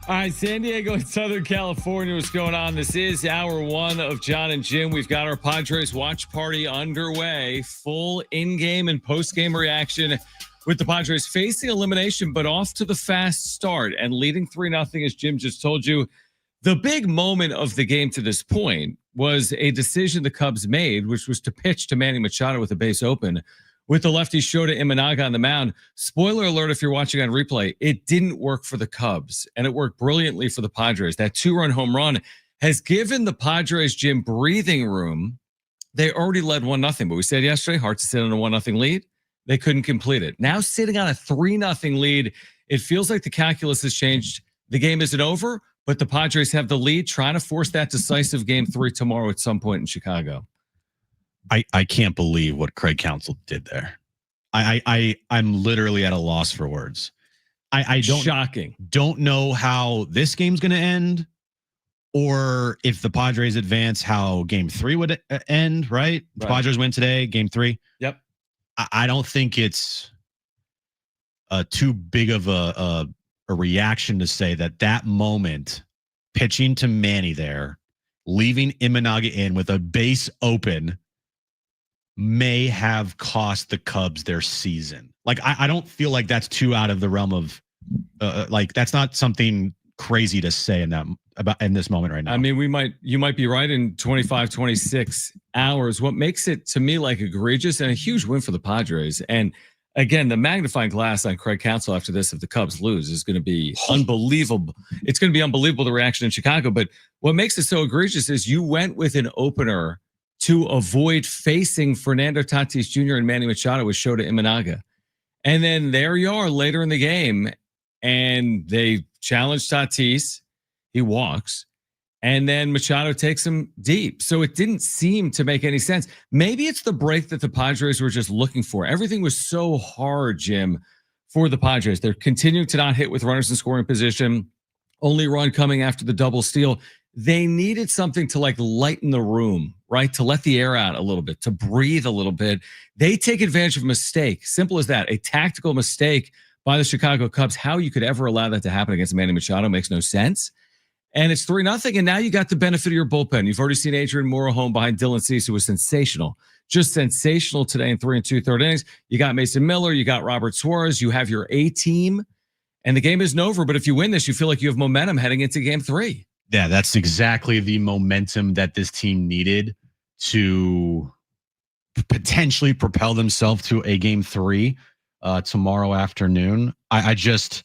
All right, San Diego and Southern California, what's going on? This is hour one of Jon and Jim. We've got our Padres watch party underway. Full in-game and post-game reaction with the Padres facing elimination, but off to the fast start and leading 3-0, as Jim just told you. The big moment of the game to this point was a decision the Cubs made, which was to pitch to Manny Machado with a base open, with the lefty Shildt Imanaga on the mound. Spoiler alert, if you're watching on replay, it didn't work for the Cubs, and it worked brilliantly for the Padres. That 2-run home run has given the Padres, Jim, breathing room. They already led 1-0, but we said yesterday, hard to sit on a 1-0 lead. They couldn't complete it. Now sitting on a 3-0 lead, it feels like the calculus has changed. The game isn't over, but the Padres have the lead, trying to force that decisive game 3 tomorrow at some point in Chicago. I can't believe what Craig Counsell did there. I'm literally at a loss for words. I don't know how this game's going to end, or if the Padres advance, how game 3 would end. Right? The Padres win today, game 3. Yep. I don't think it's too big of a reaction to say that moment, pitching to Manny there, leaving Imanaga in with a base open, may have cost the Cubs their season. Like, I don't feel like that's too out of the realm of like, that's not something crazy to say in this moment right now. I mean, you might be right in 25, 26 hours. What makes it to me like egregious and a huge win for the Padres. And again, the magnifying glass on Craig Counsell after this, if the Cubs lose, is going to be unbelievable. It's going to be unbelievable, the reaction in Chicago. But what makes it so egregious is you went with an opener to avoid facing Fernando Tatis Jr. and Manny Machado with Shildt Imanaga. And then there you are later in the game, and they challenge Tatis. He walks, and then Machado takes him deep. So it didn't seem to make any sense. Maybe it's the break that the Padres were just looking for. Everything was so hard, Jim, for the Padres. They're continuing to not hit with runners in scoring position. Only run coming after the double steal. They needed something to like lighten the room, right? To let the air out a little bit, to breathe a little bit. They take advantage of a mistake. Simple as that. A tactical mistake by the Chicago Cubs. How you could ever allow that to happen against Manny Machado makes no sense. And it's 3-0. And now you got the benefit of your bullpen. You've already seen Adrian Moore home behind Dylan Cease, who was sensational. Just sensational today in 3 2/3 innings. You got Mason Miller. You got Robert Suarez. You have your A team. And the game isn't over. But if you win this, you feel like you have momentum heading into game 3. Yeah, that's exactly the momentum that this team needed to potentially propel themselves to a game 3 tomorrow afternoon. I just,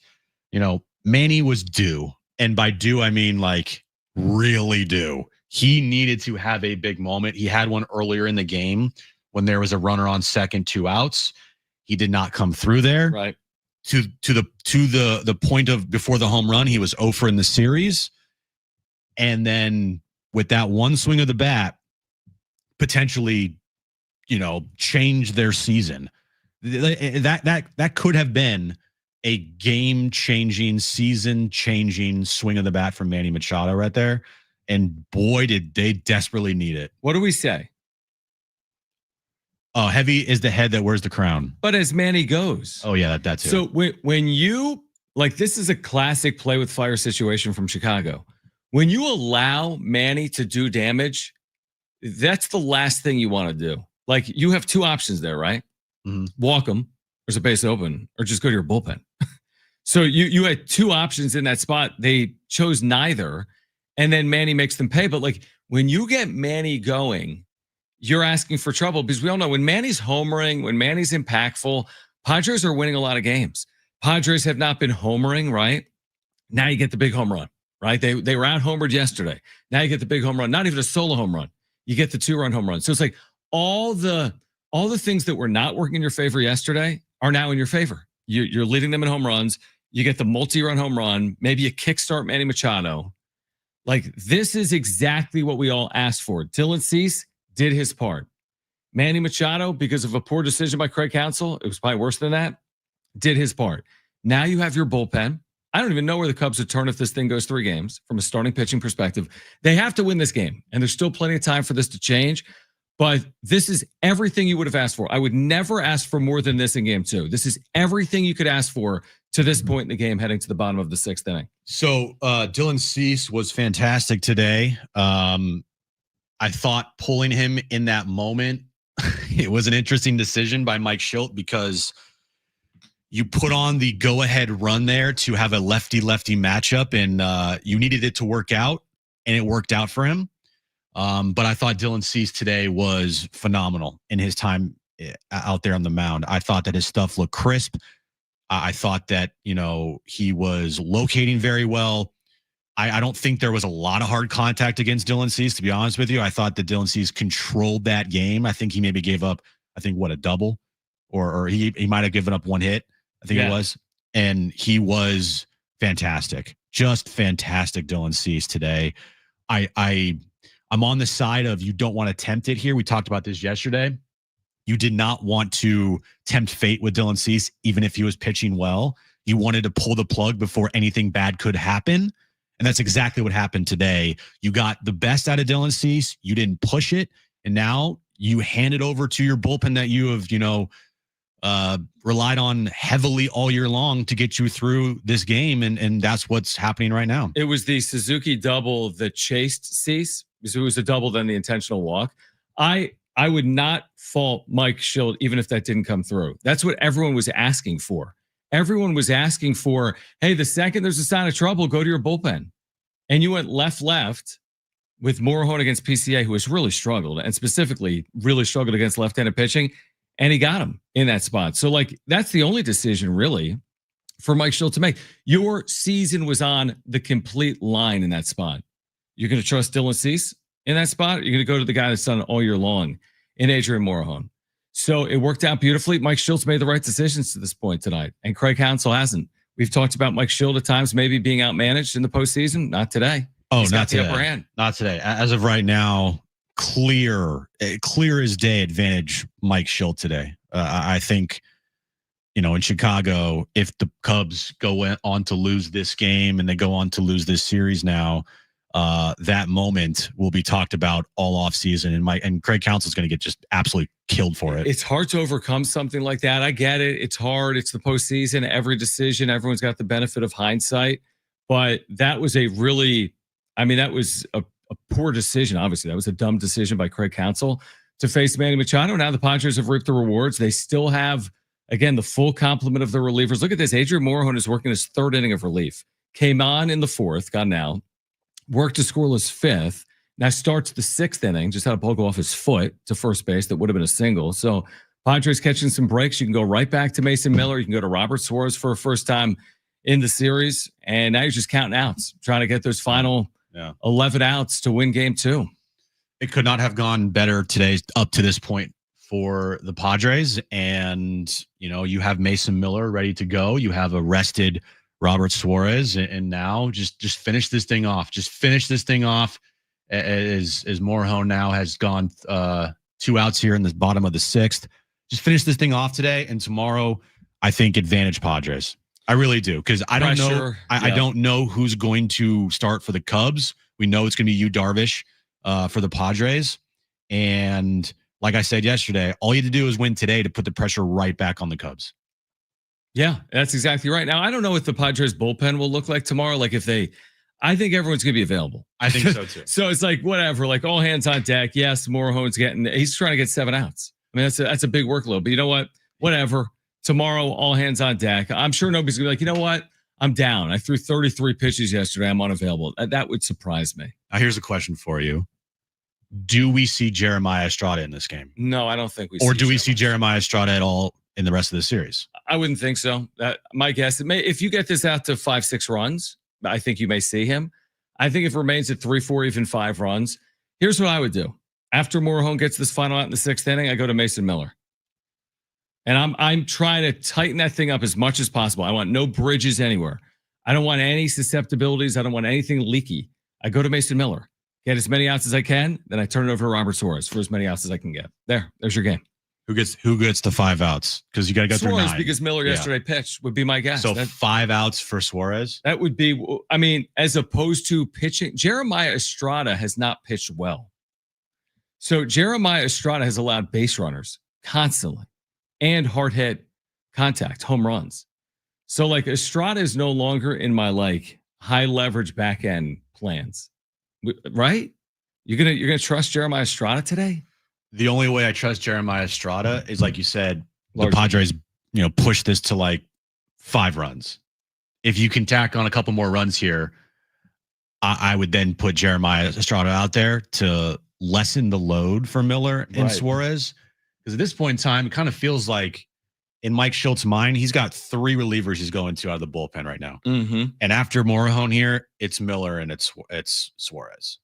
Manny was due. And by due, I mean like really due. He needed to have a big moment. He had one earlier in the game when there was a runner on second, 2 outs. He did not come through there. Right. To the point of before the home run, he was 0 for in the series. And then with that one swing of the bat, potentially, change their season. That could have been a game-changing, season-changing swing of the bat from Manny Machado right there. And boy, did they desperately need it. What do we say? Oh, heavy is the head that wears the crown. But as Manny goes. Oh, yeah, that's it. So when you, like, this is a classic play with fire situation from Chicago. When you allow Manny to do damage, that's the last thing you want to do. Like, you have 2 options there, right? Mm-hmm. Walk him, there's a base open, or just go to your bullpen. So you had 2 options in that spot. They chose neither, and then Manny makes them pay. But like, when you get Manny going, you're asking for trouble, because we all know when Manny's homering, when Manny's impactful, Padres are winning a lot of games. Padres have not been homering, right? Now you get the big home run. Right? They were out homered yesterday. Now you get the big home run, not even a solo home run. You get the 2-run home run. So it's like all the things that were not working in your favor yesterday are now in your favor. You're leading them in home runs. You get the multi-run home run, maybe a kickstart Manny Machado. Like, this is exactly what we all asked for. Dylan Cease did his part. Manny Machado, because of a poor decision by Craig Counsell, it was probably worse than that, did his part. Now you have your bullpen. I don't even know where the Cubs would turn if this thing goes 3 games from a starting pitching perspective. They have to win this game, and there's still plenty of time for this to change. But this is everything you would have asked for. I would never ask for more than this in game 2. This is everything you could ask for to this point in the game heading to the bottom of the 6th inning. So Dylan Cease was fantastic today. I thought pulling him in that moment, it was an interesting decision by Mike Shildt because you put on the go-ahead run there to have a lefty-lefty matchup, and you needed it to work out, and it worked out for him. But I thought Dylan Cease today was phenomenal in his time out there on the mound. I thought that his stuff looked crisp. I thought that, he was locating very well. I don't think there was a lot of hard contact against Dylan Cease, to be honest with you. I thought that Dylan Cease controlled that game. I think he maybe gave up, a double, or he might have given up one hit. I think it was. And he was fantastic. Just fantastic, Dylan Cease today. I'm on the side of you don't want to tempt it here. We talked about this yesterday. You did not want to tempt fate with Dylan Cease, even if he was pitching well. You wanted to pull the plug before anything bad could happen. And that's exactly what happened today. You got the best out of Dylan Cease. You didn't push it. And now you hand it over to your bullpen that you have, relied on heavily all year long to get you through this game. And that's what's happening right now. It was the Suzuki double that chased Cease. It was a double, then the intentional walk. I would not fault Mike Shildt even if that didn't come through. That's what everyone was asking for. Everyone was asking for, hey, the second there's a sign of trouble, go to your bullpen. And you went left with Morejon against PCA, who has really struggled, and specifically really struggled against left-handed pitching, and he got him in that spot. So, that's the only decision really for Mike Shildt to make. Your season was on the complete line in that spot. You're going to trust Dylan Cease in that spot? Or you're going to go to the guy that's done it all year long in Adrian Morejon. So it worked out beautifully. Mike Shildt's made the right decisions to this point tonight, and Craig Counsell hasn't. We've talked about Mike Shildt at times maybe being outmanaged in the postseason. Not today. Oh, He's not got today. the upper hand. Not today. As of right now, clear as day advantage Mike Shildt today. I think, in Chicago, if the Cubs go on to lose this game and they go on to lose this series now, that moment will be talked about all off season, and Craig Counsell's going to get just absolutely killed for it. It's hard to overcome something like that. I get it. It's hard. It's the postseason. Every decision, everyone's got the benefit of hindsight, but that was that was a poor decision. Obviously, that was a dumb decision by Craig Counsell to face Manny Machado. Now the Padres have reaped the rewards. They still have, again, the full complement of the relievers. Look at this. Adrian Morejon is working his 3rd inning of relief. Came on in the 4th, got out. Worked a scoreless 5th. Now starts the 6th inning. Just had a ball go off his foot to first base. That would have been a single. So Padres catching some breaks. You can go right back to Mason Miller. You can go to Robert Suarez for a first time in the series. And now you're just counting outs, trying to get those final 11 outs to win game 2. It could not have gone better today up to this point for the Padres. And, you have Mason Miller ready to go. You have a rested Robert Suarez, and now just finish this thing off. Just finish this thing off as Morejon now has gone 2 outs here in the bottom of the 6th. Just finish this thing off today, and tomorrow I think advantage Padres. I really do, because I don't know. I don't know who's going to start for the Cubs. We know it's going to be Yu Darvish for the Padres, and like I said yesterday, all you have to do is win today to put the pressure right back on the Cubs. Yeah, that's exactly right. Now, I don't know what the Padres bullpen will look like tomorrow. I think everyone's going to be available. I think so too. So it's whatever, all hands on deck. Yes, Morejon's he's trying to get 7 outs. I mean, that's a big workload, but you know what? Whatever. Tomorrow, all hands on deck. I'm sure nobody's going to be you know what? I'm down. I threw 33 pitches yesterday. I'm unavailable. That would surprise me. Now, here's a question for you. Do we see Jeremiah Estrada in this game? No, I don't think we Or do we see Jeremiah Estrada at all in the rest of the series? I wouldn't think so. My guess, if you get this out to 5-6 runs, I think you may see him. I think if it remains at 3, 4, even 5 runs, here's what I would do. After Morejon gets this final out in the 6th inning, I go to Mason Miller. And I'm trying to tighten that thing up as much as possible. I want no bridges anywhere. I don't want any susceptibilities. I don't want anything leaky. I go to Mason Miller, get as many outs as I can, then I turn it over to Robert Suarez for as many outs as I can get. There's your game. Who gets the 5 outs? Because you got to go through 9. Because Miller yesterday pitched would be my guess. So 5 outs for Suarez? That would be, as opposed to pitching. Jeremiah Estrada has not pitched well. So Jeremiah Estrada has allowed base runners constantly and hard hit contact, home runs. So like Estrada is no longer in my like high leverage back end plans, right? You're gonna trust Jeremiah Estrada today? The only way I trust Jeremiah Estrada is, like you said, the Largely. Padres, push this to like 5 runs. If you can tack on a couple more runs here, I would then put Jeremiah Estrada out there to lessen the load for Miller and Right. Suarez. Because at this point in time, it kind of feels like in Mike Shilt's mind, he's got 3 relievers he's going to out of the bullpen right now. Mm-hmm. And after Morahone here, it's Miller and it's Suarez.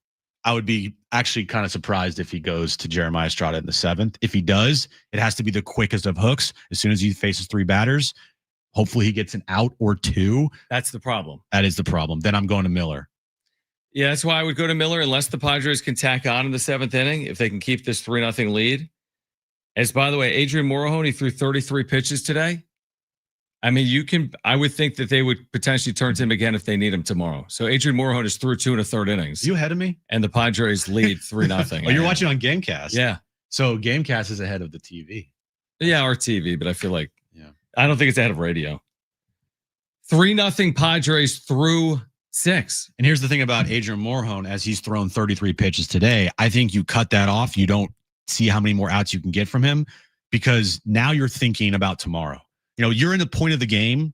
I would be actually kind of surprised if he goes to Jeremiah Estrada in the 7th. If he does, it has to be the quickest of hooks. As soon as he faces 3 batters, hopefully he gets an out or 2. That's the problem. That is the problem. Then I'm going to Miller. Yeah, that's why I would go to Miller unless the Padres can tack on in the 7th inning, if they can keep this 3-0 lead. As by the way, Adrian Morahone, he threw 33 pitches today. I mean, I would think that they would potentially turn to him again if they need him tomorrow. So Adrian Morahone is through 2 1/3 innings. Are you ahead of me? And the Padres lead 3-0. Oh, you're watching on Gamecast. Yeah. So Gamecast is ahead of the TV. Yeah, or TV, but I feel like, yeah, I don't think it's ahead of radio. 3-0 Padres through 6. And here's the thing about Adrian Morahone, as he's thrown 33 pitches today, I think you cut that off. You don't see how many more outs you can get from him, because now you're thinking about tomorrow. You're in a point of the game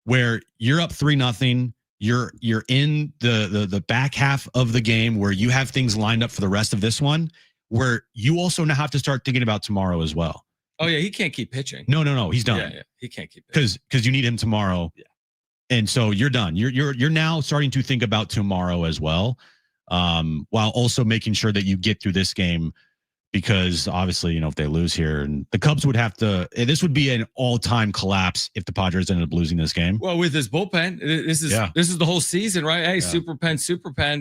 where you're up 3-0. You're in the back half of the game where you have things lined up for the rest of this one, where you also now have to start thinking about tomorrow as well. Oh yeah, he can't keep pitching. No, he's done. Yeah, he can't keep pitching because you need him tomorrow. Yeah. And so you're done. You're now starting to think about tomorrow as well, while also making sure that you get through this game, because obviously, if they lose here, and the Cubs would have to, this would be an all-time collapse if the Padres ended up losing this game. Well, with this bullpen, this is the whole season, right? Hey, Super Pen,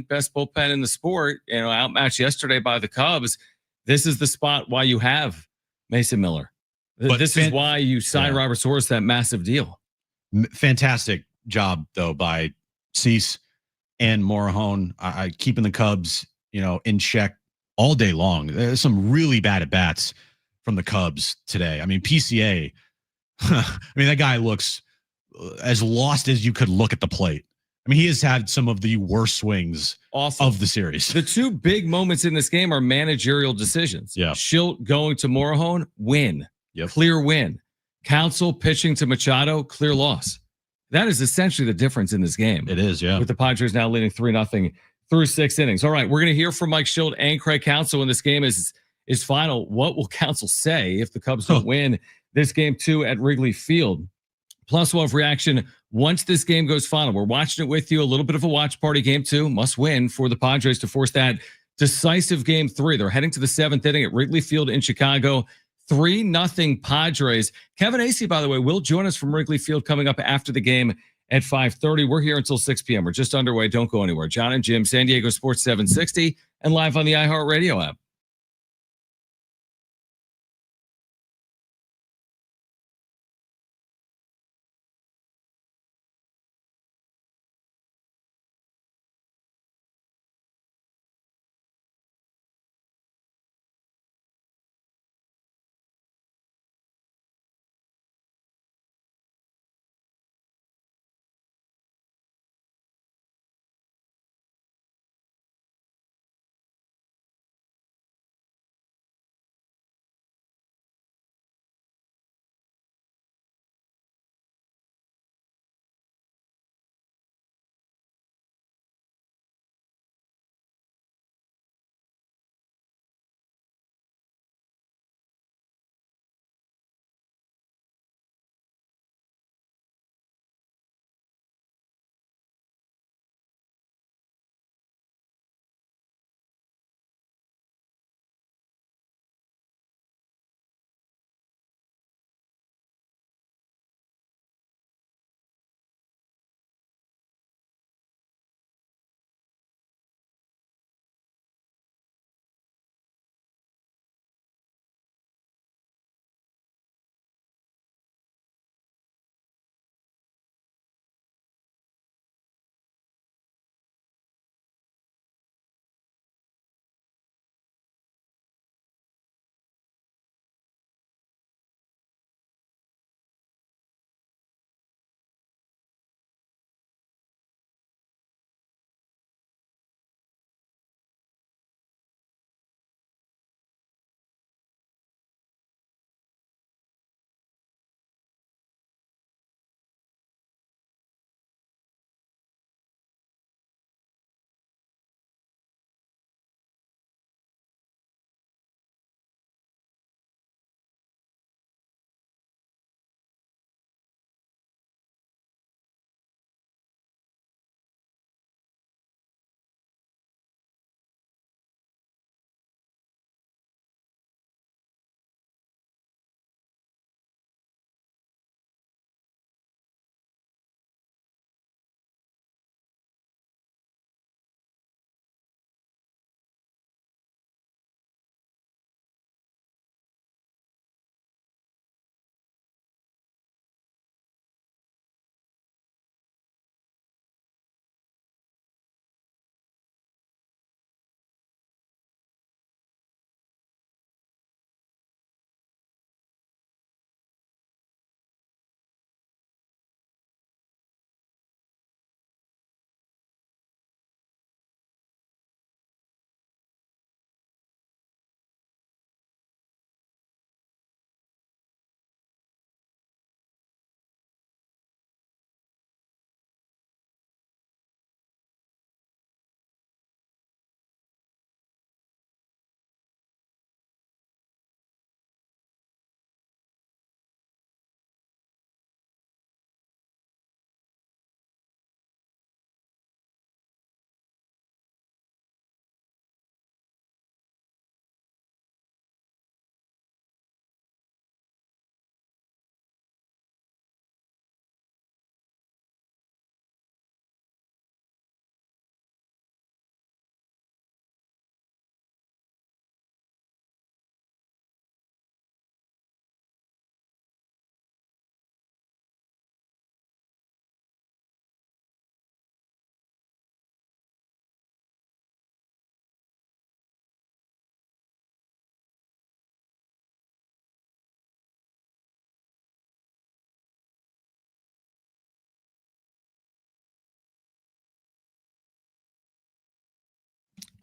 best bullpen in the sport. Outmatched yesterday by the Cubs. This is the spot why you have Mason Miller. But this is why you signed Robert Suarez that massive deal. Fantastic job though by Cease and Morahone, keeping the Cubs, in check all day long. There's some really bad at bats from the Cubs today. I mean, PCA. That guy looks as lost as you could look at the plate. I mean, he has had some of the worst swings of the series. The 2 big moments in this game are managerial decisions. Yeah, Shildt going to Morahone, win, clear win. Counsell pitching to Machado, clear loss. That is essentially the difference in this game. It is, yeah. With the Padres now leading 3-0 through 6 innings. All right, we're going to hear from Mike Shildt and Craig Counsell when this game is final. What will Counsell say if the Cubs don't win this game 2 at Wrigley Field? Plus, we'll have reaction once this game goes final. We're watching it with you. A little bit of a watch party. Game 2 must win for the Padres to force that decisive game 3. They're heading to the 7th inning at Wrigley Field in Chicago. 3-0 Padres. Kevin Acee, by the way, will join us from Wrigley Field coming up after the game at 5:30. We're here until 6 p.m. We're just underway. Don't go anywhere. Jon and Jim, San Diego Sports 760, and live on the iHeartRadio app.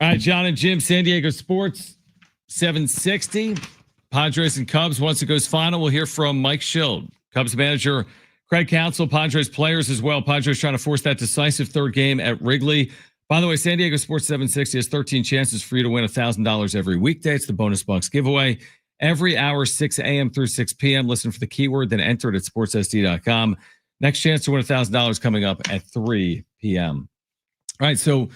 All right, Jon and Jim, San Diego Sports 760. Padres and Cubs. Once it goes final, we'll hear from Mike Shildt, Cubs manager Craig Counsell, Padres players as well. Padres trying to force that decisive third game at Wrigley. By the way, San Diego Sports 760 has 13 chances for you to win $1,000 every weekday. It's the Bonus Bucks giveaway. Every hour, 6 a.m. through 6 p.m. Listen for the keyword, then enter it at sportssd.com. Next chance to win $1,000 coming up at 3 p.m. All right, so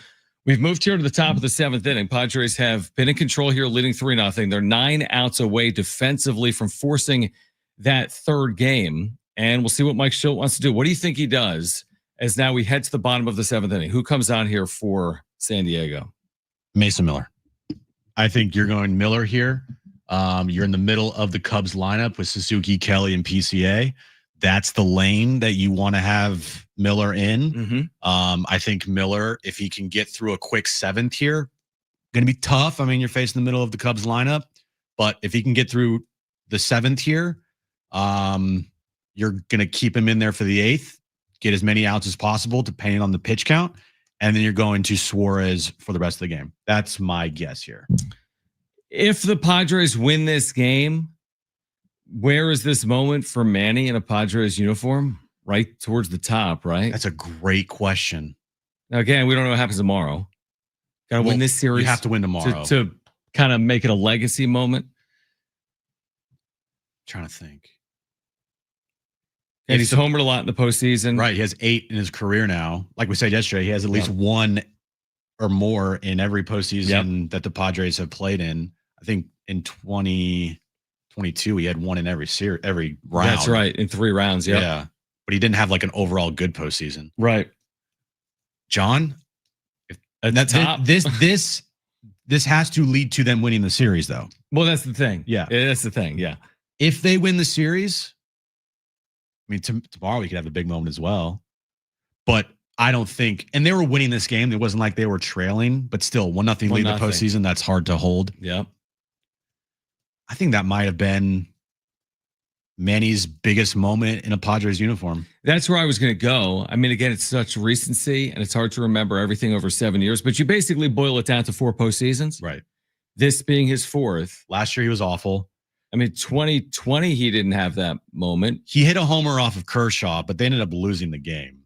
we've moved here to the top of the seventh inning. Padres have been in control here, leading 3-0. They're 9 outs away defensively from forcing that third game. And we'll see what Mike Shildt wants to do. What do you think he does as now we head to the bottom of the seventh inning? Who comes on here for San Diego? Mason Miller. I think you're going Miller here. You're in the middle of the Cubs lineup with Suzuki, Kelly, and PCA. That's the lane that you want to have Miller in. Mm-hmm. I think Miller, if he can get through a quick seventh here, going to be tough. I mean, you're facing the middle of the Cubs lineup, but if he can get through the seventh here, you're going to keep him in there for the eighth, get as many outs as possible, depending on the pitch count, and then you're going to Suarez for the rest of the game. That's my guess here. If the Padres win this game, where is this moment for Manny in a Padres uniform? Right towards the top, right? That's a great question. Now, again, we don't know what happens tomorrow. Got to win this series. You have to win tomorrow to kind of make it a legacy moment. I'm trying to think. And he's homered a lot in the postseason. Right. He has 8 in his career now. Like we said yesterday, he has at least 1 or more in every postseason that the Padres have played in. I think in 2022, he had 1 in every series, every round. That's right. In 3 rounds. Yep. Yeah. But he didn't have like an overall good postseason. Right. John, at the top. This has to lead to them winning the series, though. Well, that's the thing. Yeah. That's the thing. Yeah. If they win the series, I mean, tomorrow we could have a big moment as well. But I don't think, and they were winning this game. It wasn't like they were trailing, but still 1-0 lead in the postseason. That's hard to hold. Yep. I think that might have been Manny's biggest moment in a Padres uniform. That's where I was going to go. I mean, again, it's such recency and it's hard to remember everything over 7 years, but you basically boil it down to 4 postseasons. Right. This being his 4th. Last year he was awful. I mean, 2020, he didn't have that moment. He hit a homer off of Kershaw, but they ended up losing the game.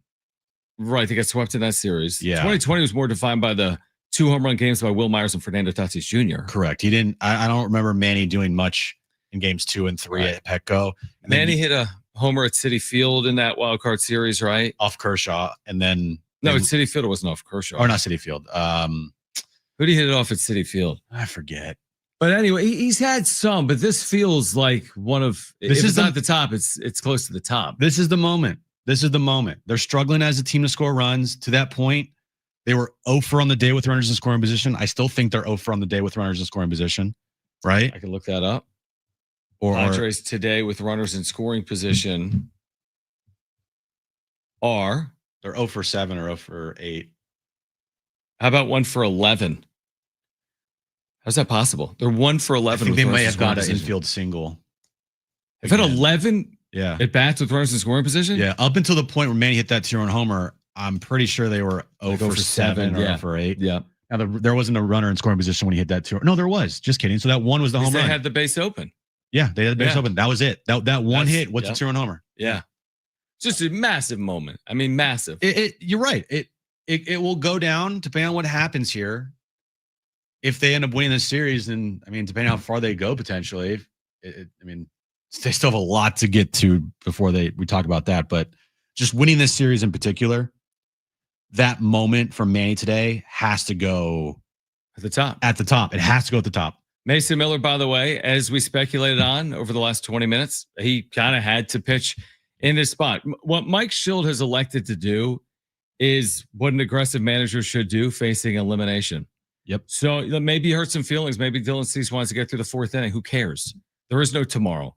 Right. They got swept in that series. Yeah. 2020 was more defined by the 2 home run games by Will Myers and Fernando Tatis Jr. Correct. He didn't, I don't remember Manny doing much in games 2 and 3 at Petco. And Manny hit a homer at Citi Field in that wild card series, right? Off Kershaw. And then. No, at Citi Field, it wasn't off Kershaw. Or not Citi Field. Who did he hit it off at Citi Field? I forget. But anyway, he's had some, but this feels like one of, this is not the top, it's close to the top. This is the moment. This is the moment. They're struggling as a team to score runs. To that point, they were 0 on the day with runners in scoring position. I still think they're 0 on the day with runners in scoring position, right? I can look that up. Or Padres today with runners in scoring position are? They're 0 for 7 or 0 for 8. How about 1 for 11? How's that possible? They're 1 for 11. I think they may have got an infield single. They've had 11 at bats with runners in scoring position? Yeah, up until the point where Manny hit that 2-run homer, I'm pretty sure they were 0 for 7 or 0 for 8. Yeah. Now, there wasn't a runner in scoring position when he hit that 2. No, there was. Just kidding. So that 1 was the home run. They had the base open. Yeah, they had the base open. That was it. That one hit was the 2-run homer. Yeah. It's just a massive moment. I mean, massive. You're right. It will go down depending on what happens here. If they end up winning this series, then I mean, depending on how far they go potentially, I mean, they still have a lot to get to before we talk about that. But just winning this series in particular, that moment from Manny today has to go at the top. At the top, it has to go at the top. Mason Miller, by the way, as we speculated on over the last 20 minutes, he kind of had to pitch in this spot. What Mike Shildt has elected to do is what an aggressive manager should do facing elimination. Yep. So maybe he hurt some feelings. Maybe Dylan Cease wants to get through the 4th inning. Who cares? There is no tomorrow.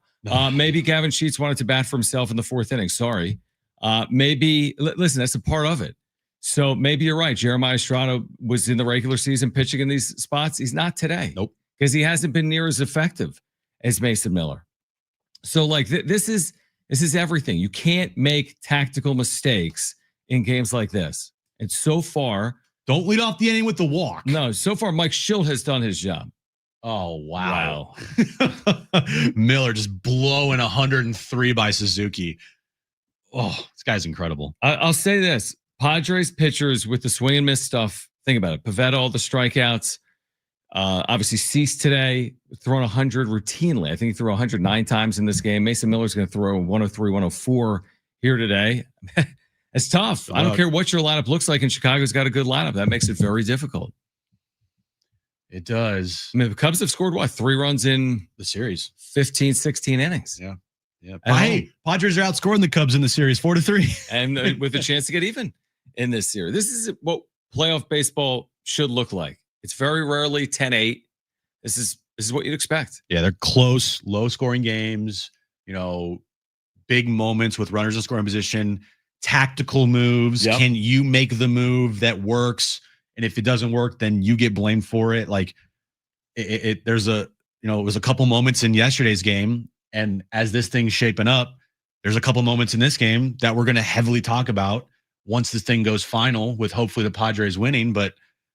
Maybe Gavin Sheets wanted to bat for himself in the 4th inning. Sorry. Maybe, listen, that's a part of it. So maybe you're right. Jeremiah Estrada was in the regular season pitching in these spots. He's not today. Nope. Because he hasn't been near as effective as Mason Miller. So like this is everything. You can't make tactical mistakes in games like this. And so far, Don't lead off the inning with the walk. No, so far Mike Shildt has done his job. Oh, wow. Miller just blowing 103 by Suzuki. Oh, this guy's incredible. I'll say this. Padres pitchers with the swing and miss stuff. Think about it. Pivetta, all the strikeouts. Obviously, Cease today, thrown 100 routinely. I think he threw 109 times in this game. Mason Miller's going to throw 103, 104 here today. It's tough. I don't care what your lineup looks like, and Chicago's got a good lineup. That makes it very difficult. It does. I mean, the Cubs have scored, 3 runs in the series? 15, 16 innings. Yeah. Yeah. Hey, Padres are outscoring the Cubs in the series 4-3. And with a chance to get even in this series. This is what playoff baseball should look like. It's very rarely 10-8. This is what you'd expect. Yeah, they're close, low-scoring games, big moments with runners in scoring position, tactical moves. Yep. Can you make the move that works? And if it doesn't work, then you get blamed for it. Like it was a couple moments in yesterday's game. And as this thing's shaping up, there's a couple moments in this game that we're going to heavily talk about once this thing goes final, with hopefully the Padres winning. But,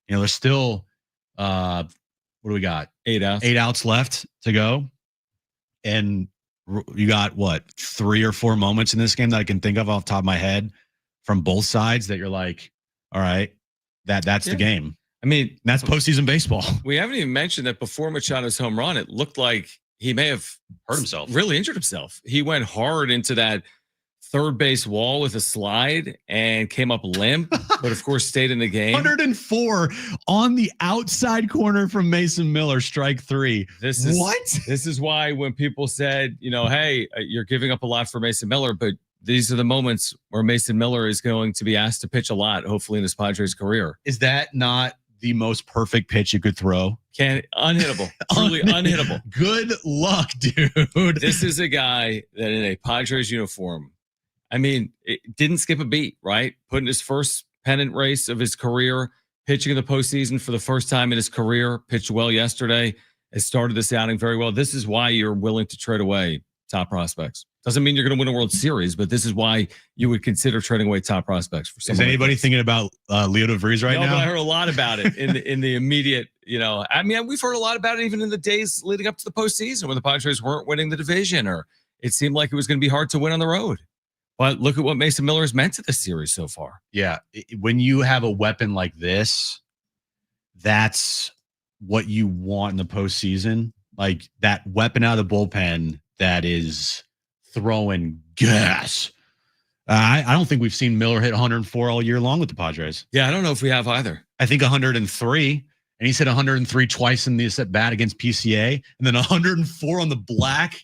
there's still, what do we got? 8 outs. 8 outs left to go. And you got, 3 or 4 moments in this game that I can think of off the top of my head from both sides that you're like, all right, that's the game. I mean, that's postseason baseball. We haven't even mentioned that before Machado's home run, it looked like he may have hurt himself, really injured himself. He went hard into that third base wall with a slide and came up limp, but of course stayed in the game. 104 on the outside corner from Mason Miller, strike 3. This is why when people said, hey, you're giving up a lot for Mason Miller, but these are the moments where Mason Miller is going to be asked to pitch a lot, hopefully in his Padres career. Is that not the most perfect pitch you could throw? Unhittable. Truly unhittable. Good luck, dude. This is a guy that in a Padres uniform, I mean, it didn't skip a beat, right? Putting his first pennant race of his career, pitching in the postseason for the first time in his career, pitched well yesterday, has started this outing very well. This is why you're willing to trade away top prospects. Doesn't mean you're going to win a World Series, but this is why you would consider trading away top prospects for someone. Is anybody thinking about Leo DeVries right now? But I heard a lot about it in the immediate, I mean, we've heard a lot about it even in the days leading up to the postseason when the Padres weren't winning the division, or it seemed like it was going to be hard to win on the road. But look at what Mason Miller has meant to this series so far. Yeah. When you have a weapon like this, that's what you want in the postseason. Like that weapon out of the bullpen that is throwing gas. I don't think we've seen Miller hit 104 all year long with the Padres. Yeah, I don't know if we have either. I think 103, and he's hit 103 twice in this at bat against PCA, and then 104 on the black.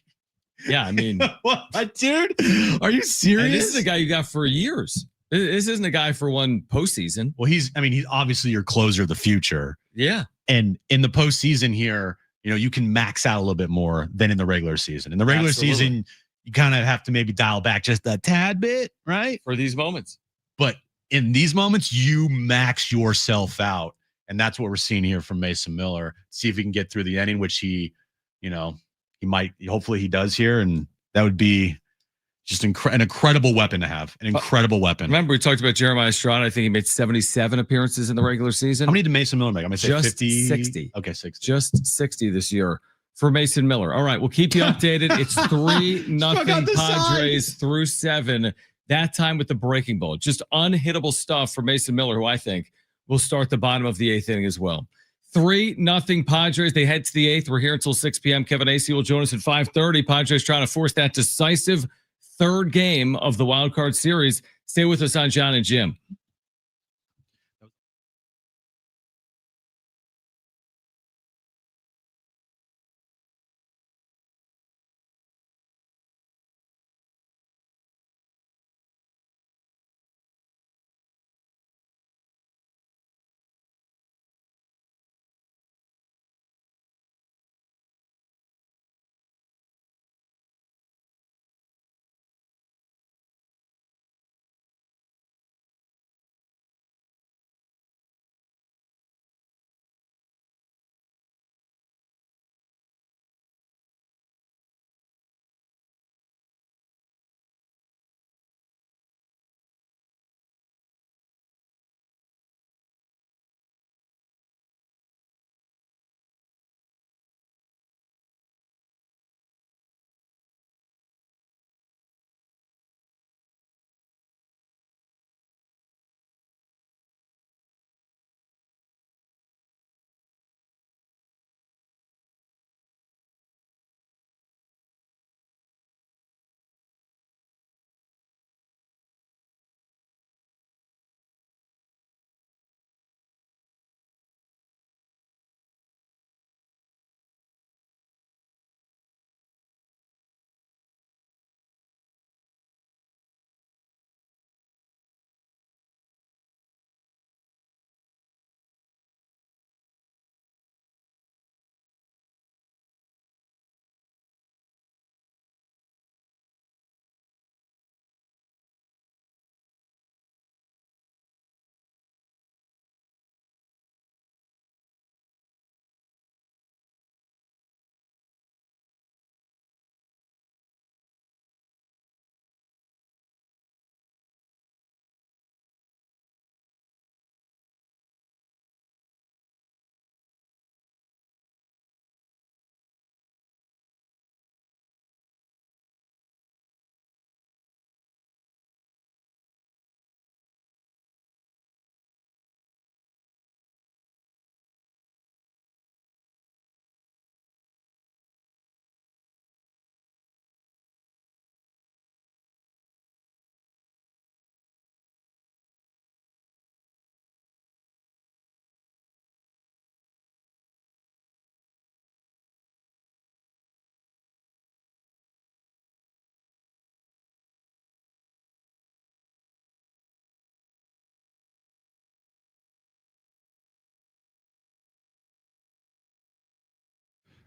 Yeah, I mean, what, dude? Are you serious? And this is a guy you got for years. This isn't a guy for one postseason. Well, he's obviously your closer of the future. Yeah. And in the postseason here, you can max out a little bit more than in the regular season. In the regular season, you kind of have to maybe dial back just a tad bit, right? For these moments. But in these moments, you max yourself out. And that's what we're seeing here from Mason Miller. See if he can get through the inning, which he might, hopefully he does here. And that would be just an incredible weapon to have. An incredible weapon. Remember, we talked about Jeremiah Estrada. I think he made 77 appearances in the regular season. How many did Mason Miller make? I'm going to say just 50. 60. Okay, 60. Just 60 this year for Mason Miller. All right, we'll keep you updated. It's 3-0 Padres through 7. That time with the breaking ball. Just unhittable stuff for Mason Miller, who I think will start the bottom of the 8th inning as well. 3-0 Padres. They head to the 8th. We're here until 6 p.m. Kevin Acee will join us at 5:30. Padres trying to force that decisive third game of the wild card series. Stay with us on Jon and Jim.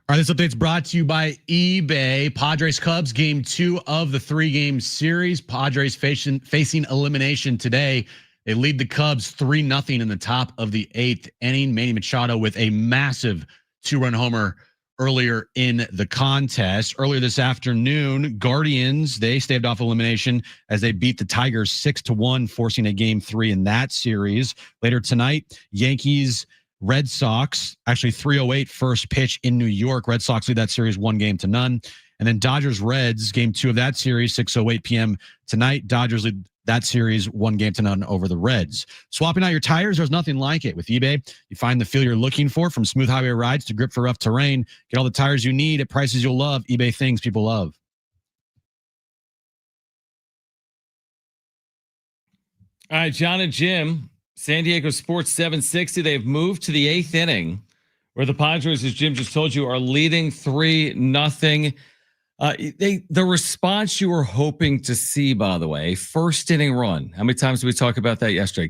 All right, this update's brought to you by eBay. Padres Cubs, game 2 of the 3-game series. Padres facing elimination today. They lead the Cubs 3-0 in the top of the 8th inning. Manny Machado with a massive 2-run homer earlier in the contest. Earlier this afternoon, Guardians, they staved off elimination as they beat the Tigers 6-1, forcing a game 3 in that series. Later tonight, Yankees, Red Sox, actually 3:08 first pitch in New York. Red Sox lead that series 1-0. And then Dodgers Reds, game 2 of that series, 6:08 p.m. tonight. Dodgers lead that series 1-0 over the Reds. Swapping out your tires, there's nothing like it. With eBay, you find the feel you're looking for, from smooth highway rides to grip for rough terrain. Get all the tires you need at prices you'll love. eBay, things people love. All right, Jon and Jim, San Diego Sports 760. They've moved to the 8th inning, where the Padres, as Jim just told you, are leading 3-0. The response you were hoping to see, by the way, first inning run. How many times did we talk about that yesterday?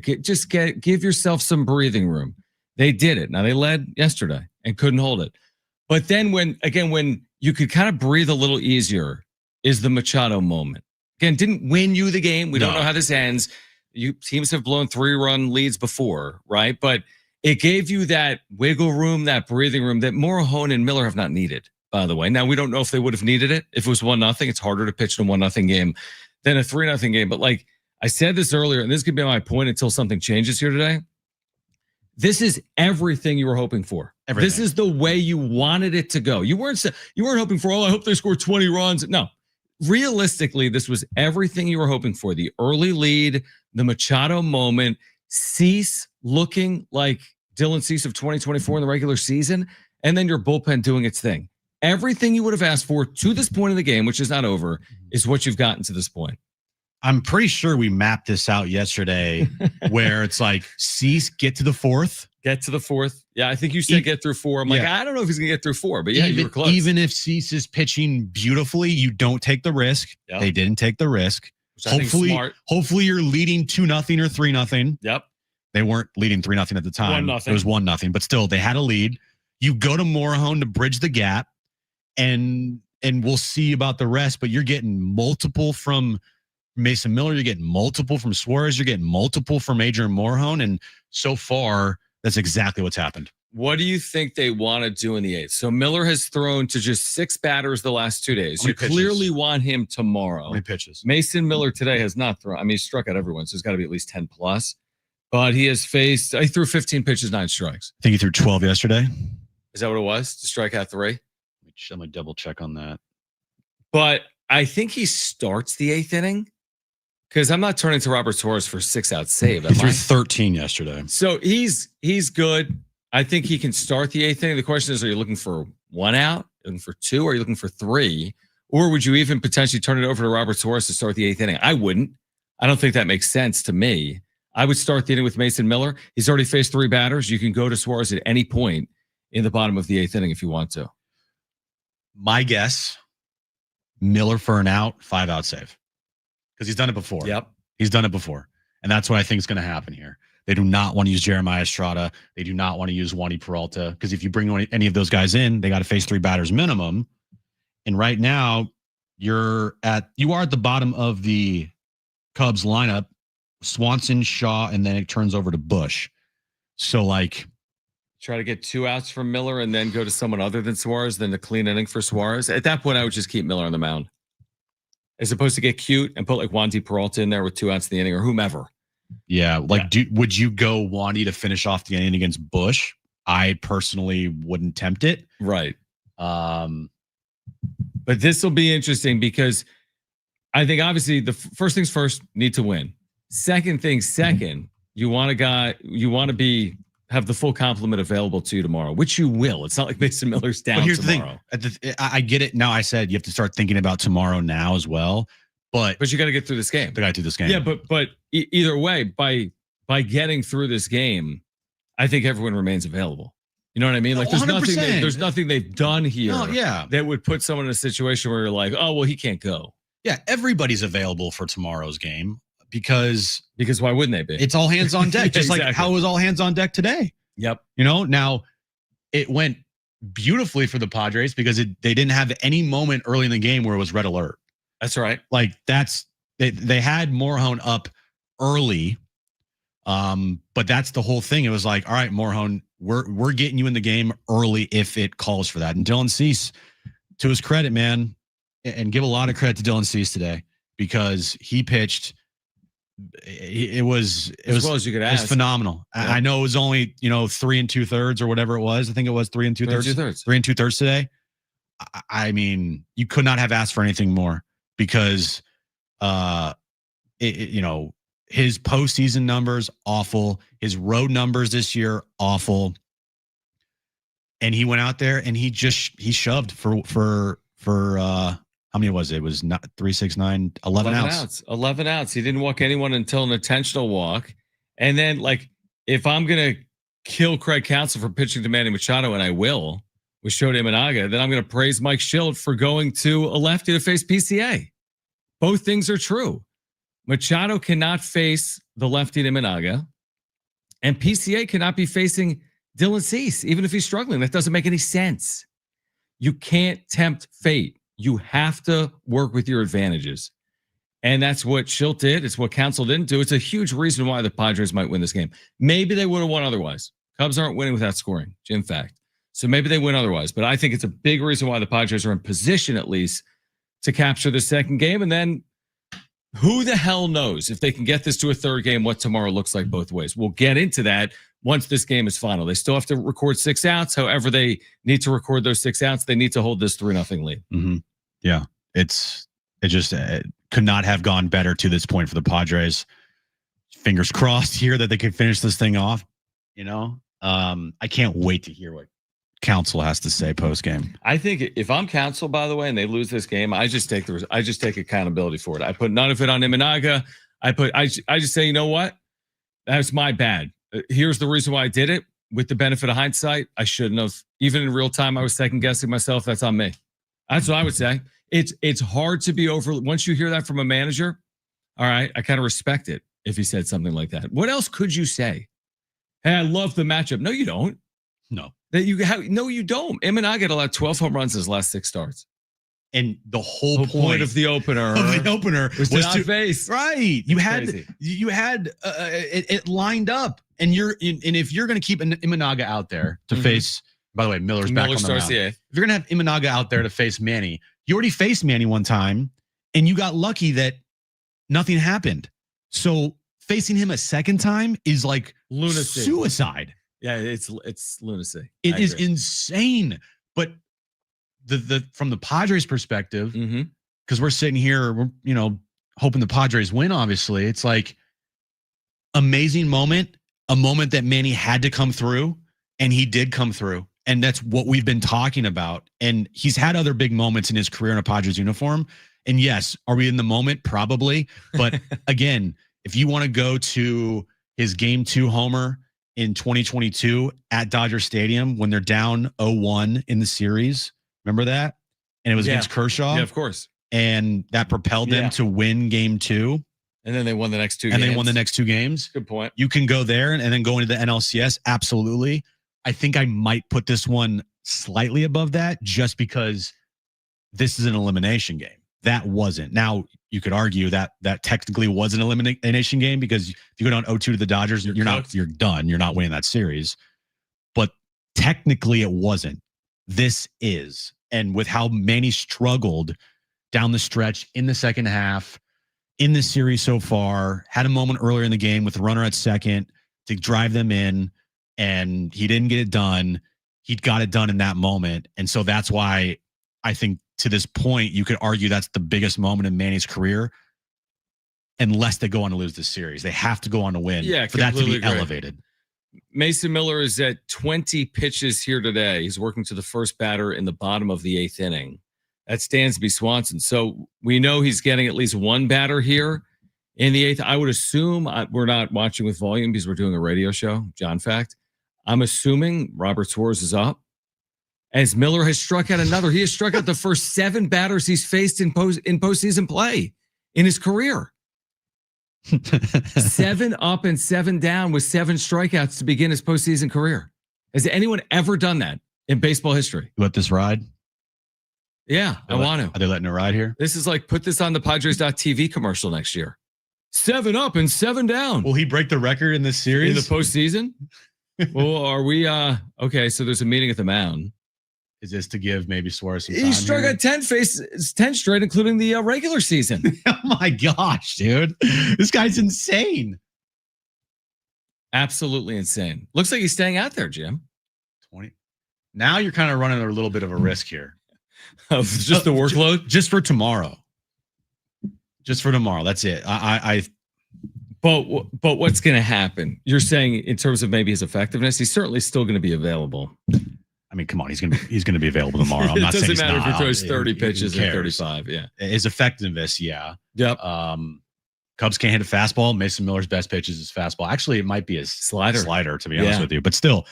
Give yourself some breathing room. They did it. Now, they led yesterday and couldn't hold it. But then when you could kind of breathe a little easier is the Machado moment. Again, didn't win you the game. We don't know how this ends. Teams have blown 3-run leads before, right? But it gave you that wiggle room, that breathing room that Morejon and Miller have not needed, by the way. Now, we don't know if they would have needed it. If it was 1-0, it's harder to pitch in a 1-0 game than a 3-0 game. But like I said this earlier, and this could be my point until something changes here today. This is everything you were hoping for. Everything. This is the way you wanted it to go. You weren't hoping for, I hope they score 20 runs. No. Realistically, this was everything you were hoping for. The early lead, the Machado moment, Cease looking like Dylan Cease of 2024 in the regular season, and then your bullpen doing its thing. Everything you would have asked for to this point in the game, which is not over, is what you've gotten to this point. I'm pretty sure we mapped this out yesterday where it's like, Cease, get to the 4th. Get to the 4th. Yeah, I think you said get through 4. I'm like, I don't know if he's going to get through 4, but yeah, you were close. Even if Cease is pitching beautifully, you don't take the risk. Yep. They didn't take the risk. Hopefully you're leading 2-0 or 3-0. Yep. They weren't leading 3-0 at the time. 1-0. It was 1-0, but still they had a lead. You go to Morejon to bridge the gap, and we'll see about the rest, but you're getting multiple from Mason Miller, you're getting multiple from Suarez, you're getting multiple from Adrian Morejon, and so far that's exactly what's happened. What do you think they want to do in the 8th? So Miller has thrown to just 6 batters the last 2 days. You clearly want him tomorrow. How many pitches? Mason Miller today has not thrown. I mean, he struck out everyone, so it's got to be at least 10 plus. But he threw 15 pitches, 9 strikes. I think he threw 12 yesterday. Is that what it was? To strike out 3? Let me double check on that. But I think he starts the 8th inning, because I'm not turning to Robert Suarez for 6-out save. He threw 13 yesterday. So he's good. I think he can start the 8th inning. The question is, are you looking for 1 out? Are you looking for 2? Or are you looking for 3? Or would you even potentially turn it over to Robert Suarez to start the 8th inning? I wouldn't. I don't think that makes sense to me. I would start the inning with Mason Miller. He's already faced 3 batters. You can go to Suarez at any point in the bottom of the 8th inning if you want to. My guess, Miller for an out, 5-out save. Because he's done it before. Yep. He's done it before. And that's what I think is going to happen here. They do not want to use Jeremiah Estrada. They do not want to use Wandy Peralta. Because if you bring any of those guys in, they got to face 3 batters minimum. And right now, you are at the bottom of the Cubs lineup. Swanson, Shaw, and then it turns over to Bush. So like, try to get 2 outs from Miller and then go to someone other than Suarez, then the clean inning for Suarez. At that point, I would just keep Miller on the mound, as opposed to get cute and put like Wandy Peralta in there with 2 outs in the inning or whomever. Yeah, would you go Wandy to finish off the inning against Bush? I personally wouldn't tempt it. Right. But this will be interesting because I think obviously the first things first, need to win. Second, you want to have the full complement available to you tomorrow, which you will. It's not like Mason Miller's down tomorrow. Here's the thing. I get it. Now I said you have to start thinking about tomorrow now as well. But you got to get through this game. They got to do this game. Yeah, but either way, by getting through this game, I think everyone remains available. You know what I mean? Like there's nothing they've done here that would put someone in a situation where you're like, oh, well, he can't go. Yeah, everybody's available for tomorrow's game because why wouldn't they be? It's all hands on deck, just exactly. like how it was all hands on deck today. Yep. Now it went beautifully for the Padres because they didn't have any moment early in the game where it was red alert. That's right. Like they had Morejon up early. But that's the whole thing. It was like, all right, Morejon, we're getting you in the game early if it calls for that. And Dylan Cease, to his credit, man, and give a lot of credit to Dylan Cease today because he pitched. It was as well as you could ask. It was phenomenal. Yeah. I know it was only 3 2/3 or whatever it was. I think it was 3 2/3. 3 2/3 today. I mean, you could not have asked for anything more because, his postseason numbers awful. His road numbers this year awful. And he went out there and he shoved for how many was it? It was not 3, 6, 9, 11 outs. 11 outs. He didn't walk anyone until an intentional walk. And then, like, if I'm gonna kill Craig Counsell for pitching to Manny Machado, and I will, with Shildt Imanaga, then I'm gonna praise Mike Shildt for going to a lefty to face PCA. Both things are true. Machado cannot face the lefty to Imanaga, and PCA cannot be facing Dylan Cease, even if he's struggling. That doesn't make any sense. You can't tempt fate. You have to work with your advantages. And that's what Shildt did. It's what Counsell didn't do. It's a huge reason why the Padres might win this game. Maybe they would have won otherwise. Cubs aren't winning without scoring, in fact. So maybe they win otherwise. But I think it's a big reason why the Padres are in position, at least, to capture the second game. And then who the hell knows if they can get this to a third game, what tomorrow looks like both ways. We'll get into that once this game is final. They still have to record 6 outs. However, they need to record those 6 outs. They need to hold this 3-0 lead. Mm-hmm. Yeah, it could not have gone better to this point for the Padres. Fingers crossed here that they could finish this thing off. I can't wait to hear what Counsell has to say post game. I think if I'm Counsell, by the way, and they lose this game, I just take accountability for it. I put none of it on Imanaga. I just say, you know what? That's my bad. Here's the reason why I did it. With the benefit of hindsight, I shouldn't have. Even in real time, I was second guessing myself. That's on me. That's what I would say. It's hard to be over. Once you hear that from a manager, all right, I kind of respect it if he said something like that. What else could you say? Hey, I love the matchup. No, you don't. No. No, you don't. Imanaga allowed 12 home runs his last 6 starts. And the whole point of the opener was to face. Right. You had it lined up. And if you're going to keep Imanaga out there to face, by the way, Miller's back on the mound. If you're going to have Imanaga out there to face Manny, you already faced Manny one time and you got lucky that nothing happened. So facing him a second time is like lunacy. Suicide. Yeah, it's lunacy. It is insane. But from the Padres perspective, because we're sitting here, we're hoping the Padres win. Obviously, it's like amazing moment, a moment that Manny had to come through, and he did come through, and that's what we've been talking about. And he's had other big moments in his career in a Padres uniform. And yes, are we in the moment? Probably. But again, if you want to go to his Game 2 homer in 2022 at Dodger Stadium when they're down 0-1 in the series. Remember that? And it was against Kershaw. Yeah, of course. And that propelled them to win Game 2. And then they won the next 2 games. And they won the next 2 games. Good point. You can go there and then go into the NLCS. Absolutely. I think I might put this one slightly above that just because this is an elimination game. That wasn't. Now, you could argue that technically was an elimination game because if you go down 0-2 to the Dodgers, you're done. You're not winning that series. But technically it wasn't. This is. And with how Manny struggled down the stretch in the second half in the series so far, had a moment earlier in the game with the runner at second to drive them in, and he didn't get it done. He got it done in that moment. And so that's why I think to this point, you could argue that's the biggest moment in Manny's career, unless they go on to lose this series. They have to go on to win for that to be elevated. Mason Miller is at 20 pitches here today. He's working to the first batter in the bottom of the 8th inning. That's Dansby Swanson. So we know he's getting at least one batter here in the 8th. I would assume we're not watching with volume because we're doing a radio show, John Fact. I'm assuming Robert Suarez is up. As Miller has struck out another. He has struck out the first 7 batters he's faced in postseason play in his career. 7 up and 7 down with 7 strikeouts to begin his postseason career. Has anyone ever done that? in baseball history. You let this ride? Yeah, I want to. Are they letting it ride here? This is like, put this on the Padres.tv commercial next year. 7 up and 7 down. Will he break the record in this series? In the postseason? Well, are we, okay, so there's a meeting at the mound. Is this to give maybe Suarez some time? He struck out 10 straight, including the regular season. Oh my gosh, dude. This guy's insane. Absolutely insane. Looks like he's staying out there, Jim. 20. Now you're kind of running a little bit of a risk here. Of just the workload? Just for tomorrow. Just for tomorrow. That's it. But what's going to happen? You're saying in terms of maybe his effectiveness, he's certainly still going to be available. I mean, come on, he's gonna be available tomorrow. I'm not saying it doesn't matter if he throws 30 Who pitches and cares? 35. Yeah, his effectiveness, yeah. Yep. Cubs can't hit a fastball. Mason Miller's best pitch is his fastball. Actually, it might be his slider, to be honest with you. But still,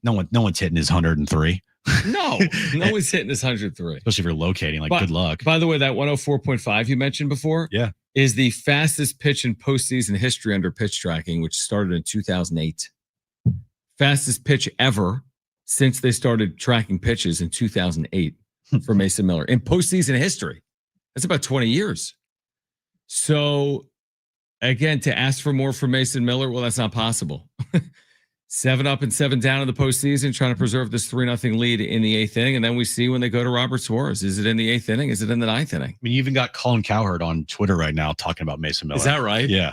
no one's hitting his 103. No one's hitting his 103. Especially if you're locating. Good luck. By the way, that 104.5 you mentioned before, is the fastest pitch in postseason history under pitch tracking, which started in 2008. Fastest pitch ever since they started tracking pitches in 2008 for Mason Miller in postseason history. That's about 20 years. So again, to ask for more from Mason Miller, well, that's not possible. 7 up and 7 down in the postseason, trying to preserve this 3-0 lead in the 8th inning. And then we see when they go to Robert Suarez. Is it in the 8th inning? Is it in the 9th inning? I mean, you even got Colin Cowherd on Twitter right now talking about Mason Miller. Is that right? Yeah.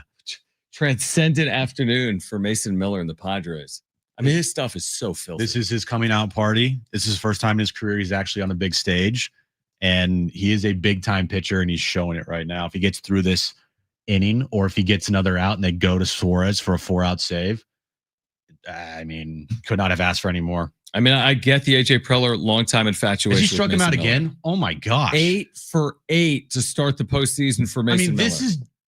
Transcendent afternoon for Mason Miller and the Padres. I mean, his stuff is so filthy. This is his coming out party. This is his first time in his career he's actually on a big stage. And he is a big-time pitcher, and he's showing it right now. If he gets through this inning or if he gets another out and they go to Suarez for a 4-out save, I mean, could not have asked for any more. I mean, I get the AJ Preller long-time infatuation. Has he struck him out again? Oh, my gosh. 8 for 8 to start the postseason for Mason Miller.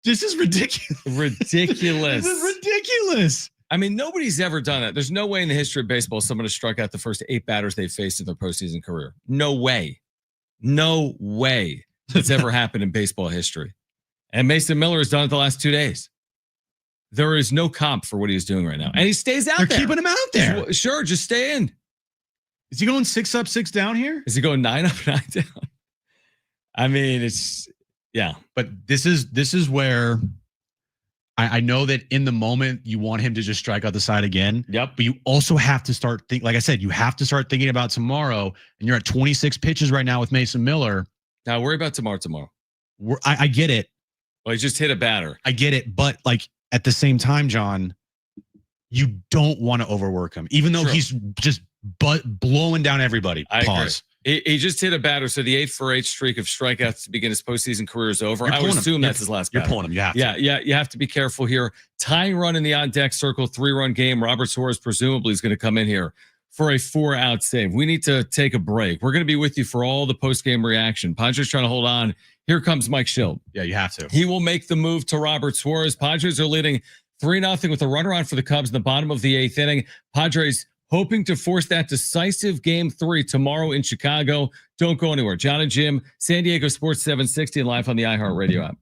This is ridiculous. Ridiculous. This is ridiculous. I mean, nobody's ever done that. There's no way in the history of baseball someone has struck out the first 8 batters they've faced in their postseason career. No way. No way that's ever happened in baseball history. And Mason Miller has done it the last 2 days. There is no comp for what he's doing right now. And he stays out there. They're keeping him out there. Sure, just stay in. Is he going 6 up, 6 down here? Is he going 9 up, 9 down? I mean, yeah. But this is where I know that in the moment you want him to just strike out the side again. Yep. But you also have to start thinking, like I said, you have to start thinking about tomorrow. And you're at 26 pitches right now with Mason Miller. Now worry about tomorrow. I get it. Well, he just hit a batter. I get it. But at the same time, John, you don't want to overwork him, even though he's just blowing down everybody. Pause. He just hit a batter, so the 8 for 8 streak of strikeouts to begin his postseason career is over. I would assume that's his last batter. You're pulling him. You have to. Yeah. You have to be careful here. Tying run in the on-deck circle, 3-run game. Robert Suarez presumably is going to come in here for a 4-out save. We need to take a break. We're going to be with you for all the post-game reaction. Padres trying to hold on. Here comes Mike Shildt. Yeah, you have to. He will make the move to Robert Suarez. Padres are leading 3-0 with a runner on for the Cubs in the bottom of the 8th inning. Padres hoping to force that decisive game 3 tomorrow in Chicago. Don't go anywhere. Jon and Jim, San Diego Sports 760 and live on the iHeartRadio app.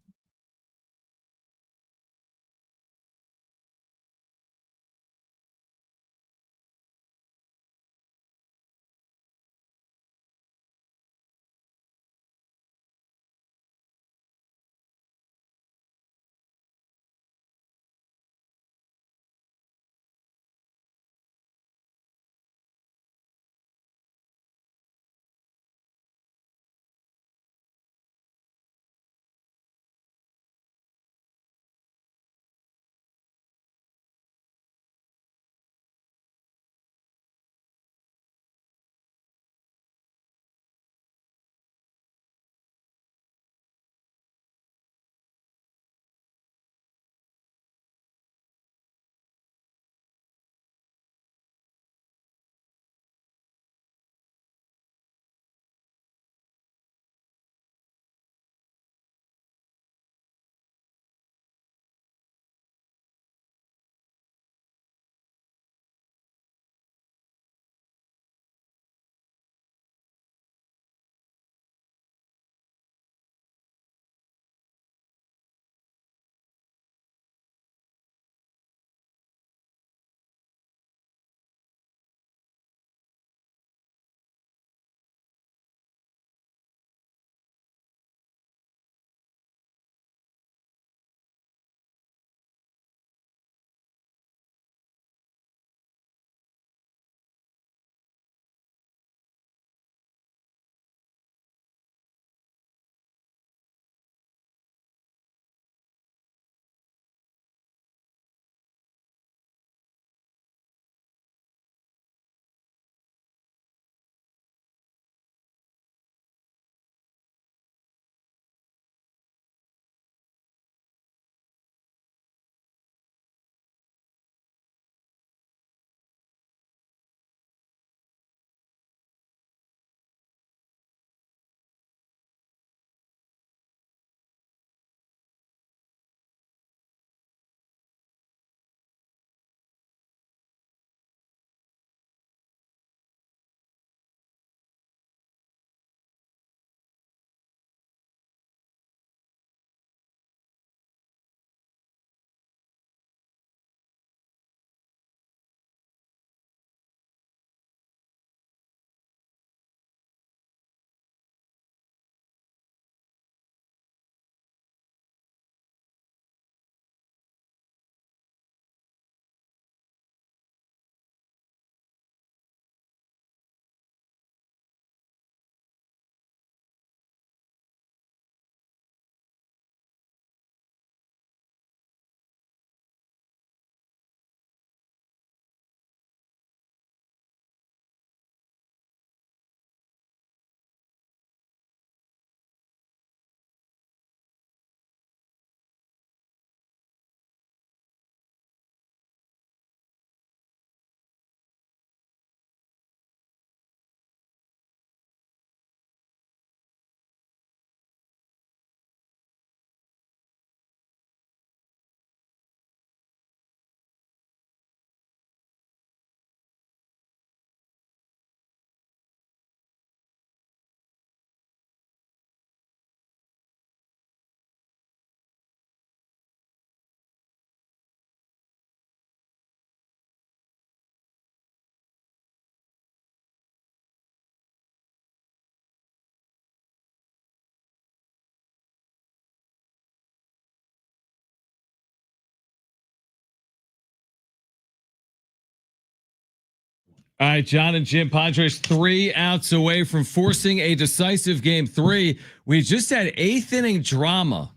All right, Jon and Jim, Padres 3 outs away from forcing a decisive game 3. We just had 8th inning drama.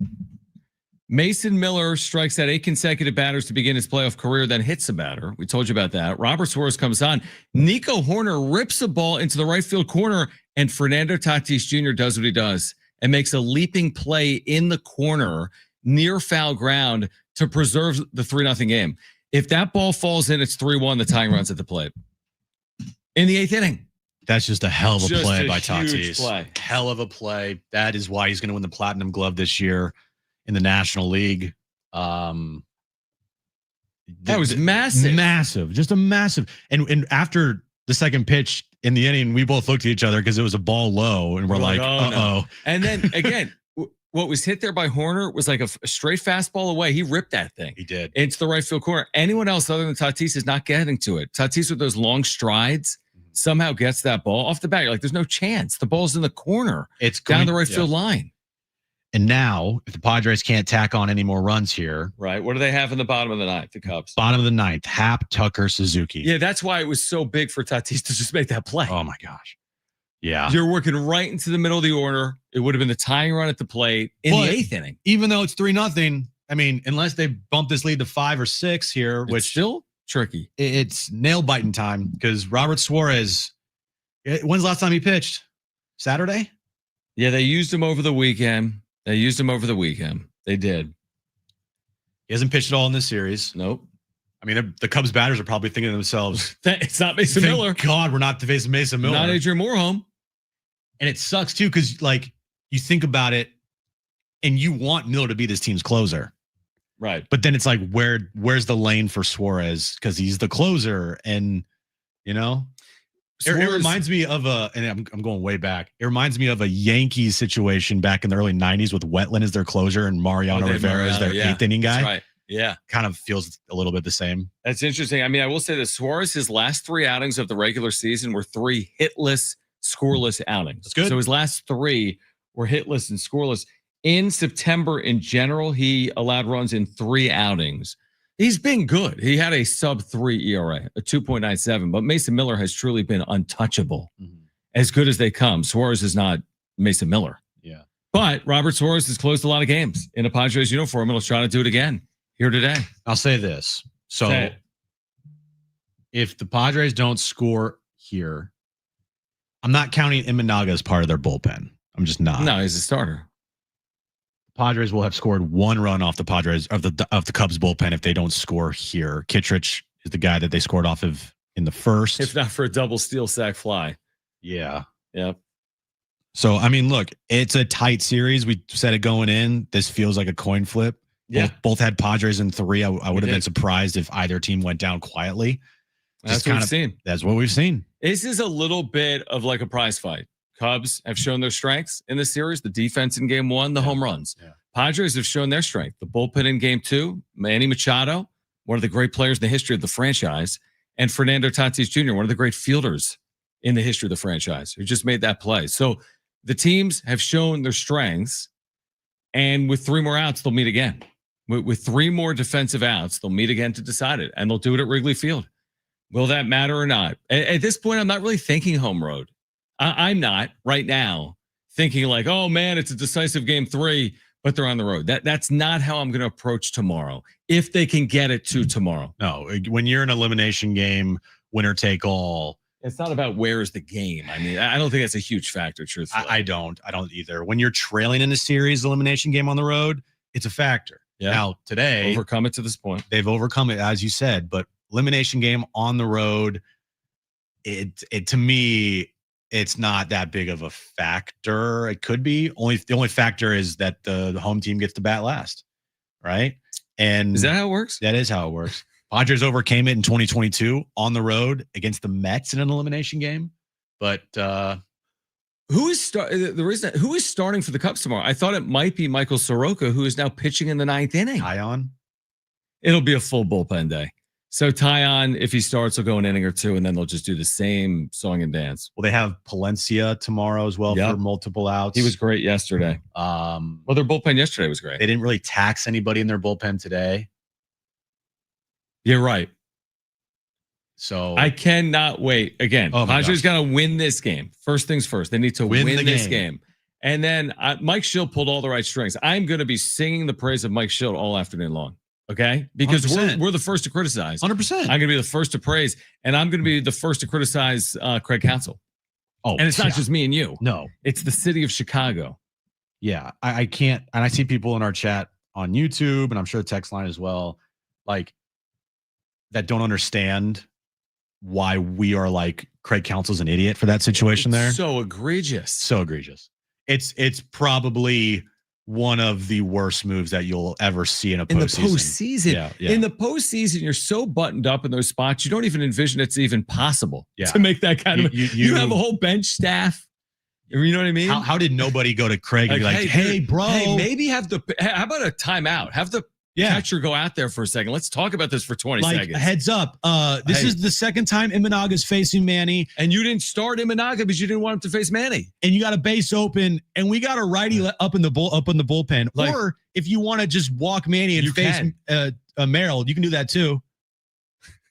Mason Miller strikes out 8 consecutive batters to begin his playoff career, then hits a batter. We told you about that. Robert Suarez comes on. Nico Hoerner rips a ball into the right field corner, and Fernando Tatis Jr. does what he does and makes a leaping play in the corner near foul ground to preserve the 3-0 game. If that ball falls in, it's 3-1. The tying runs at the plate in the 8th inning. That's just a hell of a play by Tatis. Play. Hell of a play. That is why he's going to win the Platinum Glove this year in the National League. That was massive. Massive. Just a massive. And after the second pitch in the inning, we both looked at each other because it was a ball low, and we're like, uh-oh. No. And then again, what was hit there by Hoerner was like a straight fastball away. He ripped that thing. He did. Into the right field corner. Anyone else other than Tatis is not getting to it. Tatis with those long strides somehow gets that ball off the bat. You're like, there's no chance. The ball's in the corner. It's down the right field line. And now, if the Padres can't tack on any more runs here. Right. What do they have in the bottom of the ninth, the Cubs? Bottom of the ninth, Happ, Tucker, Suzuki. Yeah, that's why it was so big for Tatis to just make that play. Oh, my gosh. Yeah. You're working right into the middle of the order. It would have been the tying run at the plate in the 8th inning. Even though it's 3-0, I mean, unless they bump this lead to 5 or 6 here, It's which still tricky. It's nail biting time because Robert Suarez, when's the last time he pitched? Saturday? Yeah, they used him over the weekend. They did. He hasn't pitched at all in this series. Nope. I mean, the Cubs batters are probably thinking to themselves, it's not Mason Miller. God, we're not facing Mason Miller. Not Adrian Moorehome. And it sucks too, because like you think about it and you want Miller to be this team's closer. Right. But then it's like, where's the lane for Suarez? Because he's the closer. And you know, it reminds me of and I'm going way back. It reminds me of a Yankees situation back in the early 90s with Wetland as their closer and Mariano Rivera as their 8th inning guy. That's right. Yeah. Kind of feels a little bit the same. That's interesting. I mean, I will say that Suarez, his last 3 outings of the regular season were 3 hitless, scoreless outings. That's good. So his last 3 were hitless and scoreless. In September, in general, he allowed runs in 3 outings. He's been good. He had a sub-3 ERA, a 2.97, but Mason Miller has truly been untouchable. As good as they come. Suarez is not Mason Miller. Yeah. But Robert Suarez has closed a lot of games in a Padres uniform, and he'll try to do it again here today. I'll say this. So if the Padres don't score here, I'm not counting Imanaga as part of their bullpen. I'm just not. No, he's a starter. Padres will have scored 1 run off the Padres of the Cubs bullpen if they don't score here. Kittredge is the guy that they scored off of in the first. If not for a double steal sack fly. Yeah. Yep. So, I mean, look, it's a tight series. We said it going in. This feels like a coin flip. Yeah. Both had Padres in 3. I would have been surprised if either team went down quietly. That's what we've seen. That's what we've seen. This is a little bit of like a prize fight. Cubs have shown their strengths in this series. The defense in game 1, the home runs. Yeah. Padres have shown their strength. The bullpen in game 2, Manny Machado, one of the great players in the history of the franchise, and Fernando Tatis Jr., one of the great fielders in the history of the franchise, who just made that play. So the teams have shown their strengths, and with 3 more outs, they'll meet again. With 3 more defensive outs, they'll meet again to decide it, and they'll do it at Wrigley Field. Will that matter or not? At this point, I'm not really thinking home road. I'm not right now thinking like, oh man, it's a decisive game 3, but they're on the road. That's not how I'm going to approach tomorrow. If they can get it to tomorrow. No, when you're in an elimination game, winner take all. It's not about where is the game. I mean, I don't think that's a huge factor, truthfully. I don't either. When you're trailing in a series elimination game on the road, it's a factor. Yeah. Now today, overcome it to this point. They've overcome it, as you said, but elimination game on the road, it to me, it's not that big of a factor. It could be. The only factor is that the home team gets to bat last, right? And is that how it works? That is how it works. Padres overcame it in 2022 on the road against the Mets in an elimination game. But who is starting for the Cubs tomorrow? I thought it might be Michael Soroka, who is now pitching in the 9th inning. Tyon. It'll be a full bullpen day. So Tyon, if he starts, will go an inning or 2, and then they'll just do the same song and dance. Well, they have Palencia tomorrow as well for multiple outs. He was great yesterday. Well, their bullpen yesterday was great. They didn't really tax anybody in their bullpen today. You're right. So I cannot wait. Again, Padres got to win this game. First things first. They need to win this game. And then Mike Shildt pulled all the right strings. I'm going to be singing the praise of Mike Shildt all afternoon long. Okay? Because we're the first to criticize. 100%. I'm going to be the first to praise, and I'm going to be the first to criticize Craig Counsell. Oh, and it's not just me and you. No. It's the city of Chicago. Yeah. I can't. And I see people in our chat on YouTube, and I'm sure the text line as well, like, that don't understand why we are like Craig Counsell's an idiot for that situation there. So egregious. So egregious. It's probably one of the worst moves that you'll ever see in a postseason. Yeah. In the postseason, you're so buttoned up in those spots, you don't even envision it's even possible to make that kind of. You have a whole bench staff. You know what I mean? How did nobody go to Craig and be like, hey, bro, maybe how about a timeout? Have the catcher go out there for a second. Let's talk about this for 20 seconds. Heads up. This is the second time Imanaga's facing Manny. And you didn't start Imanaga because you didn't want him to face Manny. And you got a base open, and we got a righty up in the bullpen. Or if you want to just walk Manny and face Merrill, you can do that too.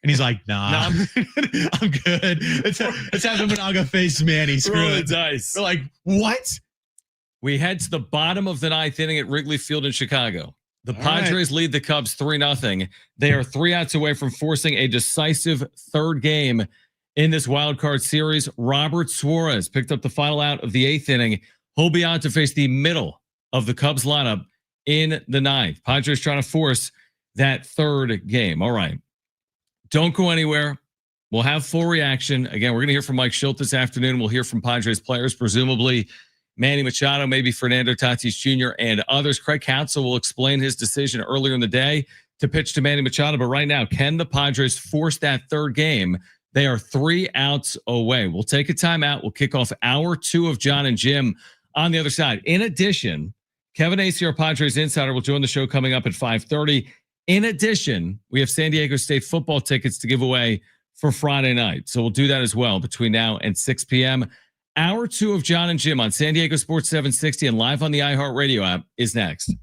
And he's like, nah, I'm good. Let's have Imanaga face Manny. Screw it. Dice. We're like, what? We head to the bottom of the ninth inning at Wrigley Field in Chicago. The Padres lead the Cubs 3-0. They are 3 outs away from forcing a decisive third game in this wild card series. Robert Suarez picked up the final out of the 8th inning. He'll be on to face the middle of the Cubs lineup in the 9th. Padres trying to force that third game. All right. Don't go anywhere. We'll have full reaction. Again, we're going to hear from Mike Shildt this afternoon. We'll hear from Padres players, presumably Manny Machado, maybe Fernando Tatis Jr. and others. Craig Counsell will explain his decision earlier in the day to pitch to Manny Machado. But right now, can the Padres force that third game? They are 3 outs away. We'll take a timeout. We'll kick off hour 2 of Jon and Jim on the other side. In addition, Kevin Acee, our Padres insider, will join the show coming up at 5:30. In addition, we have San Diego State football tickets to give away for Friday night. So we'll do that as well between now and 6 p.m. Hour 2 of Jon and Jim on San Diego Sports 760 and live on the iHeartRadio app is next.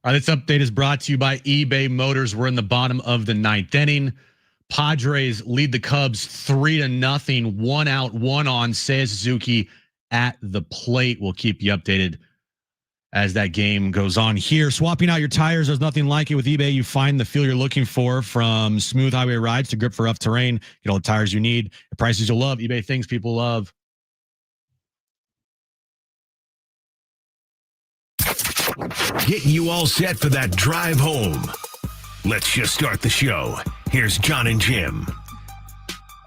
All right, this update is brought to you by eBay Motors. We're in the bottom of the 9th inning. Padres lead the Cubs 3-0. 1 out, 1 on. Seiya Suzuki at the plate. We'll keep you updated as that game goes on here. Swapping out your tires, there's nothing like it with eBay. You find the feel you're looking for, from smooth highway rides to grip for rough terrain. Get all the tires you need at prices you'll love. eBay, things people love. Getting you all set for that drive home. Let's just start the show. Here's Jon and Jim.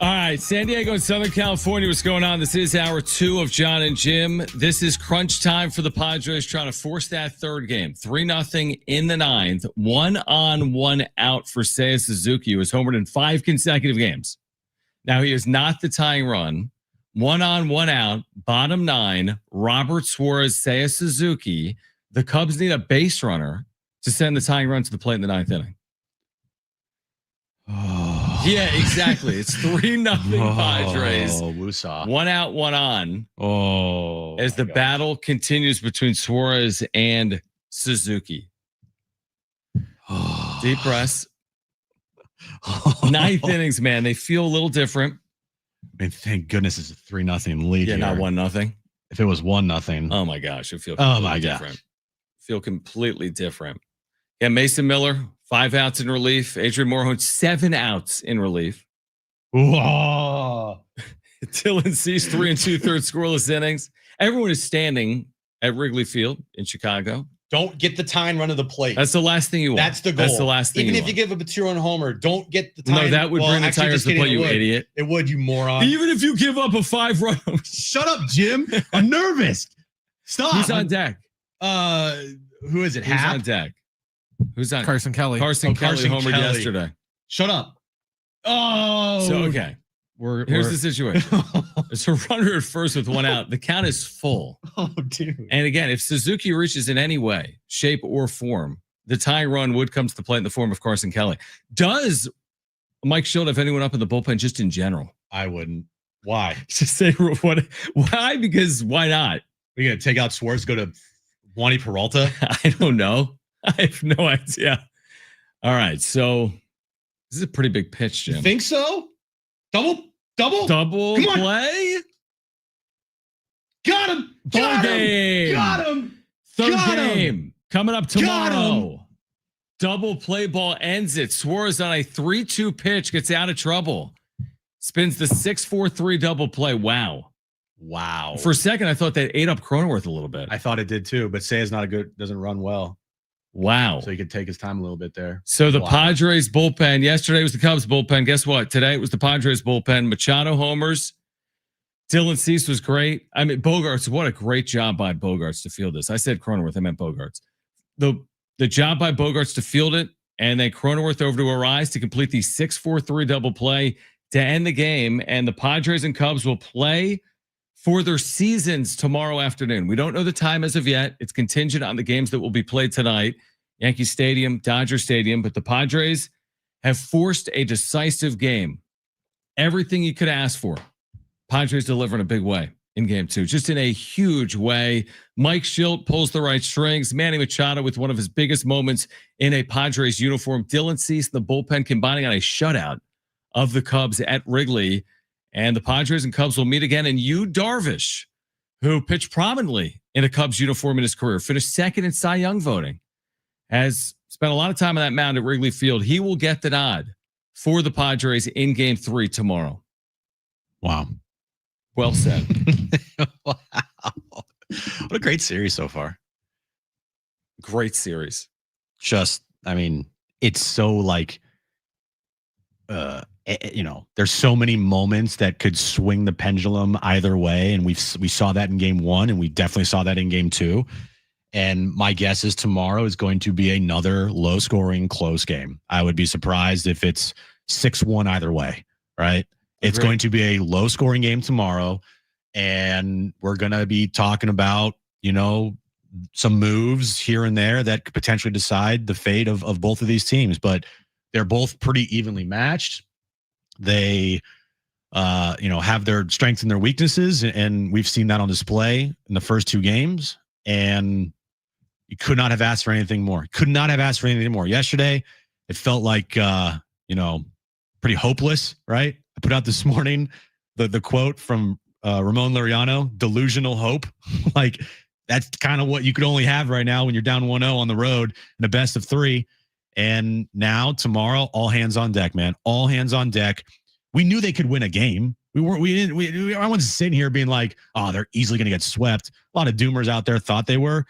All right, San Diego and Southern California, what's going on? This is hour 2 of Jon and Jim. This is crunch time for the Padres, trying to force that third game. 3-0 in the 9th. 1 on, 1 out for Seiya Suzuki, who has homered in 5 consecutive games. Now, he is not the tying run. 1 on, 1 out, bottom 9, Robert Suarez, Seiya Suzuki. The Cubs need a base runner to send the tying run to the plate in the 9th inning. Oh. Yeah, exactly. It's 3-0 Padres. Woosah. 1 out, 1 on. Oh, as the battle continues between Suarez and Suzuki. Deep breaths. 9th innings, man. They feel a little different. I mean, thank goodness it's a 3-0 lead. Yeah, here. not 1-0. If it was 1-0. Oh my gosh, it feels different. Feel completely different. Yeah, Mason Miller, 5 outs in relief. Adrian Morejon, 7 outs in relief. Whoa. Dylan Cease, 3 2/3 scoreless innings. Everyone is standing at Wrigley Field in Chicago. Don't get the tying run to the plate. That's the last thing you want. That's the goal. That's the last thing. Even you if want. you give up a 2-run homer, don't get the tying. No, that would bring the tires to the plate, you idiot. It would, you moron. Even if you give up a 5-run. Shut up, Jim. I'm nervous. Stop. Who's on deck? Who is it? Who's on deck? Who's on? Carson Kelly. Carson Kelly homered yesterday. Shut up. Oh. So, okay. Here's the situation. It's a runner at first with 1 out. The count is full. Oh, dude. And again, if Suzuki reaches in any way, shape, or form, the tying run would come to the plate in the form of Carson Kelly. Does Mike Shildt have anyone up in the bullpen just in general? I wouldn't. Why? Just say what? Why? Because why not? Are you going to take out Suarez, go to Wandy Peralta? I don't know. I have no idea. All right. So this is a pretty big pitch, Jim. You think so? Double play. Got him. Got him. Third game coming up tomorrow. Double play ball ends it. Suarez on a 3-2 pitch gets out of trouble. Spins the 6-4-3 double play. Wow. For a second, I thought that ate up Cronenworth a little bit. I thought it did too, but Seiya's doesn't run well. Wow. So he could take his time a little bit there. So the Padres bullpen, yesterday was the Cubs bullpen. Guess what? Today it was the Padres bullpen. Machado homers. Dylan Cease was great. I mean, Bogarts, what a great job by Bogarts to field this. I said Cronenworth, I meant Bogarts. The job by Bogarts to field it, and then Cronenworth over to Arise to complete the 6-4-3 double play to end the game. And the Padres and Cubs will play for their seasons tomorrow afternoon. We don't know the time as of yet. It's contingent on the games that will be played tonight. Yankee Stadium, Dodger Stadium, but the Padres have forced a decisive game. Everything you could ask for. Padres deliver in a big way in game 2, just in a huge way. Mike Shildt pulls the right strings. Manny Machado with one of his biggest moments in a Padres uniform. Dylan Cease in the bullpen combining on a shutout of the Cubs at Wrigley. And the Padres and Cubs will meet again. And Yu Darvish, who pitched prominently in a Cubs uniform in his career, finished second in Cy Young voting, has spent a lot of time on that mound at Wrigley Field. He will get the nod for the Padres in game 3 tomorrow. Wow. Well said. Wow. What a great series so far. Great series. Just, I mean, it's so like, there's so many moments that could swing the pendulum either way. And we saw that in game 1, and we definitely saw that in game 2. And my guess is tomorrow is going to be another low scoring, close game. I would be surprised if it's 6-1 either way, right? It's going to be a low scoring game tomorrow. And we're going to be talking about, some moves here and there that could potentially decide the fate of both of these teams. But they're both pretty evenly matched. They, have their strengths and their weaknesses, and we've seen that on display in the first 2 games. And You could not have asked for anything more. Could not have asked for anything more. Yesterday, it felt like, pretty hopeless, right? I put out this morning the quote from Ramon Laureano, delusional hope. Like, that's kind of what you could only have right now when you're down 1-0 on the road in a best of 3. And now tomorrow, all hands on deck, man. All hands on deck. We knew they could win a game. I wasn't sitting here being like, oh, they're easily going to get swept. A lot of doomers out there thought they were.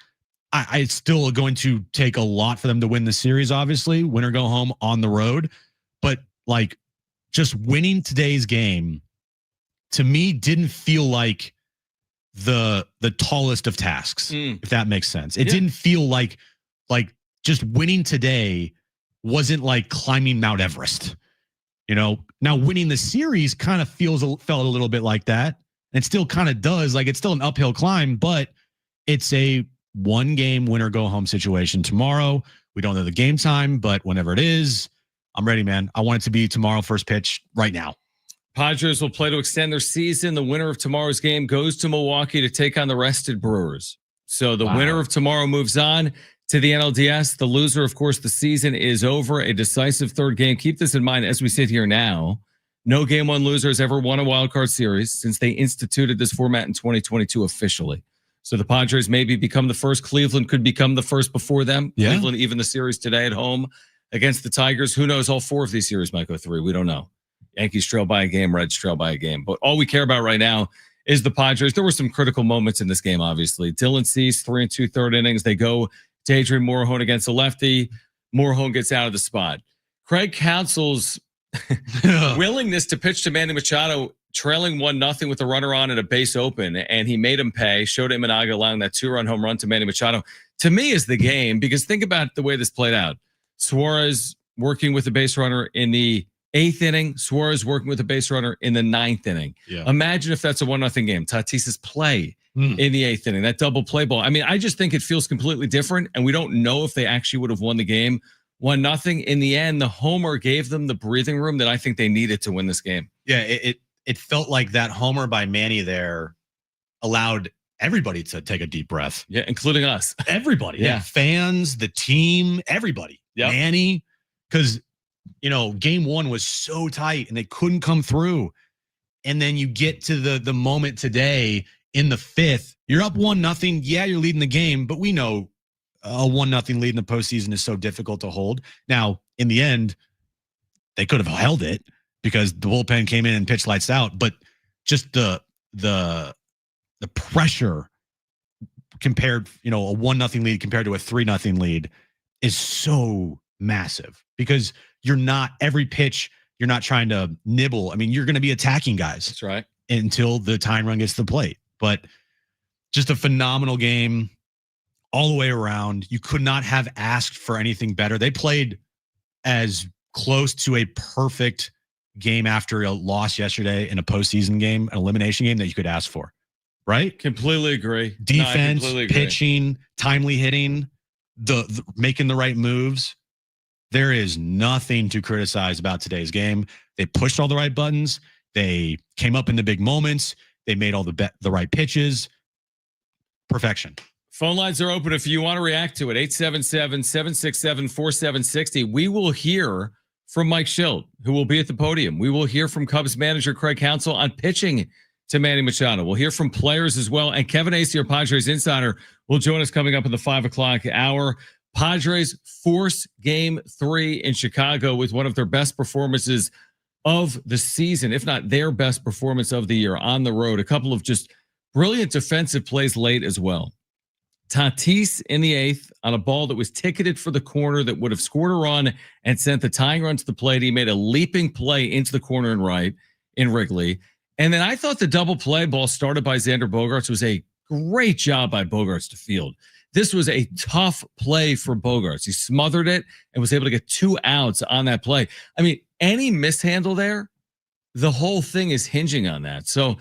It's still going to take a lot for them to win the series, obviously. Win or go home on the road. But like, just winning today's game, to me, didn't feel like the tallest of tasks, if that makes sense. It didn't feel like just winning today wasn't like climbing Mount Everest. Now winning the series kind of felt a little bit like that. And it still kind of does. Like, it's still an uphill climb, but it's a 1-game win or go home situation tomorrow. We don't know the game time, but whenever it is, I'm ready, man. I want it to be tomorrow, first pitch right now. Padres will play to extend their season. The winner of tomorrow's game goes to Milwaukee to take on the rested Brewers. So the winner of tomorrow moves on to the NLDS. The loser, of course, the season is over. A decisive third game. Keep this in mind as we sit here now. No game one loser has ever won a wild card series since they instituted this format in 2022 officially. So the Padres maybe become the first. Cleveland could become the first before them. Yeah. Cleveland, even the series today at home against the Tigers. Who knows? All 4 of these series might go 3. We don't know. Yankees trail by a game, Reds trail by a game. But all we care about right now is the Padres. There were some critical moments in this game, obviously. Dylan Cease, 3 2 third innings. They go to Adrian Morejon against the lefty. Morejon gets out of the spot. Craig Counsell's willingness to pitch to Manny Machado, trailing 1-0 with a runner on and a base open, and he made him pay. Showed Imanaga allowing that 2-run home run to Manny Machado. To me, is the game, because think about the way this played out. Suarez working with a base runner in the 8th inning. Suarez working with a base runner in the 9th inning. Yeah. Imagine if that's a 1-0 game. Tatis's play in the 8th inning, that double play ball. I mean, I just think it feels completely different, and we don't know if they actually would have won the game 1-0. In the end, the homer gave them the breathing room that I think they needed to win this game. Yeah, it felt like that homer by Manny there allowed everybody to take a deep breath. Yeah, including us. Everybody. Yeah. Fans, the team, everybody. Yep. Manny, because game 1 was so tight and they couldn't come through. And then you get to the moment today in the 5th, you're up 1-0. Yeah, you're leading the game, but we know a 1-0 lead in the postseason is so difficult to hold. Now, in the end, they could have held it because the bullpen came in and pitched lights out. But just the pressure compared, a 1-0 lead compared to a 3-0 lead is so massive, because you're not every pitch. You're not trying to nibble. I mean, you're going to be attacking guys. That's right. Until the time run gets to the plate. But just a phenomenal game all the way around. You could not have asked for anything better. They played as close to a perfect game after a loss yesterday in a postseason game, an elimination game, that you could ask for. Right? Completely agree. Defense, pitching, timely hitting, the making the right moves. There is nothing to criticize about today's game. They pushed all the right buttons. They came up in the big moments. They made all the right pitches. Perfection. Phone lines are open if you want to react to it. 877-767-4760. We will hear from Mike Shildt, who will be at the podium. We will hear from Cubs manager Craig Counsell on pitching to Manny Machado. We'll hear from players as well. And Kevin Acee, our Padres insider, will join us coming up in the 5 o'clock hour. Padres force game 3 in Chicago with one of their best performances of the season, if not their best performance of the year on the road. A couple of just brilliant defensive plays late as well. Tatis in the 8th on a ball that was ticketed for the corner that would have scored a run and sent the tying run to the plate. He made a leaping play into the corner and right in Wrigley. And then I thought the double play ball started by Xander Bogarts was a great job by Bogarts to field. This was a tough play for Bogarts. He smothered it and was able to get 2 outs on that play. I mean, any mishandle there, the whole thing is hinging on that. So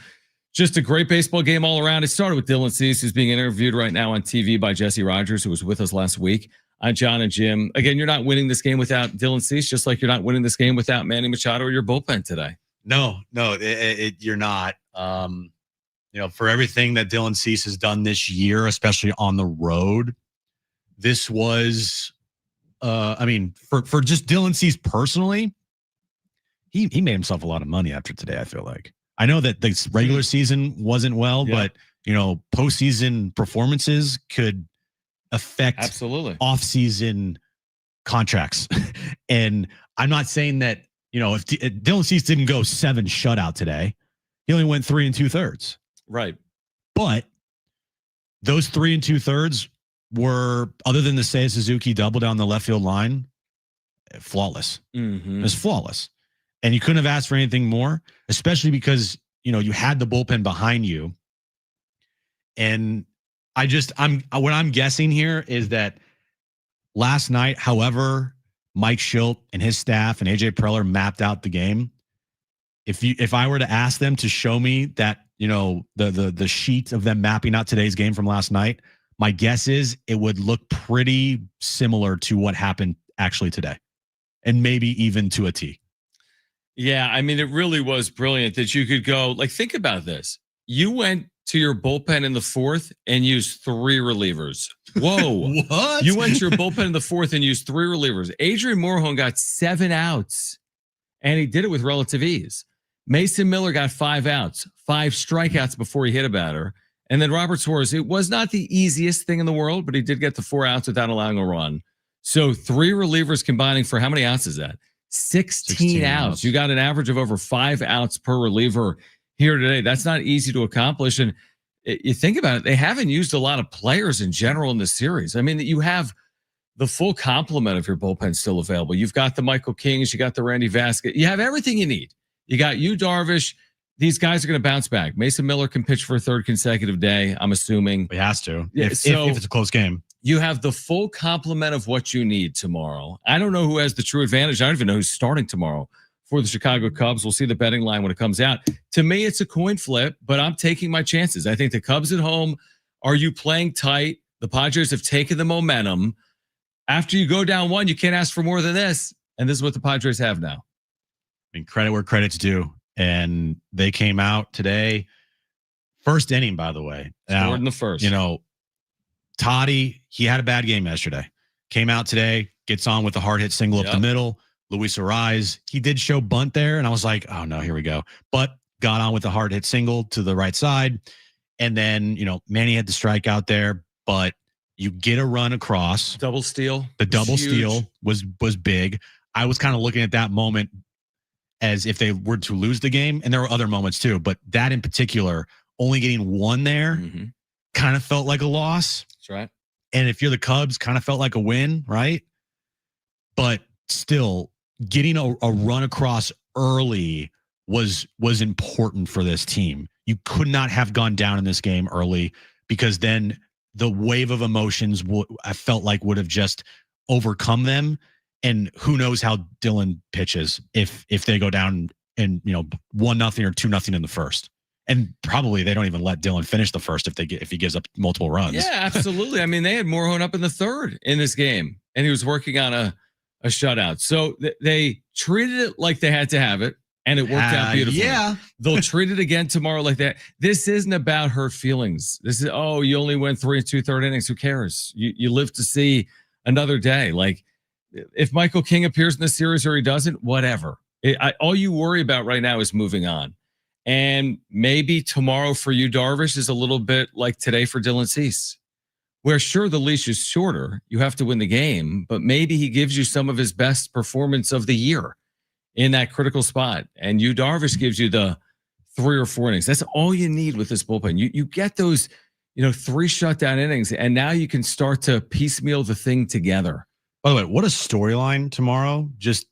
just a great baseball game all around. It started with Dylan Cease, who's being interviewed right now on TV by Jesse Rogers, who was with us last week on Jon Jim. Again, you're not winning this game without Dylan Cease, just like you're not winning this game without Manny Machado or your bullpen today. No, you're not. For everything that Dylan Cease has done this year, especially on the road, this was, I mean, for just Dylan Cease personally, he made himself a lot of money after today. I feel like I know that the regular season wasn't well, but postseason performances could affect off-season contracts. And I'm not saying that, if Dylan Cease didn't go 7 shutout today, he only went 3 2/3. Right. But those 3 2/3 were, other than the Seiya Suzuki double down the left field line, flawless. Mm-hmm. It was flawless. And you couldn't have asked for anything more, especially because, you had the bullpen behind you. And what I'm guessing here is that last night, however Mike Shildt and his staff and AJ Preller mapped out the game, if I were to ask them to show me that, the sheet of them mapping out today's game from last night, my guess is it would look pretty similar to what happened actually today, and maybe even to a T. Yeah, I mean, it really was brilliant that you could go, think about this. You went to your bullpen in the 4th and used 3 relievers. Whoa. What? You went to your bullpen in the 4th and used 3 relievers. Adrian Morejon got 7 outs, and he did it with relative ease. Mason Miller got 5 outs, 5 strikeouts before he hit a batter. And then Robert Suarez, it was not the easiest thing in the world, but he did get the 4 outs without allowing a run. So 3 relievers combining for how many outs is that? 16 outs. You got an average of over 5 outs per reliever here today. That's not easy to accomplish. And you think about it, they haven't used a lot of players in general in this series. I mean, you have the full complement of your bullpen still available. You've got the Michael Kings, you got the Randy Vasquez. You have everything you need. You got Darvish. These guys are going to bounce back. Mason Miller can pitch for a 3rd consecutive day, I'm assuming. He has to, Yeah, if it's a close game. You have the full complement of what you need tomorrow. I don't know who has the true advantage. I don't even know who's starting tomorrow for the Chicago Cubs. We'll see the betting line when it comes out. To me, it's a coin flip, but I'm taking my chances. I think the Cubs at home, are you playing tight? The Padres have taken the momentum. After you go down 1, you can't ask for more than this. And this is what the Padres have now. I mean, credit where credit's due. And they came out today. First inning, by the way. Scored in the first. Toddy, he had a bad game yesterday. Came out today, gets on with a hard hit single up the middle. Luis Ariz, he did show bunt there, and I was like, oh no, here we go. But got on with a hard hit single to the right side. And then, Manny had the strikeout there, but you get a run across. Double steal. The double steal was big. I was kind of looking at that moment as if they were to lose the game, and there were other moments too, but that in particular, only getting 1 there kind of felt like a loss. That's right. And if you're the Cubs, kind of felt like a win, right? But still, getting a run across early was important for this team. You could not have gone down in this game early, because then the wave of emotions I felt like would have just overcome them. And who knows how Dylan pitches if they go down and 1-0 or 2-0 in the first. And probably they don't even let Dylan finish the first if he gives up multiple runs. Yeah, absolutely. I mean, they had Morejon up in the 3rd in this game, and he was working on a shutout. So they treated it like they had to have it, and it worked out beautifully. Yeah. They'll treat it again tomorrow like that. This isn't about hurt feelings. This is, you only went 3 2/3 innings. Who cares? You live to see another day. Like, if Michael King appears in the series or he doesn't, whatever. All you worry about right now is moving on. And maybe tomorrow for you, Darvish, is a little bit like today for Dylan Cease, where sure, the leash is shorter. You have to win the game, but maybe he gives you some of his best performance of the year in that critical spot. And you, Darvish, gives you the 3 or 4 innings. That's all you need with this bullpen. You get those, 3 shutdown innings, and now you can start to piecemeal the thing together. By the way, what a storyline tomorrow. Just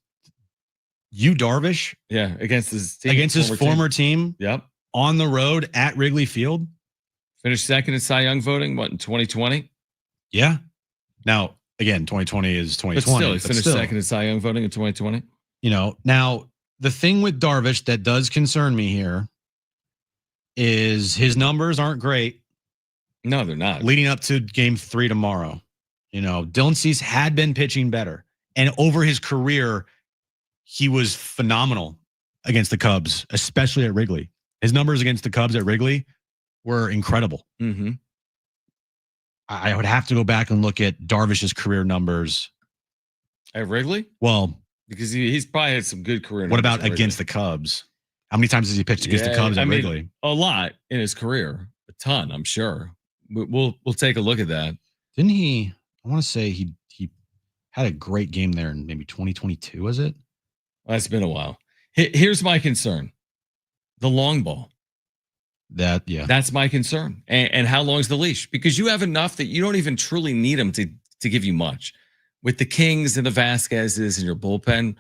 you, Darvish. Yeah, against his team. Against his former team. Yep. On the road at Wrigley Field. Finished 2nd in Cy Young voting, in 2020? Yeah. Now, again, 2020 is 2020. But still, he finished 2nd in Cy Young voting in 2020. Now, the thing with Darvish that does concern me here is his numbers aren't great. No, they're not. Leading up to game 3 tomorrow. Dylan Cease had been pitching better. And over his career, he was phenomenal against the Cubs, especially at Wrigley. His numbers against the Cubs at Wrigley were incredible. Mm-hmm. I would have to go back and look at Darvish's career numbers. At Wrigley? Well, because he's probably had some good career. What about against the Cubs? How many times has he pitched against the Cubs at Wrigley? A lot in his career, a ton, I'm sure. We'll take a look at that. Didn't he? I want to say he had a great game there in maybe 2022. Was it? Well, that's been a while. Here's my concern: the long ball. That's my concern. And how long's the leash? Because you have enough that you don't even truly need him to give you much. With the Kings and the Vasquezes and your bullpen,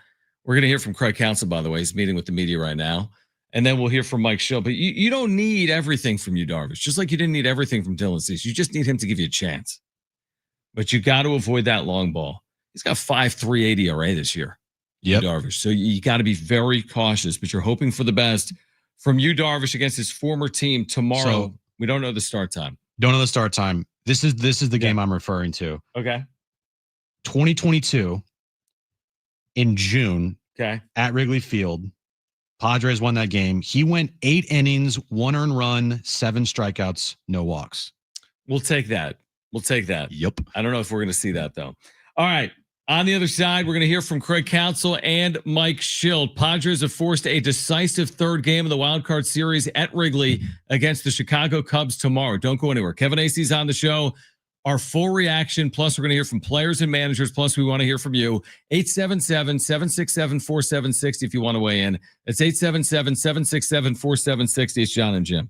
we're going to hear from Craig Counsell, by the way. He's meeting with the media right now. And then we'll hear from Mike Shildt. But you don't need everything from you, Darvish, just like you didn't need everything from Dylan Cease. You just need him to give you a chance. But you got to avoid that long ball. He's got 5.38 ERA this year, Darvish. So you got to be very cautious, but you're hoping for the best from you, Darvish, against his former team tomorrow. So, we don't know the start time. Don't know the start time. This is the game I'm referring to. Okay. 2022 in June. Okay. At Wrigley Field. Padres won that game. He went 8 innings, 1 earned run, 7 strikeouts, no walks. We'll take that. Yep. I don't know if we're going to see that, though. All right. On the other side, we're going to hear from Craig Counsell and Mike Shildt. Padres have forced a decisive third game of the wild card series at Wrigley against the Chicago Cubs tomorrow. Don't go anywhere. Kevin Acey's on the show. Our full reaction, plus we're going to hear from players and managers, plus we want to hear from you. 877-767-4760 if you want to weigh in. It's 877-767-4760. It's Jon and Jim.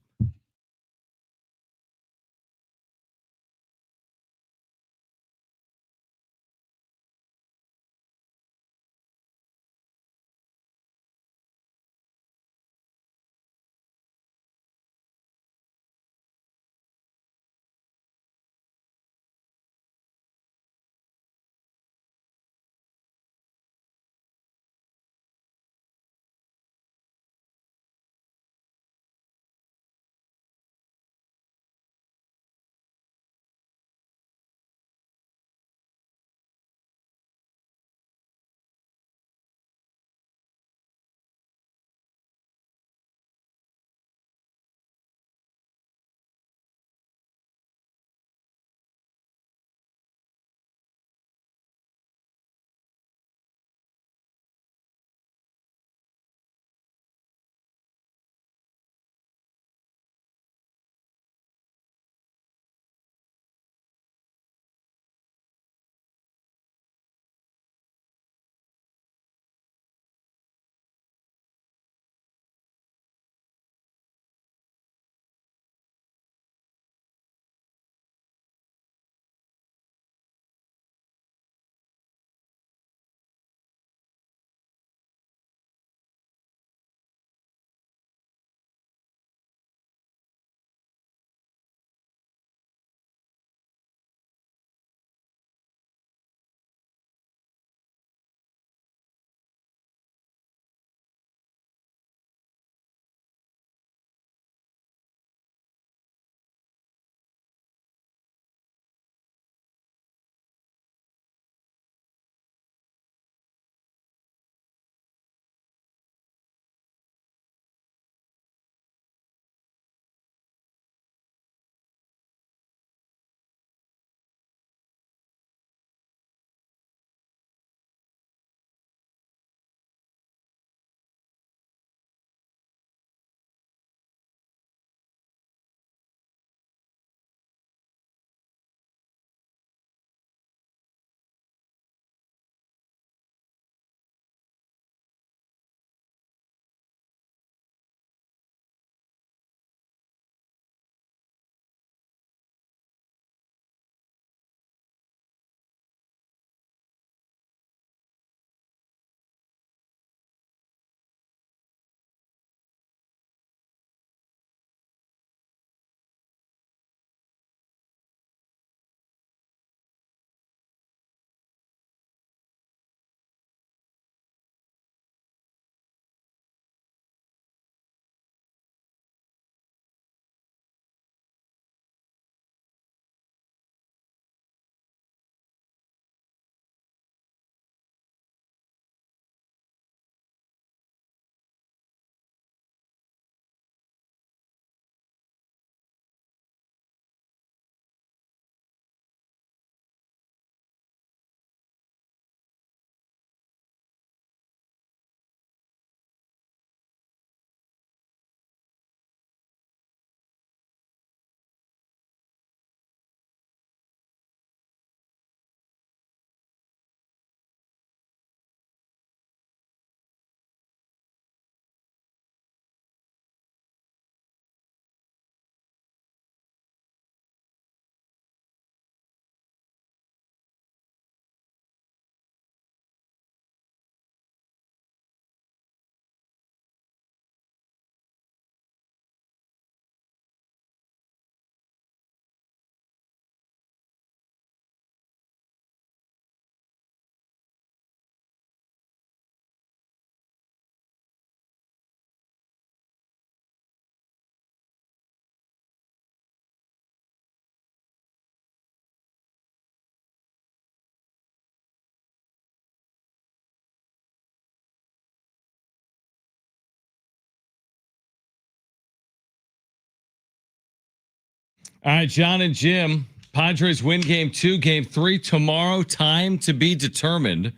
All right, Jon and Jim. Padres win game 2, game 3 tomorrow. Time to be determined.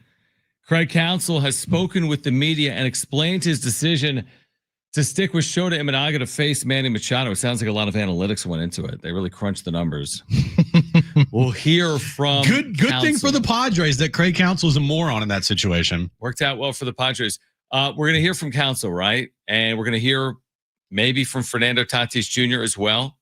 Craig Counsell has spoken with the media and explained his decision to stick with Shildt Imanaga to face Manny Machado. It sounds like a lot of analytics went into it. They really crunched the numbers. We'll hear from good thing for the Padres that Craig Counsell is a moron in that situation. Worked out well for the Padres. We're going to hear from Counsell, right? And we're going to hear maybe from Fernando Tatis Jr. as well.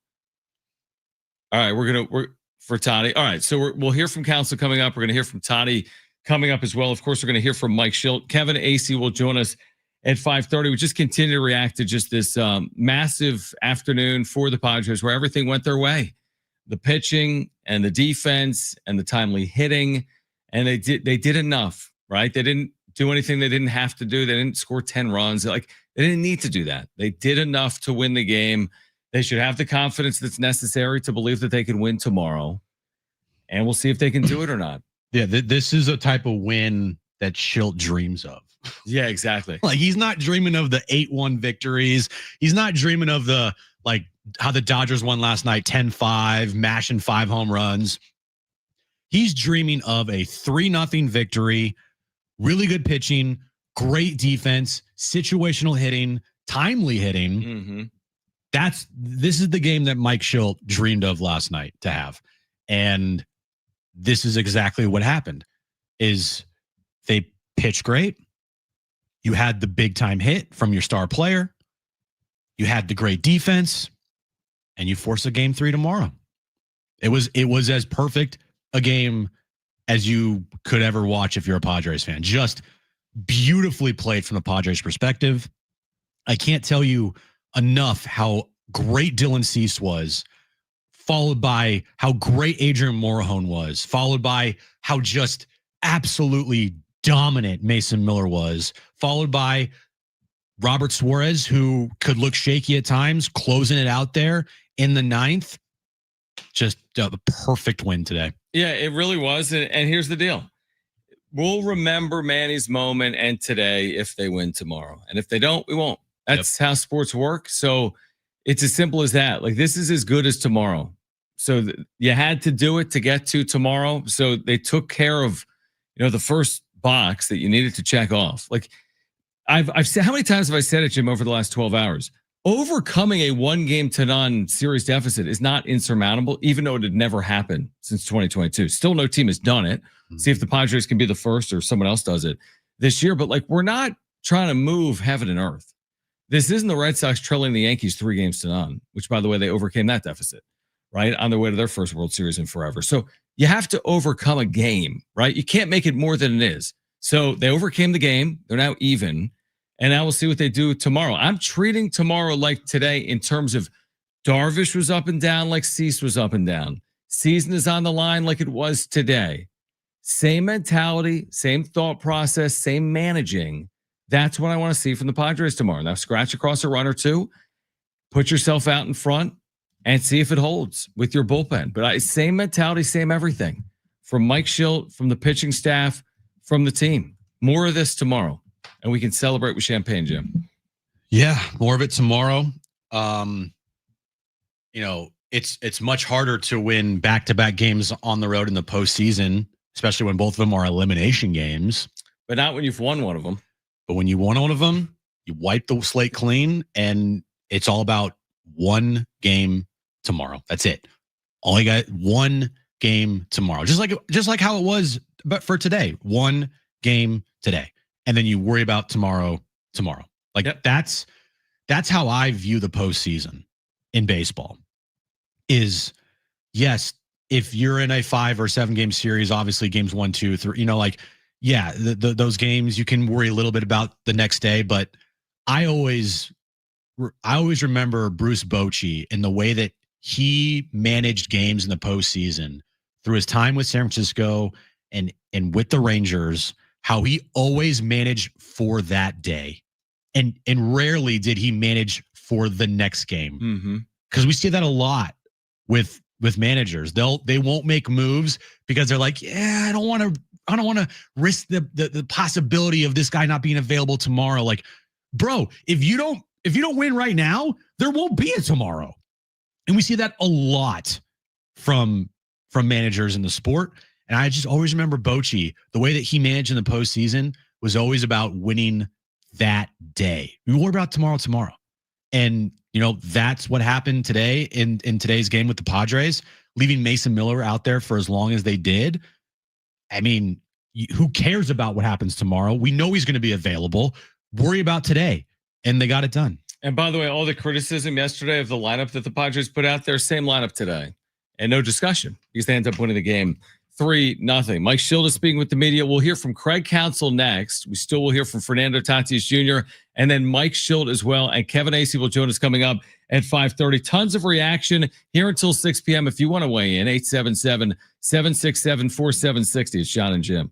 All right, we're for Toddy. All right, so we'll hear from Counsell coming up. We're going to hear from Toddy coming up as well. Of course, we're going to hear from Mike Shildt. Kevin AC will join us at 5:30. We just continue to react to just this massive afternoon for the Padres where everything went their way. The pitching and the defense and the timely hitting. And they did enough, right? They didn't do anything they didn't have to do. They didn't score 10 runs. Like they didn't need to do that. They did enough to win the game. They should have the confidence that's necessary to believe that they can win tomorrow. And we'll see if they can do it or not. Yeah, this is a type of win that Shildt dreams of. Yeah, exactly. Like he's not dreaming of the 8-1 victories. He's not dreaming of the like how the Dodgers won last night, 10-5, mashing 5 home runs. He's dreaming of a 3-0 victory, really good pitching, great defense, situational hitting, timely hitting. Mm-hmm. This is the game that Mike Shildt dreamed of last night to have. And this is exactly what happened. Is they pitched great. You had the big time hit from your star player. You had the great defense, and you force a game 3 tomorrow. It was as perfect a game as you could ever watch if you're a Padres fan. Just beautifully played from the Padres perspective. I can't tell you enough how great Dylan Cease was, followed by how great Adrian Morejon was, followed by how just absolutely dominant Mason Miller was, followed by Robert Suarez, who could look shaky at times, closing it out there in the 9th. Just a perfect win today. Yeah, it really was. And here's the deal. We'll remember Manny's moment and today if they win tomorrow. And if they don't, we won't. That's how sports work. So it's as simple as that. Like this is as good as tomorrow. So you had to do it to get to tomorrow. So they took care of, the first box that you needed to check off. Like I've said, how many times have I said it, Jim, over the last 12 hours? Overcoming a 1-0 series deficit is not insurmountable, even though it had never happened since 2022. Still no team has done it. See if the Padres can be the first or someone else does it this year. But like, we're not trying to move heaven and earth. This isn't the Red Sox trailing the Yankees 3-0, which, by the way, they overcame that deficit, right? On their way to their first World Series in forever. So you have to overcome a game, right? You can't make it more than it is. So they overcame the game. They're now even. And now we'll see what they do tomorrow. I'm treating tomorrow like today in terms of Darvish was up and down like Cease was up and down. Season is on the line like it was today. Same mentality, same thought process, same managing. That's what I want to see from the Padres tomorrow. Now scratch across a run or two, put yourself out in front, and see if it holds with your bullpen. But same mentality, same everything. From Mike Shildt, from the pitching staff, from the team. More of this tomorrow. And we can celebrate with champagne, Jim. Yeah, more of it tomorrow. It's much harder to win back-to-back games on the road in the postseason, especially when both of them are elimination games. But not when you've won one of them. But when you won one of them, you wipe the slate clean, and it's all about one game tomorrow. That's it. All you got, one game tomorrow. Just like how it was, but for today, one game today. And then you worry about tomorrow. Like that's how I view the postseason in baseball. Is yes, if you're in a 5 or 7 game series, obviously games 1, 2, 3, those games you can worry a little bit about the next day. But I always remember Bruce Bochy and the way that he managed games in the postseason through his time with San Francisco and with the Rangers. How he always managed for that day, and rarely did he manage for the next game. Because we see that a lot with managers. They won't make moves because they're like, I don't want to risk the possibility of this guy not being available tomorrow. Like, bro, if you don't win right now, there won't be a tomorrow. And we see that a lot from managers in the sport. And I just always remember Bochy, the way that he managed in the postseason was always about winning that day. We worry about tomorrow. And, that's what happened today in today's game with the Padres, leaving Mason Miller out there for as long as they did. I mean, who cares about what happens tomorrow? We know he's going to be available. Worry about today. And they got it done. And by the way, all the criticism yesterday of the lineup that the Padres put out there, same lineup today. And no discussion because they end up winning the game 3-0. Mike Shildt is speaking with the media. We'll hear from Craig Counsell next. We still will hear from Fernando Tatis Jr. and then Mike Shildt as well. And Kevin Acee will join us coming up at 5:30. Tons of reaction here until 6 p.m. If you want to weigh in, 877-767-4760. It's Jon and Jim.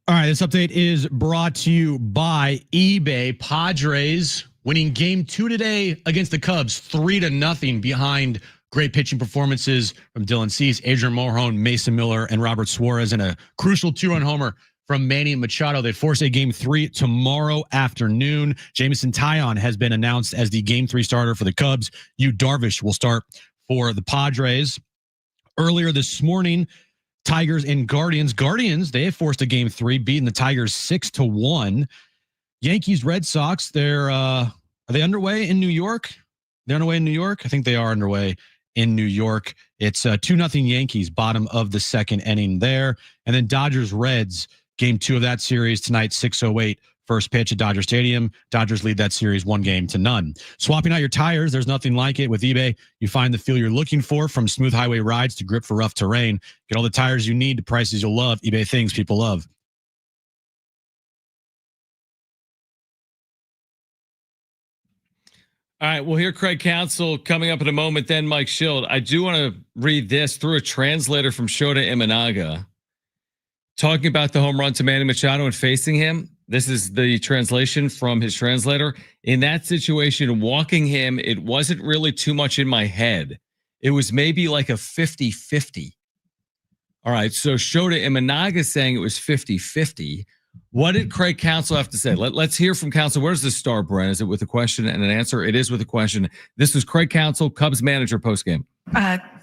All right, this update is brought to you by eBay. Padres winning game 2 today against the Cubs, 3-0 behind great pitching performances from Dylan Cease, Adrian Morejon, Mason Miller, and Robert Suarez, and a crucial 2-run homer from Manny Machado. They force a game 3 tomorrow afternoon. Jameson Taillon has been announced as the game 3 starter for the Cubs. Yu Darvish will start for the Padres. Earlier this morning, Tigers and Guardians. They have forced a game 3, beating the Tigers 6-1. Yankees, Red Sox. Are they underway in New York? They're underway in New York. I think they are underway in New York. It's 2-0 Yankees, bottom of the second inning there. And then Dodgers, Reds, game 2 of that series tonight, 6:08 First pitch at Dodger Stadium. Dodgers lead that series 1-0. Swapping out your tires, there's nothing like it. With eBay, you find the feel you're looking for, from smooth highway rides to grip for rough terrain. Get all the tires you need to prices you'll love. eBay, things people love. All right, we'll hear Craig Counsell coming up in a moment, then Mike Shildt. I do want to read this through a translator from Shota Imanaga, talking about the home run to Manny Machado and facing him. This is the translation from his translator. In that situation, walking him, it wasn't really too much in my head. It was maybe like a 50-50. All right, so Shota Imanaga saying it was 50-50. What did Craig Counsell have to say? Let's hear from Counsell. Where's the star, Brent? Is it with a question and an answer? It is with a question. This was Craig Counsell, Cubs manager, postgame.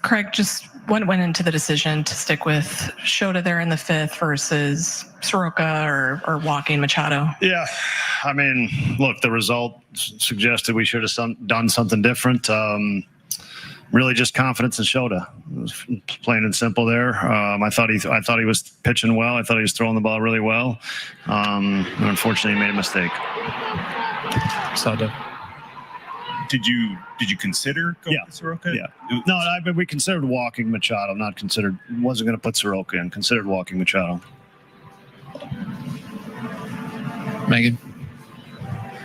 Craig, just what went into the decision to stick with Shota there in the 5th versus Soroka or walking Machado? Yeah, I mean, look, the result suggested we should have done something different. Really, just confidence in Shota. It was plain and simple there. I thought he was pitching well. I thought he was throwing the ball really well. And unfortunately, he made a mistake. Did you consider going to Soroka? Yeah. No, we considered walking Machado. Wasn't going to put Soroka in. Considered walking Machado. Megan?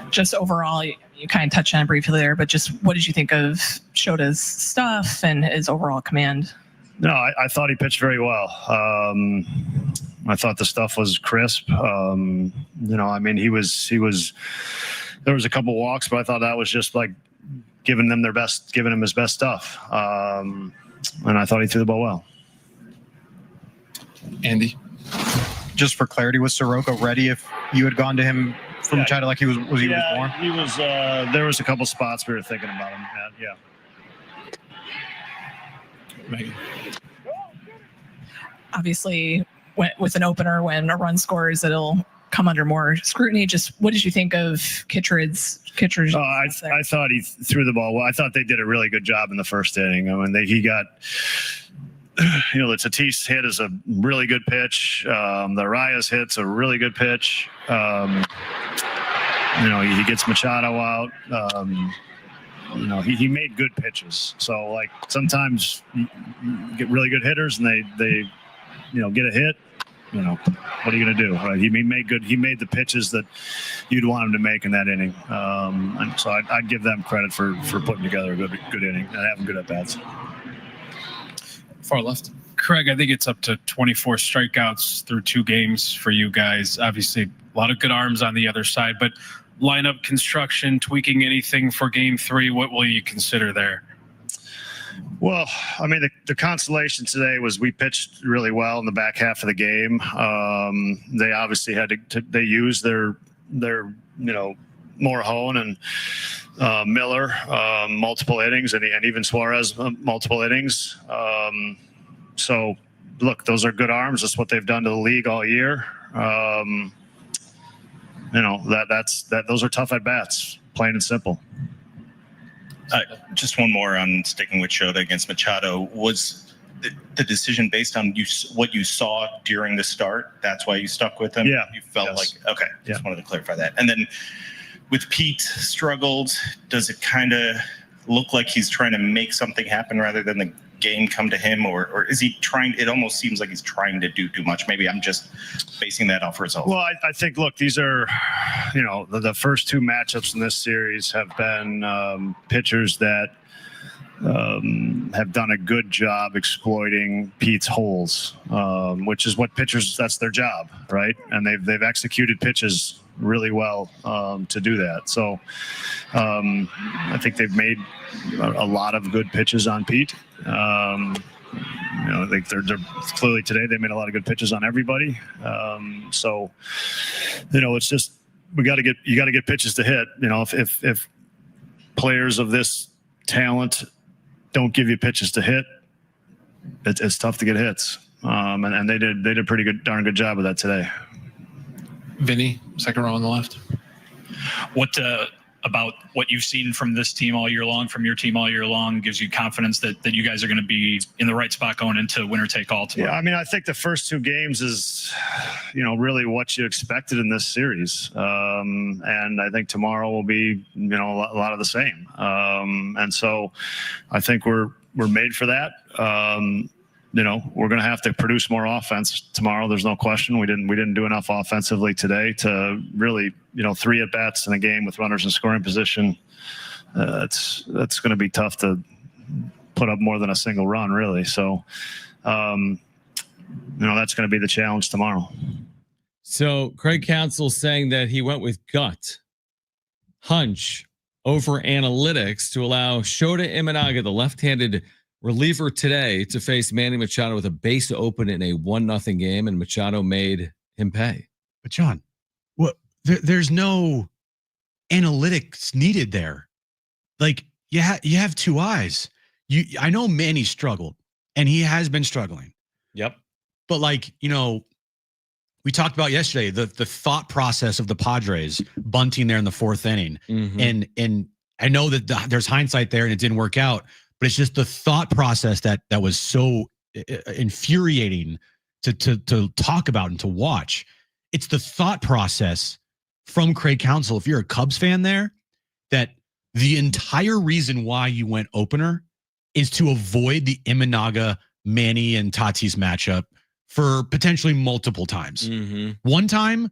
Just overall, you kind of touched on it briefly there, but just what did you think of Shota's stuff and his overall command? No, I thought he pitched very well. I thought the stuff was crisp. I mean, he was. There was a couple walks, but I thought that was just like giving him his best stuff. And I thought he threw the ball well. Andy? Just for clarity, was Soroka ready if you had gone to him from Machado like he was born? He was. There was a couple spots we were thinking about him. Yeah. Megan? Obviously, with an opener, when a run scores, it'll come under more scrutiny. Just what did you think of Kittredge's? I thought he threw the ball well. I thought they did a really good job in the first inning. I mean, he got, the Tatis hit is a really good pitch. The Arias hit's a really good pitch. He gets Machado out. He made good pitches. So like sometimes you get really good hitters and they get a hit. What are you going to do? Right? He made the pitches that you'd want him to make in that inning. And so I'd give them credit for putting together a good inning and having good at-bats. Far left. Craig, I think it's up to 24 strikeouts through 2 games for you guys. Obviously, a lot of good arms on the other side, but lineup construction, tweaking anything for game 3, what will you consider there? Well, I mean, the consolation today was we pitched really well in the back half of the game. They obviously had they used their Morahone and Miller multiple innings, and even Suarez multiple innings. So, look, those are good arms. That's what they've done to the league all year. Those are tough at bats, plain and simple. Just one more on sticking with Shota against Machado. Was the decision based on what you saw during the start? That's why you stuck with him? Yeah. You felt like, okay, just wanted to clarify that. And then with Pete struggled, does it kind of look like he's trying to make something happen rather than the game come to him? Or is he trying? It almost seems like he's trying to do too much. Maybe I'm just basing that off results. Well, I think, look, these are, the first 2 matchups in this series have been pitchers that have done a good job exploiting Pete's holes, which is what pitchers, that's their job, right? And they've executed pitches really well to do that. So I think they've made a lot of good pitches on Pete. I think they're clearly today they made a lot of good pitches on everybody. It's just you got to get pitches to hit. If players of this talent don't give you pitches to hit, it's tough to get hits. And they did a pretty darn good job of that today. Vinny, second row on the left. What about what you've seen from this team all year long, from your team all year long, gives you confidence that you guys are going to be in the right spot going into winner take all tomorrow? Yeah, I mean, I think the first 2 games is, really what you expected in this series. And I think tomorrow will be, a lot of the same. And so I think we're made for that. We're going to have to produce more offense tomorrow. There's no question. We didn't do enough offensively today to really, 3 at bats in a game with runners in scoring position. That's going to be tough to put up more than a single run, really. So, that's going to be the challenge tomorrow. So Craig Counsell saying that he went with gut, hunch over analytics to allow Shota Imanaga, the left-handed reliever today, to face Manny Machado with a base open in a 1-0 game, and Machado made him pay. But John, there's no analytics needed there. Like you have 2 eyes. I know Manny struggled, and he has been struggling. Yep. But we talked about yesterday the thought process of the Padres bunting there in the 4th inning, and I know that there's hindsight there, and it didn't work out. But it's just the thought process that was so infuriating to talk about and to watch. It's the thought process from Craig Counsell, if you're a Cubs fan there, that the entire reason why you went opener is to avoid the Imanaga, Manny, and Tatis matchup for potentially multiple times. One time,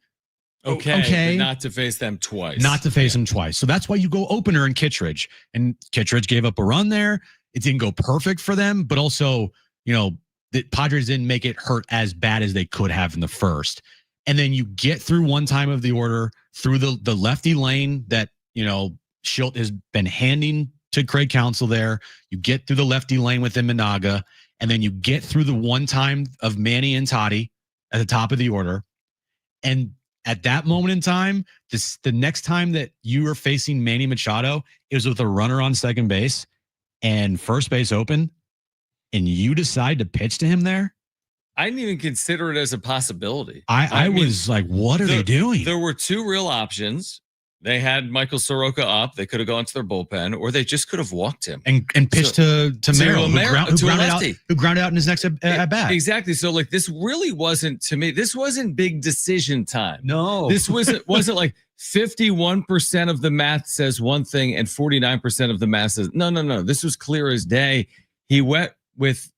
okay, but not to face them twice. Not to face them twice. So that's why you go opener in Kittredge. And Kittredge gave up a run there. It didn't go perfect for them, but also, the Padres didn't make it hurt as bad as they could have in the first. And then you get through one time of the order through the lefty lane that, Shildt has been handing to Craig Counsell there. You get through the lefty lane with Imanaga, and then you get through the one time of Manny and Toddy at the top of the order. And at that moment in time, the next time that you were facing Manny Machado, it was with a runner on second base and first base open, and you decide to pitch to him there. I didn't even consider it as a possibility. I was like, what are they doing? There were 2 real options. They had Michael Soroka up. They could have gone to their bullpen, or they just could have walked him and pitched to Merrill, who grounded out in his next at bat. Exactly. So this really wasn't, to me, this wasn't big decision time. No, this wasn't like 51% of the math says one thing and 49% of the math says no. This was clear as day. He went with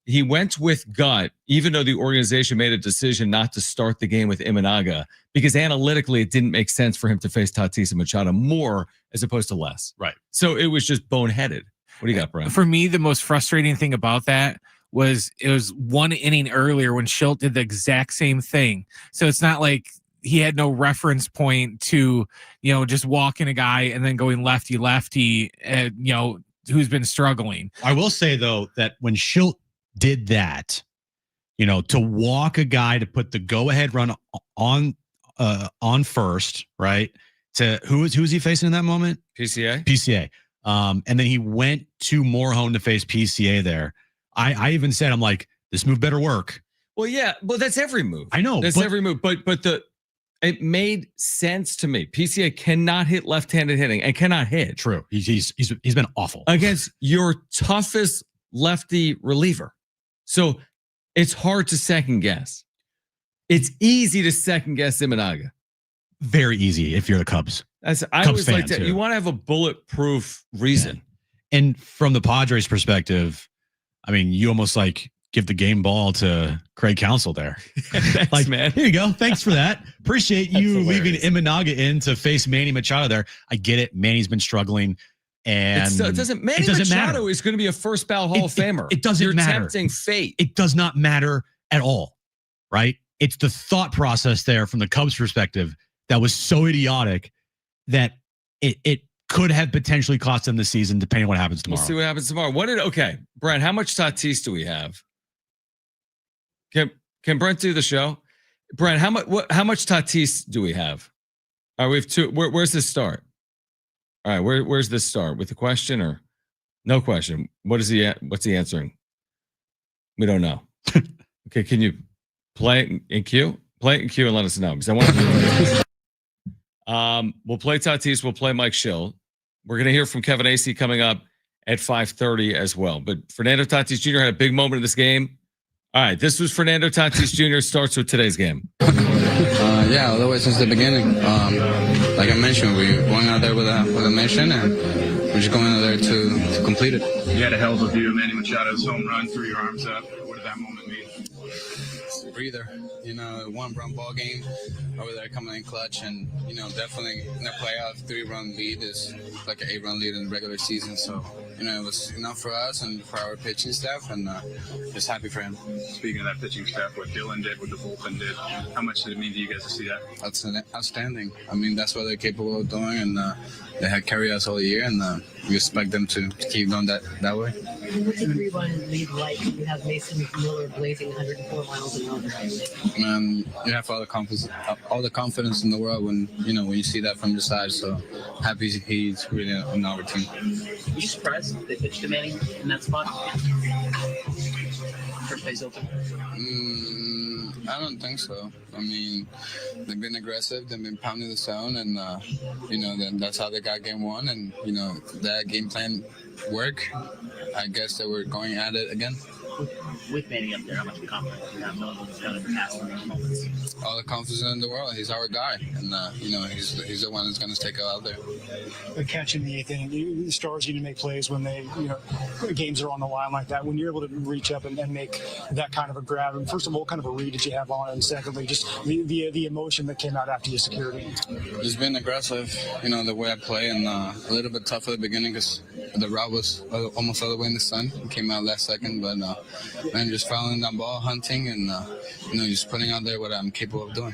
gut, even though the organization made a decision not to start the game with Imanaga, because analytically it didn't make sense for him to face Tatis and Machado more as opposed to less. Right. So it was just boneheaded. What do you got, Brian? For me, the most frustrating thing about that was it was 1 inning earlier when Shildt did the exact same thing. So it's not like he had no reference point to, just walking a guy and then going lefty, who's been struggling. I will say, though, that when Shildt did that, to walk a guy to put the go-ahead run on first, right? To who is he facing in that moment? PCA. And then he went to Morejon to face PCA there. I even said, I'm like, this move better work. Well, yeah, but that's every move. I know. That's every move. But it made sense to me. PCA cannot hit left-handed hitting and cannot hit. True. He's been awful against your toughest lefty reliever. So it's hard to second guess. It's easy to second guess Imanaga. Very easy if you're the Cubs. I always like that. You want to have a bulletproof reason. Yeah. And from the Padres perspective, I mean, you almost give the game ball to Craig Counsell there. Thanks, man. Here you go. Thanks for that. Appreciate you leaving Imanaga in to face Manny Machado there. I get it. Manny's been struggling. And Manny Machado is going to be a first ballot Hall of Famer. It doesn't matter. You're tempting fate. It does not matter at all, right? It's the thought process there from the Cubs perspective that was so idiotic that it could have potentially cost them the season, depending on what happens tomorrow. We'll see what happens tomorrow. Brent, how much Tatis do we have? Can Brent do the show? Brent, how much Tatis do we have? All right, we have 2. Where's this start? All right, where's this start? With a question or no question? What's he answering? We don't know. Okay, can you play it in queue? Play it in queue and let us know, because I want to. We'll play Tatis. We'll play Mike Shildt. We're going to hear from Kevin Acee coming up at 5:30 as well. But Fernando Tatis Jr. had a big moment in this game. All right, this was Fernando Tatis Jr. Starts with today's game. Yeah, all the way since the beginning. Like I mentioned, we're going out there with a mission, and we're just going out there to complete it. You had a hell of a view of Manny Machado's home run, threw your arms up. What did that moment mean? Breather, one-run ball game over there coming in clutch, and definitely in a playoff 3-run lead is like an 8-run lead in the regular season. So it was enough for us and for our pitching staff, and just happy for him. Speaking of that pitching staff, what Dylan did, what the bullpen did, how much did it mean to you guys to see that? That's outstanding. I mean, that's what they're capable of doing, and they have carried us all year, and we expect them to keep going that way. What's a 3-run lead like? You have Mason Miller blazing 104 miles an hour. You have all the confidence in the world when you see that from the side. So happy he's really on our team. Were you surprised they pitched to Manny in that spot? First base open. I don't think so. I mean, they've been aggressive. They've been pounding the zone, and then that's how they got game one. And that game plan worked. I guess they were going at it again. With Manny up there, how much confidence do you have knowing what's going to pass in those moments? All the confidence in the world. He's our guy, and he's the one that's going to take it out there. Catching the 8th inning, the Stars need to make plays when they, games are on the line like that. When you're able to reach up and make that kind of a grab, and first of all, what kind of a read did you have on it? And secondly, just the emotion that came out after you secured it. Just been aggressive, the way I play, and a little bit tough at the beginning because the route was almost all the way in the sun. It came out last second, but just following that ball, hunting, and just putting out there what I'm capable of doing.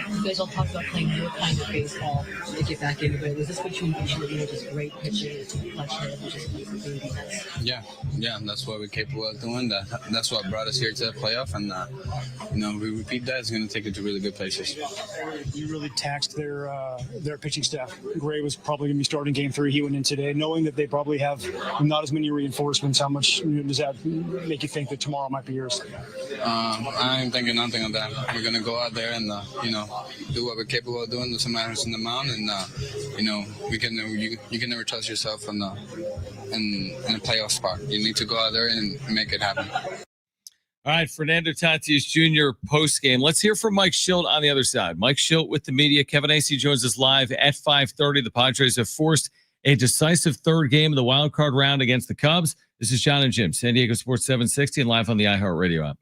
You guys all talked about playing your kind of baseball to get back into it. Was this what you envisioned? Just great pitching, clutch hit, just basically defense. Yeah, that's what we're capable of doing. That's what brought us here to the playoff, and we repeat that. It's going to take it to really good places. You really taxed their pitching staff. Gray was probably going to be starting game 3. He went in today, knowing that they probably have not as many reinforcements. How much does that make you think that tomorrow might be yours? I'm thinking nothing of that. We're going to go out there and do what we're capable of doing. Doesn't matter who's in the mound, and you can never trust yourself in a playoff spot. You need to go out there and make it happen. All right, Fernando Tatis Jr. post game. Let's hear from Mike Shildt on the other side. Mike Shildt with the media. Kevin Acee joins us live at 5:30. The Padres have forced a decisive third game of the wild card round against the Cubs. This is Jon and Jim, San Diego Sports 760 and live on the iHeartRadio app.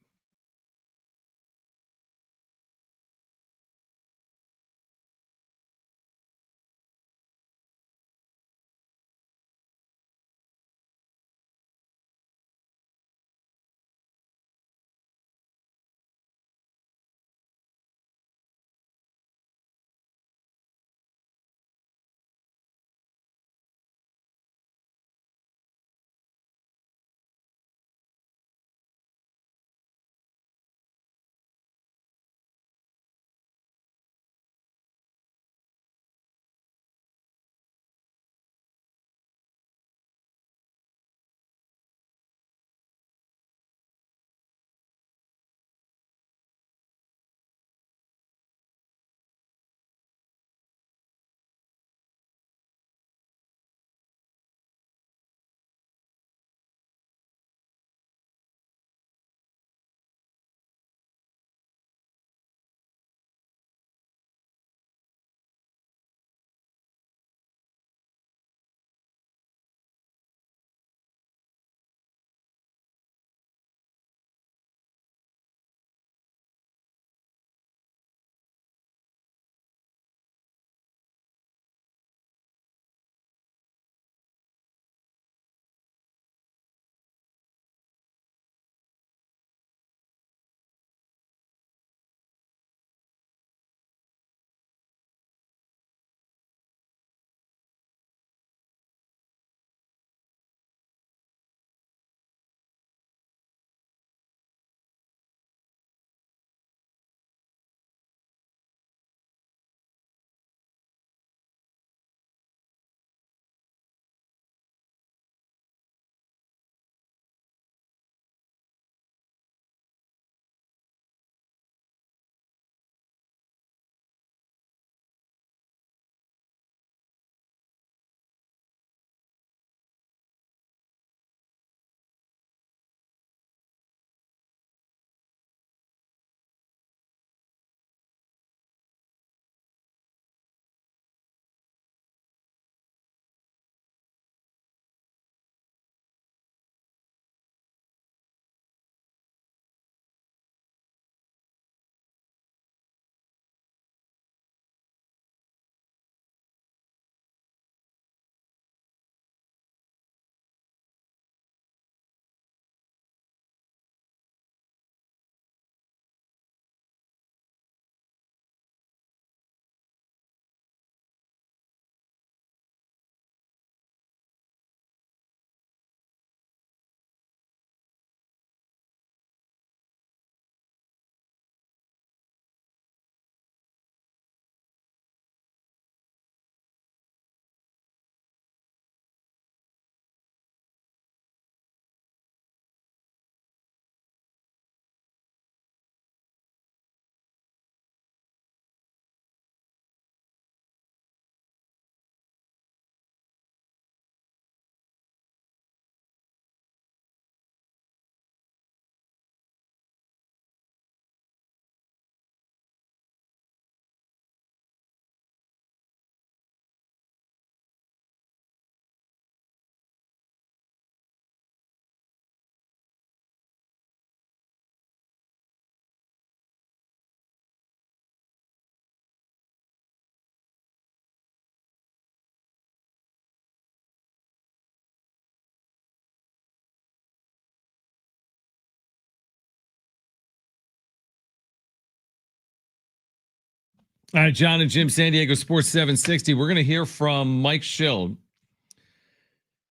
All right, Jon and Jim, San Diego Sports 760. We're going to hear from Mike Shildt.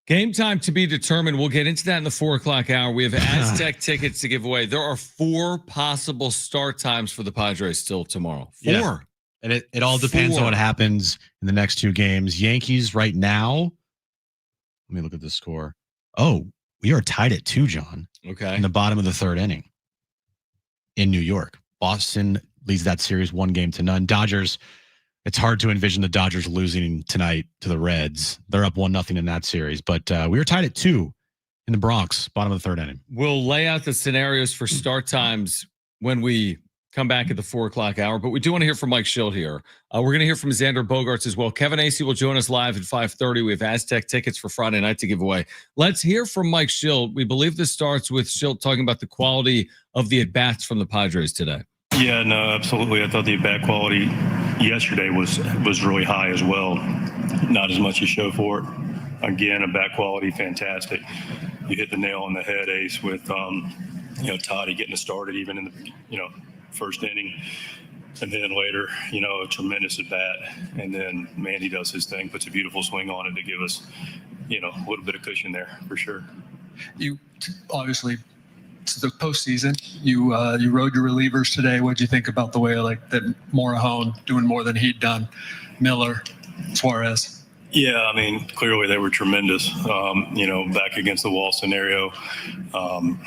Game time to be determined. We'll get into that in the 4 o'clock hour. We have Aztec tickets to give away. There are 4 possible start times for the Padres still tomorrow. 4. Yeah. And it all depends on what happens in the next 2 games. Yankees right now. Let me look at the score. Oh, we are tied at 2, John. Okay. In the bottom of the 3rd inning in New York. Boston leads that series 1-0. Dodgers, it's hard to envision the Dodgers losing tonight to the Reds. They're up 1-0 in that series. But we are tied at 2 in the Bronx, bottom of the 3rd inning. We'll lay out the scenarios for start times when we come back at the 4 o'clock hour. But we do want to hear from Mike Shildt here. We're going to hear from Xander Bogarts as well. Kevin Acee will join us live at 5:30. We have Aztec tickets for Friday night to give away. Let's hear from Mike Shildt. We believe this starts with Shildt talking about the quality of the at-bats from the Padres today. Yeah, no, absolutely. I thought the at-bat quality yesterday was really high as well. Not as much to show for it. Again, at-bat quality, fantastic. You hit the nail on the head, Ace, with Toddy getting it started even in the first inning, and then later, a tremendous at-bat, and then Manny does his thing, puts a beautiful swing on it to give us, a little bit of cushion there for sure. You obviously. It's the postseason. You rode your relievers today. What'd you think about the way that Morejon doing more than he'd done, Miller, Suarez? Yeah, I mean, clearly they were tremendous. Back against the wall scenario. I'm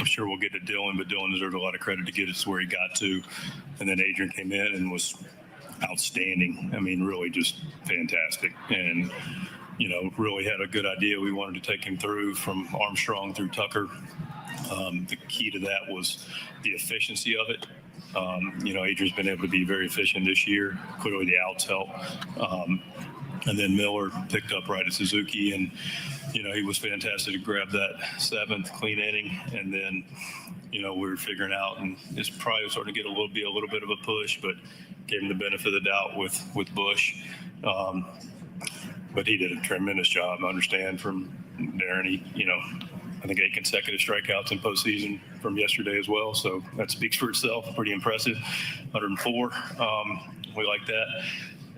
sure we'll get to Dylan, but Dylan deserves a lot of credit to get us where he got to. And then Adrian came in and was outstanding. I mean, really just fantastic. And really had a good idea. We wanted to take him through from Armstrong through Tucker. The key to that was the efficiency of it. Adrian's been able to be very efficient this year. Clearly the outs help. And then Miller picked up right at Suzuki, and he was fantastic to grab that 7th clean inning. And then we were figuring out, and it's probably starting to get a little bit of a push, but gave him the benefit of the doubt with Bush. But he did a tremendous job. I understand from Darren, I think 8 consecutive strikeouts in postseason from yesterday as well. So that speaks for itself. Pretty impressive. 104. We like that.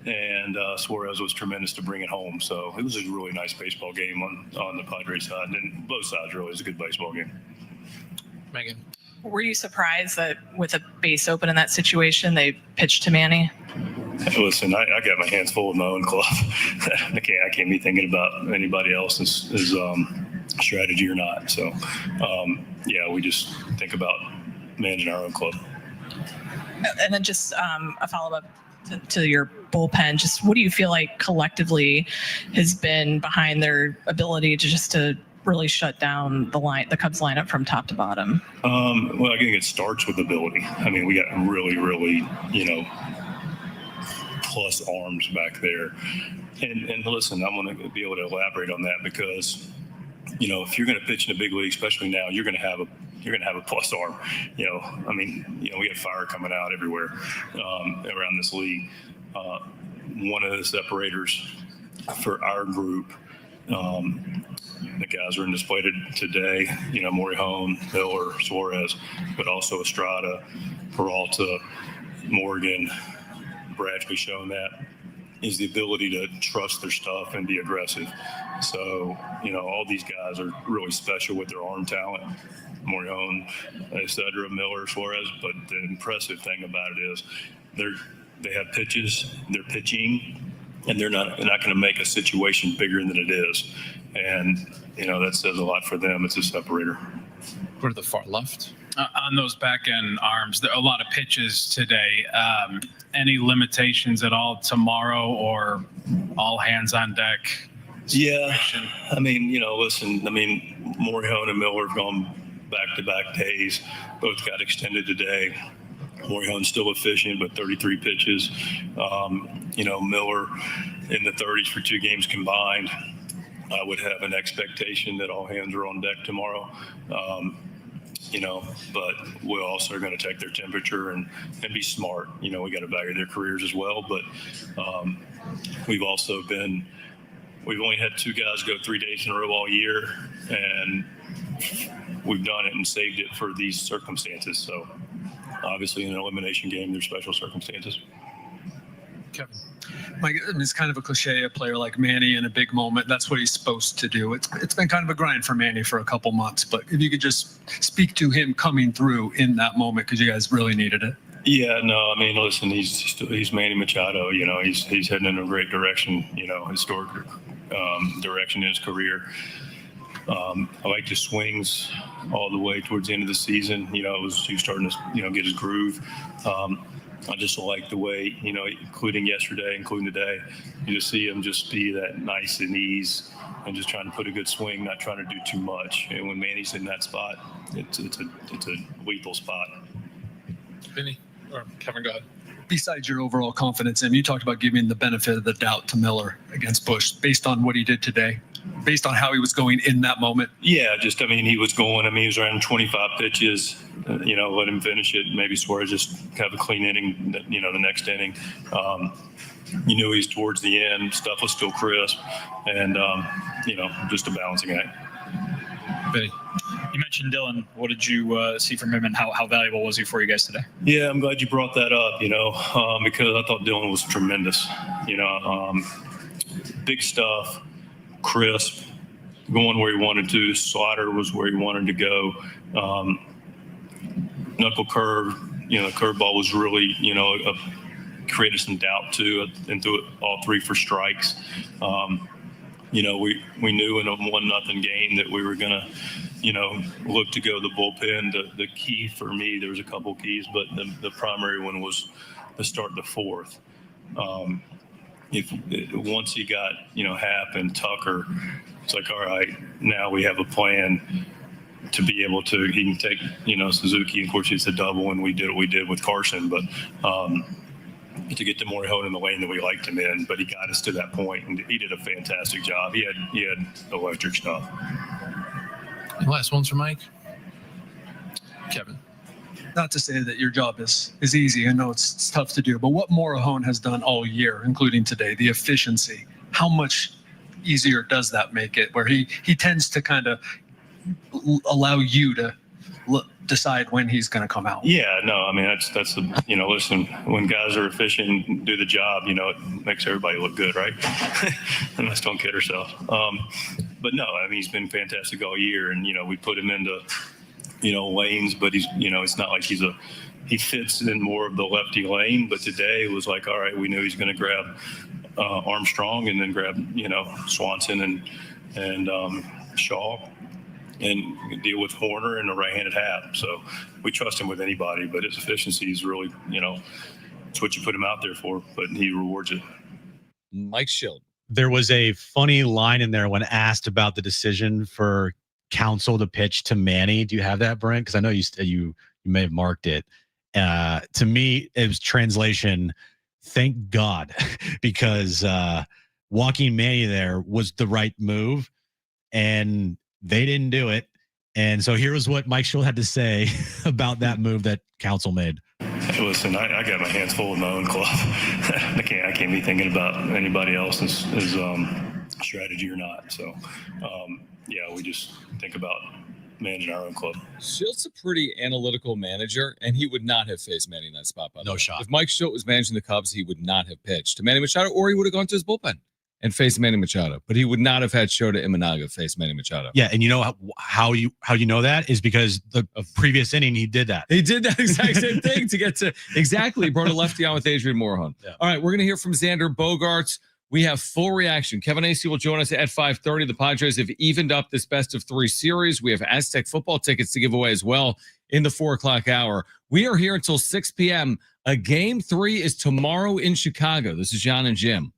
And Suarez was tremendous to bring it home. So it was a really nice baseball game on the Padres side. And both sides really was a good baseball game. Megan. Were you surprised that with a base open in that situation, they pitched to Manny? Listen, I got my hands full with my own club. I can't be thinking about anybody else's strategy or not. So, we just think about managing our own club. And then just a follow-up to your bullpen. Just what do you feel like collectively has been behind their ability to really shut down the Cubs lineup from top to bottom? Well, I think it starts with ability. I mean, we got really, really, plus arms back there. And listen, I'm going to be able to elaborate on that because, if you're going to pitch in the big league, especially now, you're going to have a plus arm. We have fire coming out everywhere around this league. One of the separators for our group, the guys are in display today, Morejon, Miller, Suarez, but also Estrada, Peralta, Morgan, Bradley showing that is the ability to trust their stuff and be aggressive. So, all these guys are really special with their arm talent, Morejon, etc., Miller, Suarez. But the impressive thing about it is they have pitches, they're pitching, and they're not going to make a situation bigger than it is. And, that says a lot for them. It's a separator. Go to the far left. On those back end arms, there are a lot of pitches today. Any limitations at all tomorrow, or all hands on deck? Yeah, I mean, listen, Morejon and Miller have gone back-to-back days. Both got extended today. Morejon's still efficient, but 33 pitches. Miller in the 30s for 2 games combined. I would have an expectation that all hands are on deck tomorrow. But we also are going to take their temperature and be smart. We got to value their careers as well. But we've only had 2 guys go 3 days in a row all year, and we've done it and saved it for these circumstances. So obviously in an elimination game, there's special circumstances. Kevin. Mike, I mean, it's kind of a cliche, a player like Manny in a big moment. That's what he's supposed to do. It's been kind of a grind for Manny for a couple months, but if you could just speak to him coming through in that moment, because you guys really needed it. Yeah, no, I mean, listen, he's Manny Machado. You know, he's heading in a great direction. You know, historic direction in his career. I like his swings all the way towards the end of the season. You know, he was starting to get his groove. I just like the way, including yesterday, including today, you just see him just be that nice and ease and just trying to put a good swing, not trying to do too much. And when Manny's in that spot, it's a lethal spot. Vinny or Kevin, go ahead. Besides your overall confidence, and you talked about giving the benefit of the doubt to Miller against Bush based on what he did today, based on how he was going in that moment. Yeah, he was going. He was around 25 pitches. Let him finish it. Maybe Suarez just have a clean inning. The next inning. You knew he's towards the end. Stuff was still crisp, and just a balancing act. Vinny. You mentioned Dylan. What did you see from him, and how valuable was he for you guys today? Yeah, I'm glad you brought that up, because I thought Dylan was tremendous. Big stuff, crisp, going where he wanted to. Slider was where he wanted to go. Knuckle curve, curveball was really, created some doubt too, and threw it all three for strikes. We knew in a 1-0 game that we were going to, look to go the bullpen. The key for me, there was a couple keys, but the primary one was to start the fourth. Once he got, Happ and Tucker, it's like, all right, now we have a plan to be able to, he can take, Suzuki, of course it's a double, and we did what we did with Carson, but to get to Morihone in the lane that we liked him in, but he got us to that point, and he did a fantastic job. He had electric stuff. And last one's for Mike. Kevin. Not to say that your job is easy. I know it's tough to do, but what Morihone has done all year, including today, the efficiency, how much easier does that make it, where he tends to kind of allow you to decide when he's going to come out? Yeah, no, that's the, listen, when guys are efficient and do the job, it makes everybody look good, right? And let's don't kid ourselves. But no, he's been fantastic all year, and, we put him into, lanes, but he's, it's not like he fits in more of the lefty lane, but today it was like, all right, we knew he's going to grab Armstrong and then grab, Swanson and Shaw, and deal with Horner and the right-handed Happ. So we trust him with anybody, but his efficiency is really, it's what you put him out there for, but he rewards it. Mike Shildt. There was a funny line in there when asked about the decision for Counsell to pitch to Manny. Do you have that, Brent? Because I know you may have marked it. To me, it was translation, thank God, because walking Manny there was the right move, and they didn't do it. And so here was what Mike Shildt had to say about that move that Counsell made. Hey, listen, I got my hands full with my own club. I can't be thinking about anybody else's strategy or not. So, we just think about managing our own club. Shilt's a pretty analytical manager, and he would not have faced Manny in that spot. By the way. Shot. If Mike Shildt was managing the Cubs, he would not have pitched to Manny Machado, or he would have gone to his bullpen and faced Manny Machado, but he would not have had Shota Imanaga face Manny Machado. Yeah, and you know how you know that is because the previous inning he did that. He did that exact same thing to get to exactly. Brought a lefty on with Adrian Morihone. Yeah. All right, we're gonna hear from Xander Bogarts. We have full reaction. Kevin Acee will join us at 5:30. The Padres have evened up this best-of-3 series. We have Aztec football tickets to give away as well in the 4:00 hour. We are here until 6 p.m. A game 3 is tomorrow in Chicago. This is Jon and Jim.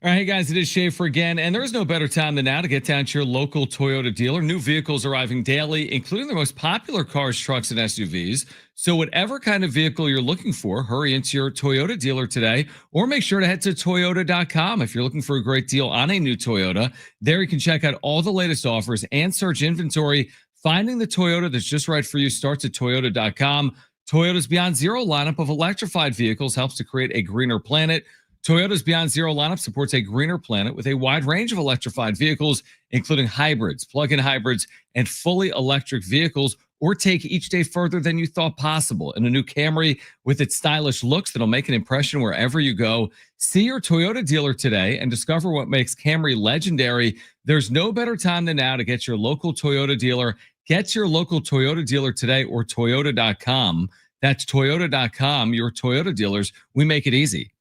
All right, hey guys, it is Schaefer again, and there's no better time than now to get down to your local Toyota dealer. New vehicles arriving daily, including the most popular cars, trucks, and SUVs. So whatever kind of vehicle you're looking for, hurry into your Toyota dealer today, or make sure to head to Toyota.com if you're looking for a great deal on a new Toyota. There you can check out all the latest offers and search inventory. Finding the Toyota that's just right for you starts at Toyota.com. Toyota's Beyond Zero lineup of electrified vehicles helps to create a greener planet. Toyota's Beyond Zero lineup supports a greener planet with a wide range of electrified vehicles, including hybrids, plug-in hybrids, and fully electric vehicles, or take each day further than you thought possible. In a new Camry with its stylish looks that'll make an impression wherever you go. See your Toyota dealer today and discover what makes Camry legendary. There's no better time than now to get your local Toyota dealer. Get your local Toyota dealer today or Toyota.com. That's Toyota.com, your Toyota dealers. We make it easy.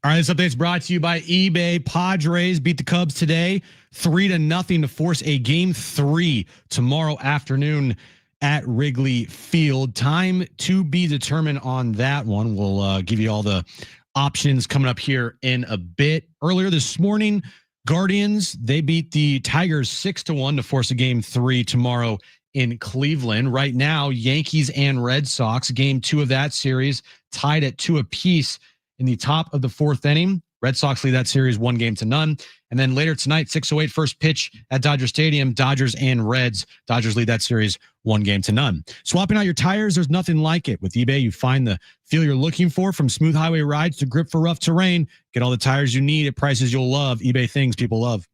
All right, this update is brought to you by eBay. Padres beat the Cubs today 3-0 to force a game 3 tomorrow afternoon at Wrigley Field. Time to be determined on that one. We'll give you all the options coming up here in a bit. Earlier this morning, Guardians, they beat the Tigers 6-1 to force a game 3 tomorrow in Cleveland. Right now, Yankees and Red Sox, game 2 of that series, tied at 2 apiece. In the top of the 4th inning, Red Sox lead that series 1-0. And then later tonight, 6:08 first pitch at Dodger Stadium, Dodgers and Reds. Dodgers lead that series 1-0. Swapping out your tires, there's nothing like it. With eBay, you find the feel you're looking for, from smooth highway rides to grip for rough terrain. Get all the tires you need at prices you'll love. eBay, things people love.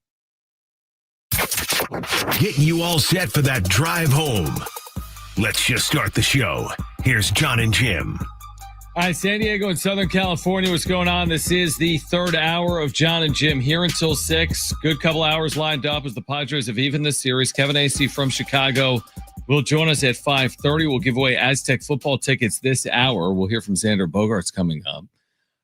Getting you all set for that drive home. Let's just start the show. Here's Jon and Jim. All right, San Diego and Southern California, what's going on? This is the 3rd hour of Jon and Jim here until 6. Good couple hours lined up as the Padres have evened this series. Kevin Acee from Chicago will join us at 5:30. We'll give away Aztec football tickets this hour. We'll hear from Xander Bogarts coming up.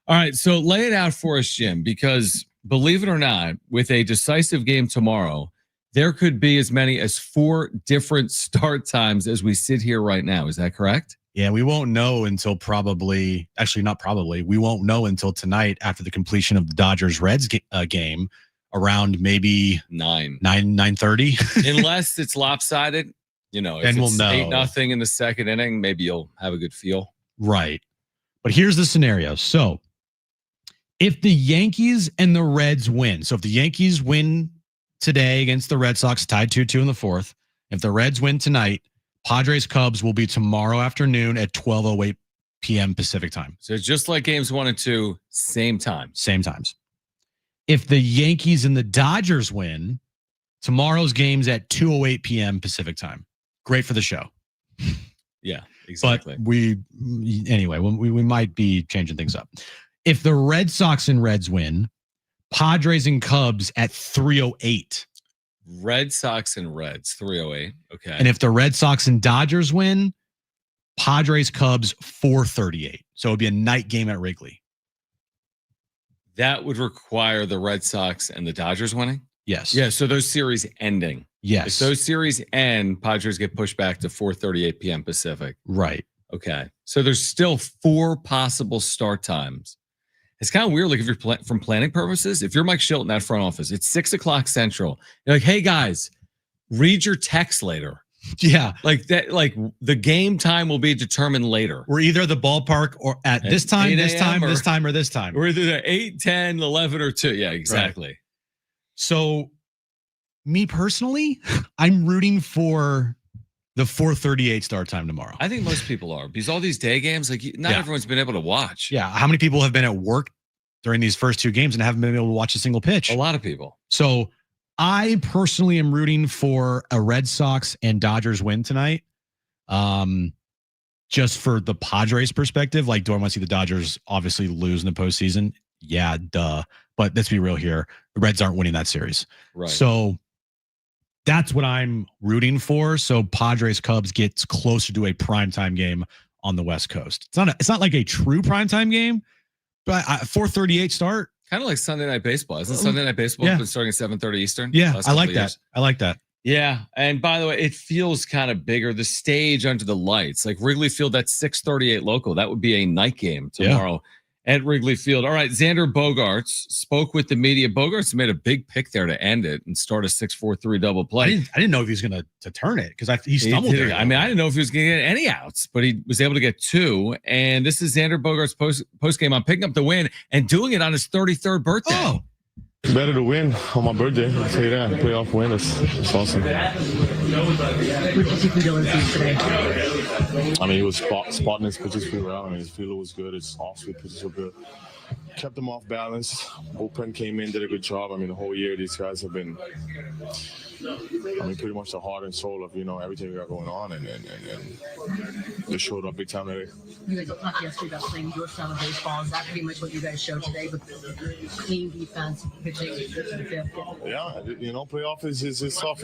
All right, so lay it out for us, Jim, because believe it or not, with a decisive game tomorrow, there could be as many as 4 different start times as we sit here right now. Is that correct? Yeah, we won't know until we won't know until tonight after the completion of the Dodgers-Reds game around maybe 9:30. Unless it's lopsided, if then we'll it's know. 8-0 in the 2nd inning, maybe you'll have a good feel. Right. But here's the scenario. So if the Yankees and the Reds win, so if the Yankees win today against the Red Sox, tied 2-2 in the fourth, if the Reds win tonight, Padres Cubs will be tomorrow afternoon at 12:08 p.m. Pacific time. So just like games 1 and 2, same time. Same times. If the Yankees and the Dodgers win, tomorrow's game's at 2:08 p.m. Pacific time. Great for the show. Yeah, exactly. But anyway, we might be changing things up. If the Red Sox and Reds win, Padres and Cubs at 3:08. Red Sox and Reds, 3:08. Okay. And if the Red Sox and Dodgers win, Padres Cubs 4:38. So it would be a night game at Wrigley. That would require the Red Sox and the Dodgers winning? Yes. Yeah, so those series ending. Yes. If those series end, Padres get pushed back to 4:38 p.m. Pacific. Right. Okay. So there's still 4 possible start times. It's kind of weird. Like if you're from planning purposes, if you're Mike Shildt in that front office, it's 6:00 Central. You're like, hey guys, read your text later. Yeah. Like that, like the game time will be determined later. We're either at the ballpark or at this time, this time, this time, or this time. We're either 8, 10, 11, or 2. Yeah, exactly. Right. So me personally, I'm rooting for the 4:38 start time tomorrow. I think most people are because all these day games, like not everyone's been able to watch. Yeah. How many people have been at work during these first 2 games and haven't been able to watch a single pitch? A lot of people. So I personally am rooting for a Red Sox and Dodgers win tonight. Just for the Padres perspective, like, do I want to see the Dodgers obviously lose in the postseason? Yeah, duh. But let's be real here. The Reds aren't winning that series. Right. So that's what I'm rooting for. So Padres Cubs gets closer to a primetime game on the West Coast. It's not like a true primetime game, but 4:38 start. Kind of like Sunday Night Baseball. Isn't Sunday Night Baseball been starting at 7:30 Eastern? Yeah, I like that. I like that. Yeah. And by the way, it feels kind of bigger. The stage under the lights, like Wrigley Field, that's 6:38 local. That would be a night game tomorrow at Wrigley Field. All right. Xander Bogarts spoke with the media. Bogarts made a big pick there to end it and start a 6-4-3 double play. I didn't know if he was going to turn it because he stumbled there. I mean, I didn't know if he was going to get any outs, but he was able to get 2. And this is Xander Bogarts post game on picking up the win and doing it on his 33rd birthday. Oh. It's better to win on my birthday. I'll tell you that. Playoff win. It's awesome. What did you see from Dylan today? I mean, he was spotting his pitches pretty well. I mean, his fielder was good. His off-speed pitches were good. Kept them off balance. Bullpen came in, did a good job. I mean, the whole year these guys have been, pretty much the heart and soul of, everything we got going on. And they showed up big time today. You guys talked yesterday about playing your style of baseball. Is that pretty much what you guys showed today with clean defense, pitching? Yeah, playoff is tough.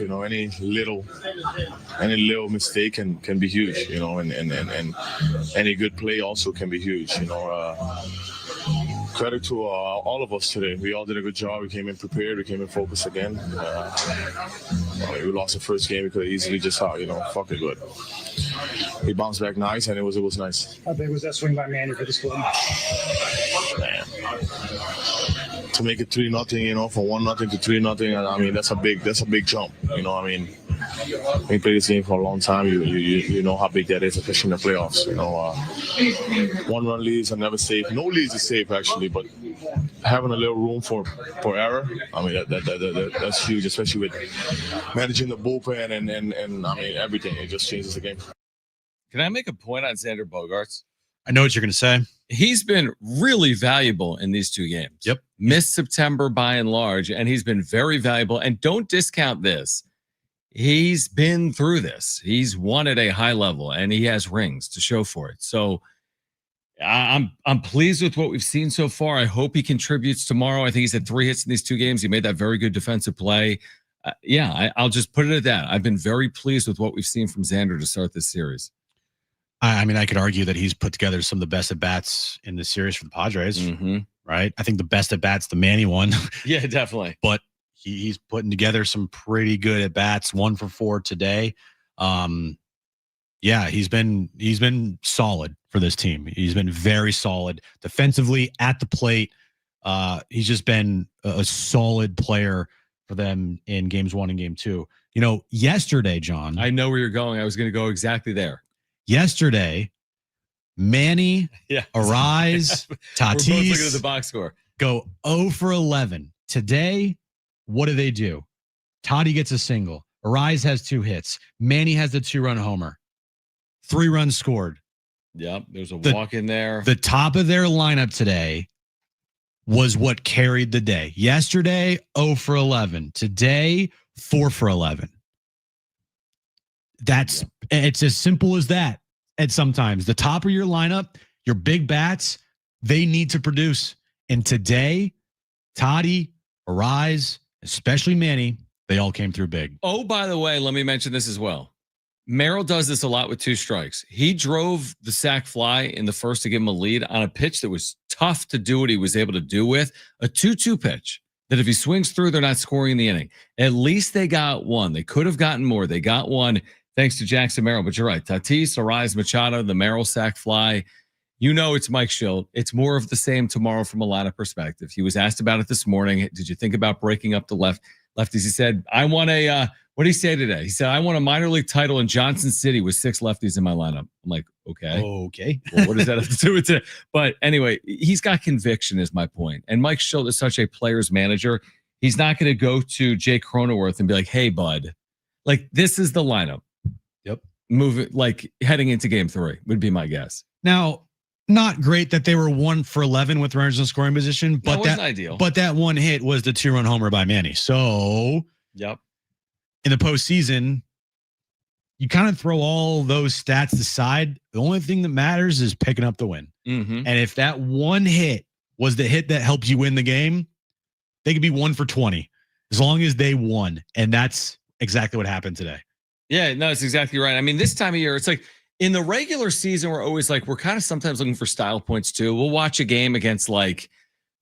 Any little mistake can be huge. And any good play also can be huge. Credit to all of us today. We all did a good job. We came in prepared. We came in focused again. We lost the first game. We could have easily just fuck it good. We bounced back nice, and it was nice. How big was that swing by Manny for the split? Man. To make it 3-0, from 1-0 to 3-0. I mean, that's a big jump. When you play this game for a long time, you know how big that is, especially in the playoffs. 1-run leads are never safe. No leads is safe actually, but having a little room for error, I mean that's huge, especially with managing the bullpen and I mean everything. It just changes the game. Can I make a point on Xander Bogarts? I know what you're going to say. He's been really valuable in these 2 games. Yep. Missed September by and large, and he's been very valuable. And don't discount this. He's been through this. He's won at a high level, and he has rings to show for it. So I'm pleased with what we've seen so far. I hope he contributes tomorrow. I think he's had 3 hits in these 2 games. He made that very good defensive play. I'll just put it at that. I've been very pleased with what we've seen from Xander to start this series. I mean, I could argue that he's put together some of the best at-bats in the series for the Padres, right? I think the best at-bats, the Manny one. Yeah, definitely. But he's putting together some pretty good at-bats, 1 for 4 today. He's been solid for this team. He's been very solid defensively at the plate. He's just been a solid player for them in games 1 and game 2. Yesterday, John. I know where you're going. I was going to go exactly there. Yesterday, Manny, Arise, We're both looking at Tatis the box score. go 0 for 11. Today, what do? Toddy gets a single. Arise has 2 hits. Manny has the 2-run homer. 3 runs scored. Yep, there's a walk in there. The top of their lineup today was what carried the day. Yesterday, 0 for 11. Today, 4 for 11. It's as simple as that. And sometimes the top of your lineup, your big bats, they need to produce. And today, Toddy, Arise, especially Manny, they all came through big. Oh, by the way, let me mention this as well. Merrill does this a lot with 2 strikes. He drove the sac fly in the first to give him a lead on a pitch that was tough to do what he was able to do with. A 2-2 pitch that if he swings through, they're not scoring the inning. At least they got one. They could have gotten more. They got one thanks to Jackson Merrill. But you're right. Tatis, Arise, Machado, the Merrill sac fly. You know it's Mike Shildt. It's more of the same tomorrow from a lineup perspective. He was asked about it this morning. Did you think about breaking up the lefties? He said, I want a what did he say today? He said, I want a minor league title in Johnson City with 6 lefties in my lineup. I'm like, okay. Well, what does that have to do with it? But anyway, he's got conviction is my point. And Mike Shildt is such a player's manager. He's not going to go to Jay Cronenworth and be like, hey, bud, like this is the lineup. Yep. Move it like heading into game 3 would be my guess. Now, not great that they were 1 for 11 with runners in scoring position, but that wasn't ideal. But that one hit was the 2-run homer by Manny. So, yep. In the postseason, you kind of throw all those stats aside. The only thing that matters is picking up the win. Mm-hmm. And if that one hit was the hit that helped you win the game, they could be 1 for 20 as long as they won. And that's exactly what happened today. Yeah, no, it's exactly right. I mean, this time of year, it's like in the regular season, we're always like, we're kind of sometimes looking for style points too. We'll watch a game against like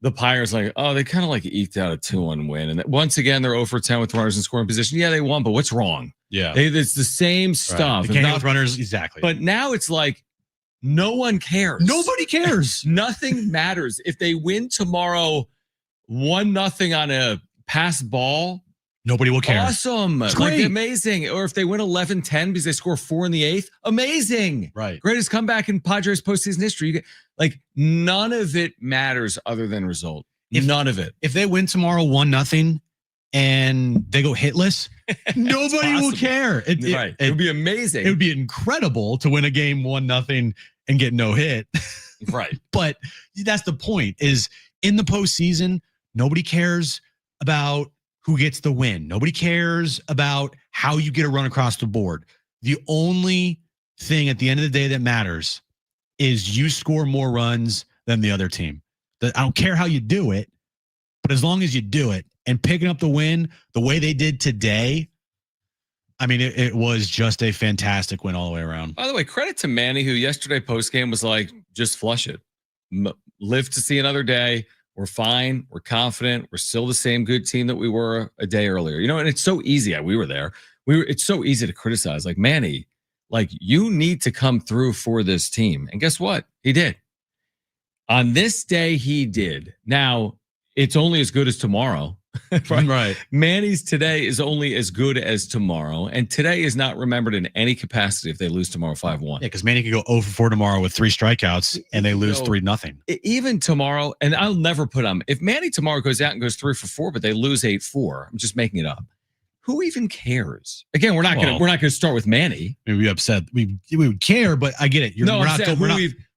the Pirates, like, oh, they kind of like eked out a 2-1 win. And once again, they're 0 for 10 with runners in scoring position. Yeah, they won, but what's wrong? Yeah. It's the same stuff. They can't hit with runners. Exactly. But now it's like, no one cares. Nobody cares. Nothing matters. If they win tomorrow 1-0 on a pass ball, nobody will care. Awesome. It's like great. amazing. Or if they win 11-10 because they score 4 in the 8th, amazing. Right. Greatest comeback in Padres postseason history. Like none of it matters other than result. None of it. If they win tomorrow 1-0 and they go hitless, nobody will care. It would be amazing. It would be incredible to win a game 1-0 and get no hit. Right. But that's the point is in the postseason, nobody cares about who gets the win. Nobody cares about how you get a run across the board. The only thing at the end of the day that matters is you score more runs than the other team. I don't care how you do it, but as long as you do it and picking up the win the way they did today, I mean, it was just a fantastic win all the way around. By the way, credit to Manny, who yesterday postgame was like, just flush it. Live to see another day. We're fine. We're confident. We're still the same good team that we were a day earlier. You know, and it's so easy. We were there. It's so easy to criticize. Like, Manny, like, you need to come through for this team. And guess what? He did. On this day, he did. Now, it's only as good as tomorrow. Right. Manny's today is only as good as tomorrow. And today is not remembered in any capacity if they lose tomorrow 5-1. Yeah, because Manny could go 0 for 4 tomorrow with 3 strikeouts and they lose 3-0. Even tomorrow, and I'll never put on, if Manny tomorrow goes out and goes 3 for 4, but they lose 8-4, I'm just making it up. Who even cares? Again, we're not gonna start with Manny. We'd be upset. We would care, but I get it.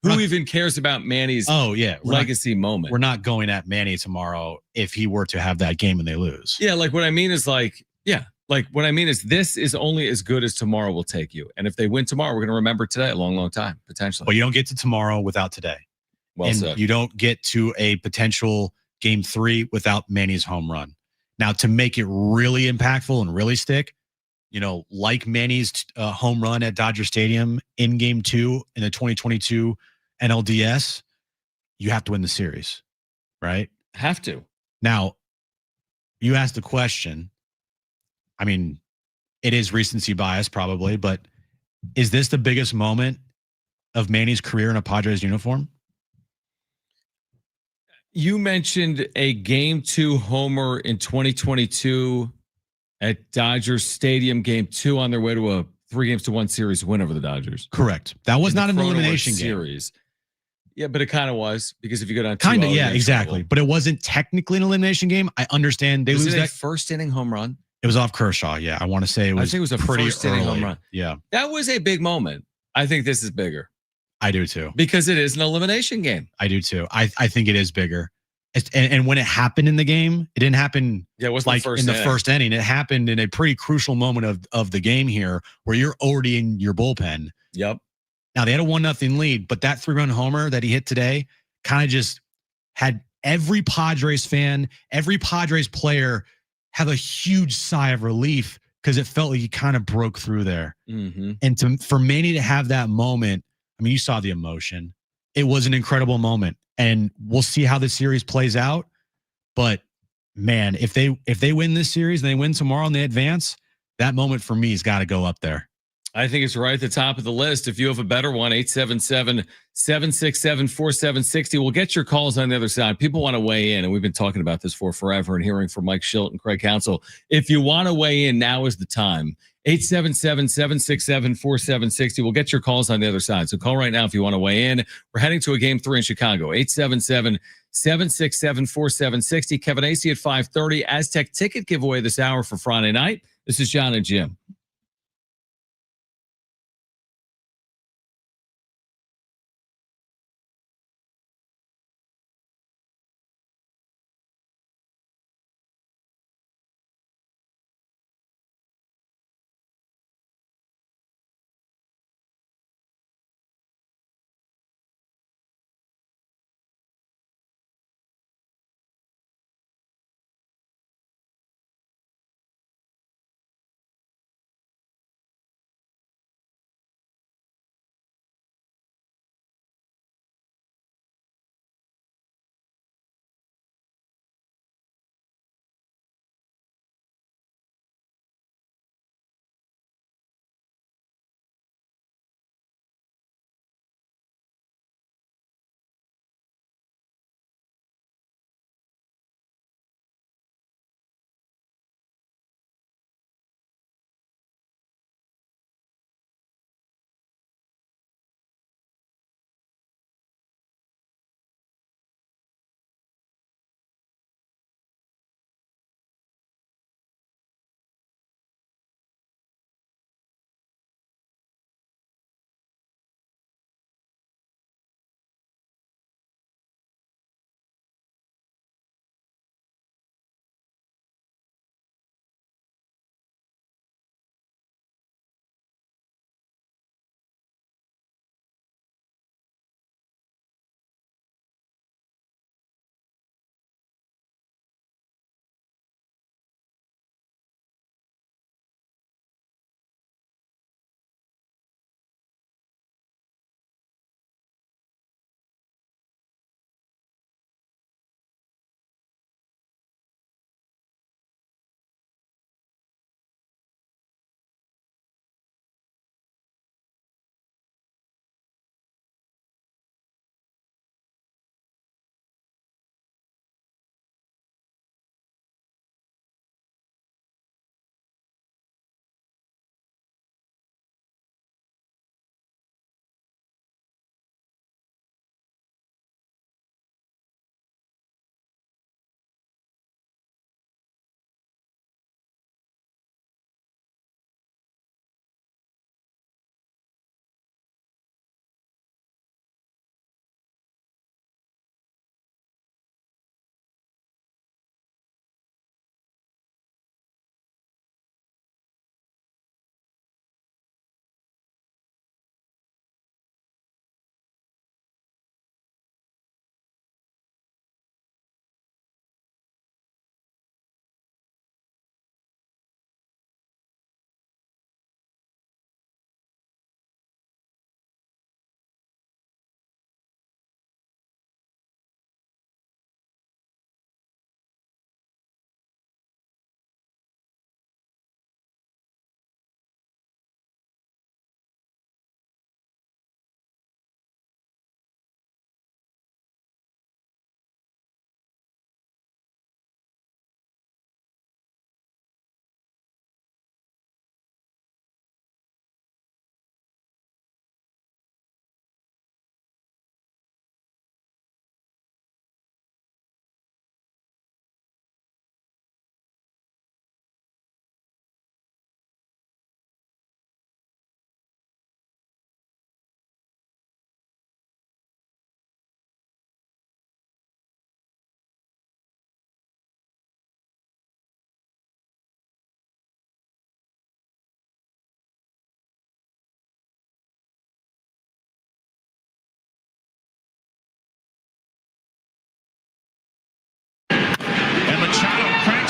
Who even cares about Manny's legacy moment? We're not going at Manny tomorrow if he were to have that game and they lose. Yeah, like what I mean is this is only as good as tomorrow will take you. And if they win tomorrow, we're going to remember today a long, long time, potentially. But you don't get to tomorrow without today. Well said. You don't get to a potential game 3 without Manny's home run. Now, to make it really impactful and really stick, you know, like Manny's home run at Dodger Stadium in game 2 in the 2022 NLDS, you have to win the series, right? Have to. Now, you asked the question. I mean, it is recency bias probably, but is this the biggest moment of Manny's career in a Padres uniform? You mentioned a game 2 homer in 2022 at Dodger Stadium, game 2 on their way to a 3-1 series win over the Dodgers. Correct. That was not an elimination game. Series. Yeah, but it kind of was because if you go down 2-0, kind of, yeah, exactly. But it wasn't technically an elimination game. I understand they lose that first inning home run. It was off Kershaw. Yeah, I want to say it was. I think it was a pretty first inning home run. Yeah, that was a big moment. I think this is bigger. I do too because it is an elimination game. I do too. I think it is bigger. And when it happened in the game, it didn't happen. Yeah, it was like in the first inning. It happened in a pretty crucial moment of the game here, where you're already in your bullpen. Yep. Now they had a 1-0 lead, but that 3-run homer that he hit today kind of just had every Padres fan, every Padres player have a huge sigh of relief because it felt like he kind of broke through there. Mm-hmm. And for Manny to have that moment, I mean, you saw the emotion. It was an incredible moment, and we'll see how the series plays out. But man, if they win this series and they win tomorrow and they advance, that moment for me has got to go up there. I think it's right at the top of the list. If you have a better one, 877-767-4760. We'll get your calls on the other side. People want to weigh in, and we've been talking about this for forever and hearing from Mike Shildt and Craig Counsell. If you want to weigh in, now is the time. 877-767-4760. We'll get your calls on the other side. So call right now if you want to weigh in. We're heading to a game 3 in Chicago. 877-767-4760. Kevin Acee at 5:30. Aztec ticket giveaway this hour for Friday night. This is Jon and Jim.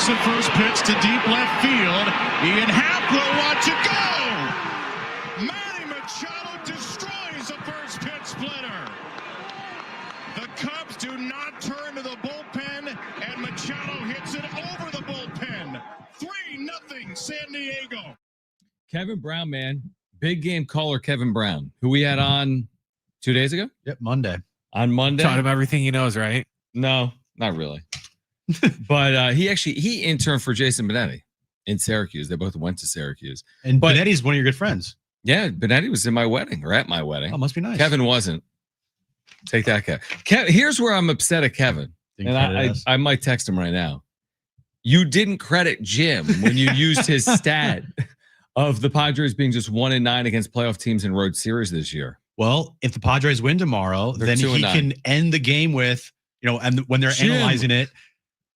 Takes the first pitch to deep left field. Ian Happ will watch it go. Manny Machado destroys a first pitch splitter. The Cubs do not turn to the bullpen, and Machado hits it over the bullpen. 3-0 San Diego. Kevin Brown, man. Big game caller Kevin Brown, who we had on 2 days ago? Yep, Monday. On Monday. Taught him everything he knows, right? No, not really. But he interned for Jason Benetti in Syracuse. They both went to Syracuse. And Benetti's one of your good friends. Yeah, Benetti was in my wedding or at my wedding. Oh, must be nice. Kevin wasn't. Take that, Kevin. Here's where I'm upset at Kevin. And I might text him right now. You didn't credit Jim when you used his stat of the Padres being just 1-9 against playoff teams in road series this year. Well, if the Padres win tomorrow, then he 2-9. can end the game with, and when they're analyzing it,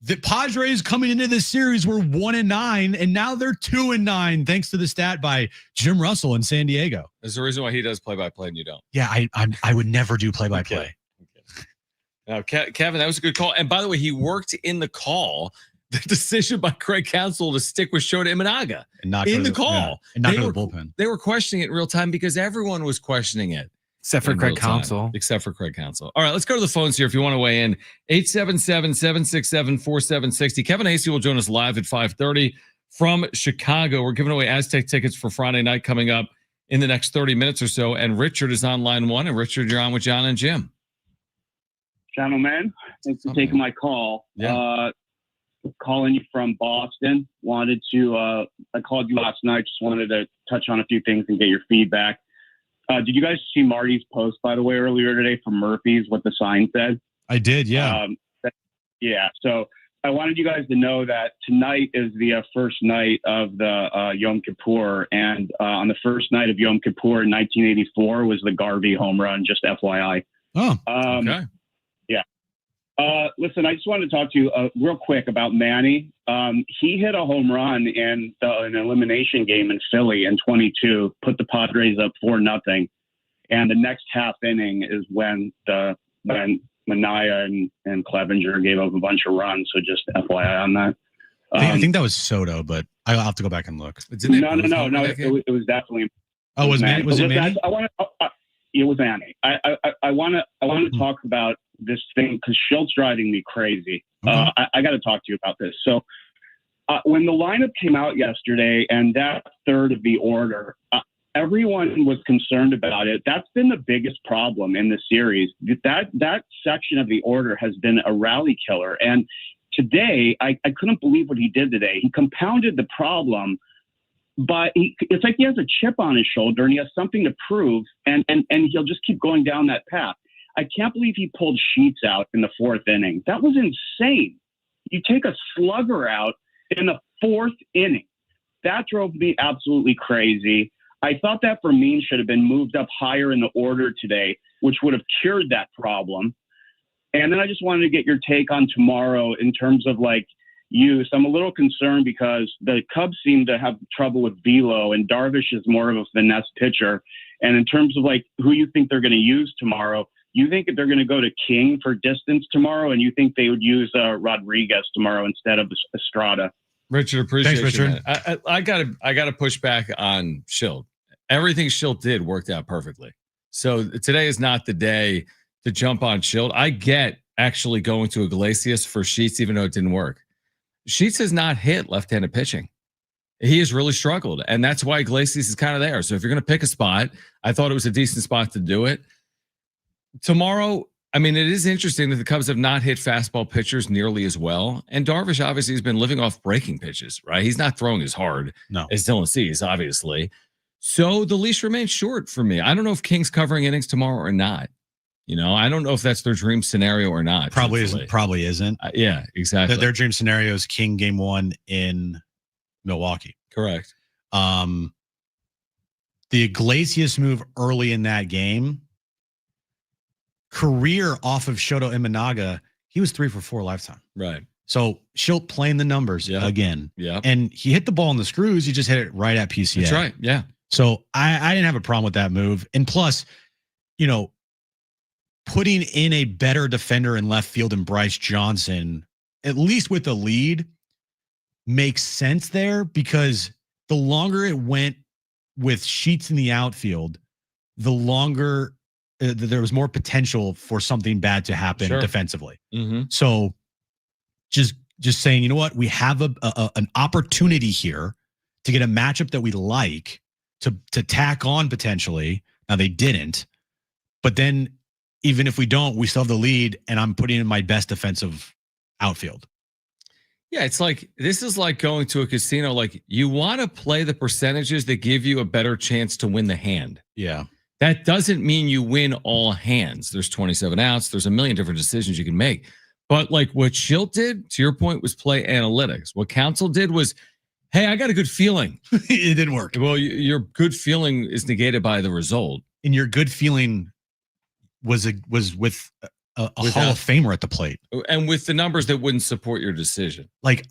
the Padres coming into this series were 1-9, and now they're 2-9, thanks to the stat by Jim Russell in San Diego. There's a reason why he does play-by-play and you don't. Yeah, I would never do play-by-play. Okay. Now, Kevin, that was a good call. And by the way, he worked in the call. The decision by Craig Counsell to stick with Shildt Imanaga in the call. Yeah, and not go to the bullpen. They were questioning it in real time because everyone was questioning it. Except for Craig Counsell. Except for Craig Counsell. All right, let's go to the phones here if you want to weigh in. 877-767-4760. Kevin Hasty will join us live at 5:30 from Chicago. We're giving away Aztec tickets for Friday night coming up in the next 30 minutes or so. And Richard is on line one. And Richard, you're on with Jon and Jim. Gentlemen, thanks for taking my call. Yeah. Calling you from Boston. I called you last night. Just wanted to touch on a few things and get your feedback. Did you guys see Marty's post, by the way, earlier today from Murphy's, what the sign said? I did, yeah. So I wanted you guys to know that tonight is the first night of the Yom Kippur. And on the first night of Yom Kippur in 1984 was the Garvey home run, just FYI. Oh, okay. Yeah. Listen, I just wanted to talk to you real quick about Manny. He hit a home run in an elimination game in Philly in 22, put the Padres up 4-0. And the next half inning is when Mania and Clevenger gave up a bunch of runs. So just FYI on that. I think that was Soto, but I'll have to go back and look. No. It was definitely. Oh, was Manny? Was it Manny? It was Manny. I want to talk about this thing because Shilt's driving me crazy. I got to talk to you about this. So when the lineup came out yesterday and that third of the order, everyone was concerned about it. That's been the biggest problem in the series. That section of the order has been a rally killer. And today, I couldn't believe what he did today. He compounded the problem, but it's like he has a chip on his shoulder and he has something to prove, and he'll just keep going down that path. I can't believe he pulled Sheets out in the fourth inning. That was insane. You take a slugger out in the fourth inning. That drove me absolutely crazy. I thought that Vermin should have been moved up higher in the order today, which would have cured that problem. And then I just wanted to get your take on tomorrow in terms of use. I'm a little concerned because the Cubs seem to have trouble with velo, and Darvish is more of a finesse pitcher. And in terms of who you think they're going to use tomorrow, you think they're going to go to King for distance tomorrow, and you think they would use Rodriguez tomorrow instead of Estrada? Richard, appreciate Thanks, you, Richard. man. I gotta push back on Shildt. Everything Shildt did worked out perfectly. So today is not the day to jump on Shildt. I get actually going to Iglesias for Sheets, even though it didn't work. Sheets has not hit left-handed pitching. He has really struggled, and that's why Iglesias is kind of there. So if you're going to pick a spot, I thought it was a decent spot to do it. Tomorrow, I mean, it is interesting that the Cubs have not hit fastball pitchers nearly as well. And Darvish obviously has been living off breaking pitches, right? He's not throwing as hard as Dylan Cease, obviously. So the leash remains short for me. I don't know if King's covering innings tomorrow or not. I don't know if that's their dream scenario or not. Probably isn't. Yeah, exactly. Their dream scenario is King game 1 in Milwaukee. Correct. The Iglesias move early in that game, career off of Shota Imanaga, he was 3 for 4 lifetime. Right. So Shildt playing the numbers again. Yeah. And he hit the ball in the screws. He just hit it right at PCA. That's right. Yeah. So I didn't have a problem with that move. And plus, putting in a better defender in left field than Bryce Johnson, at least with the lead, makes sense there because the longer it went with Sheets in the outfield, the longer there was more potential for something bad to happen defensively. So just saying, you know what, we have an opportunity here to get a matchup that we like to tack on potentially. Now they didn't, but then even if we don't, we still have the lead, and I'm putting in my best defensive outfield. Yeah, it's like this is like going to a casino. Like you want to play the percentages that give you a better chance to win the hand. Yeah. That doesn't mean you win all hands. There's 27 outs. There's a million different decisions you can make. But like what Shildt did, to your point, was play analytics. What Counsell did was, hey, I got a good feeling. It didn't work. Well, your good feeling is negated by the result. And your good feeling was with a Hall of Famer at the plate. And with the numbers that wouldn't support your decision. Like,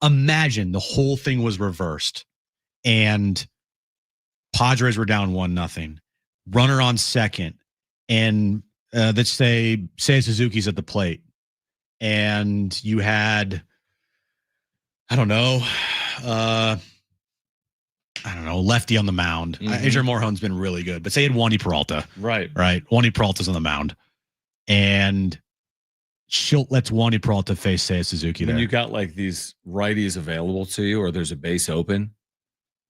imagine the whole thing was reversed and Padres were down 1-0. Runner on second. And let's say Suzuki's at the plate. And you had, I don't know, lefty on the mound. Adrian Morejon's been really good, but say you had Wandy Peralta. Right. Wandy Peralta's on the mound. And Shildt lets Wandy Peralta face Seiya Suzuki there. When you got like these righties available to you or there's a base open.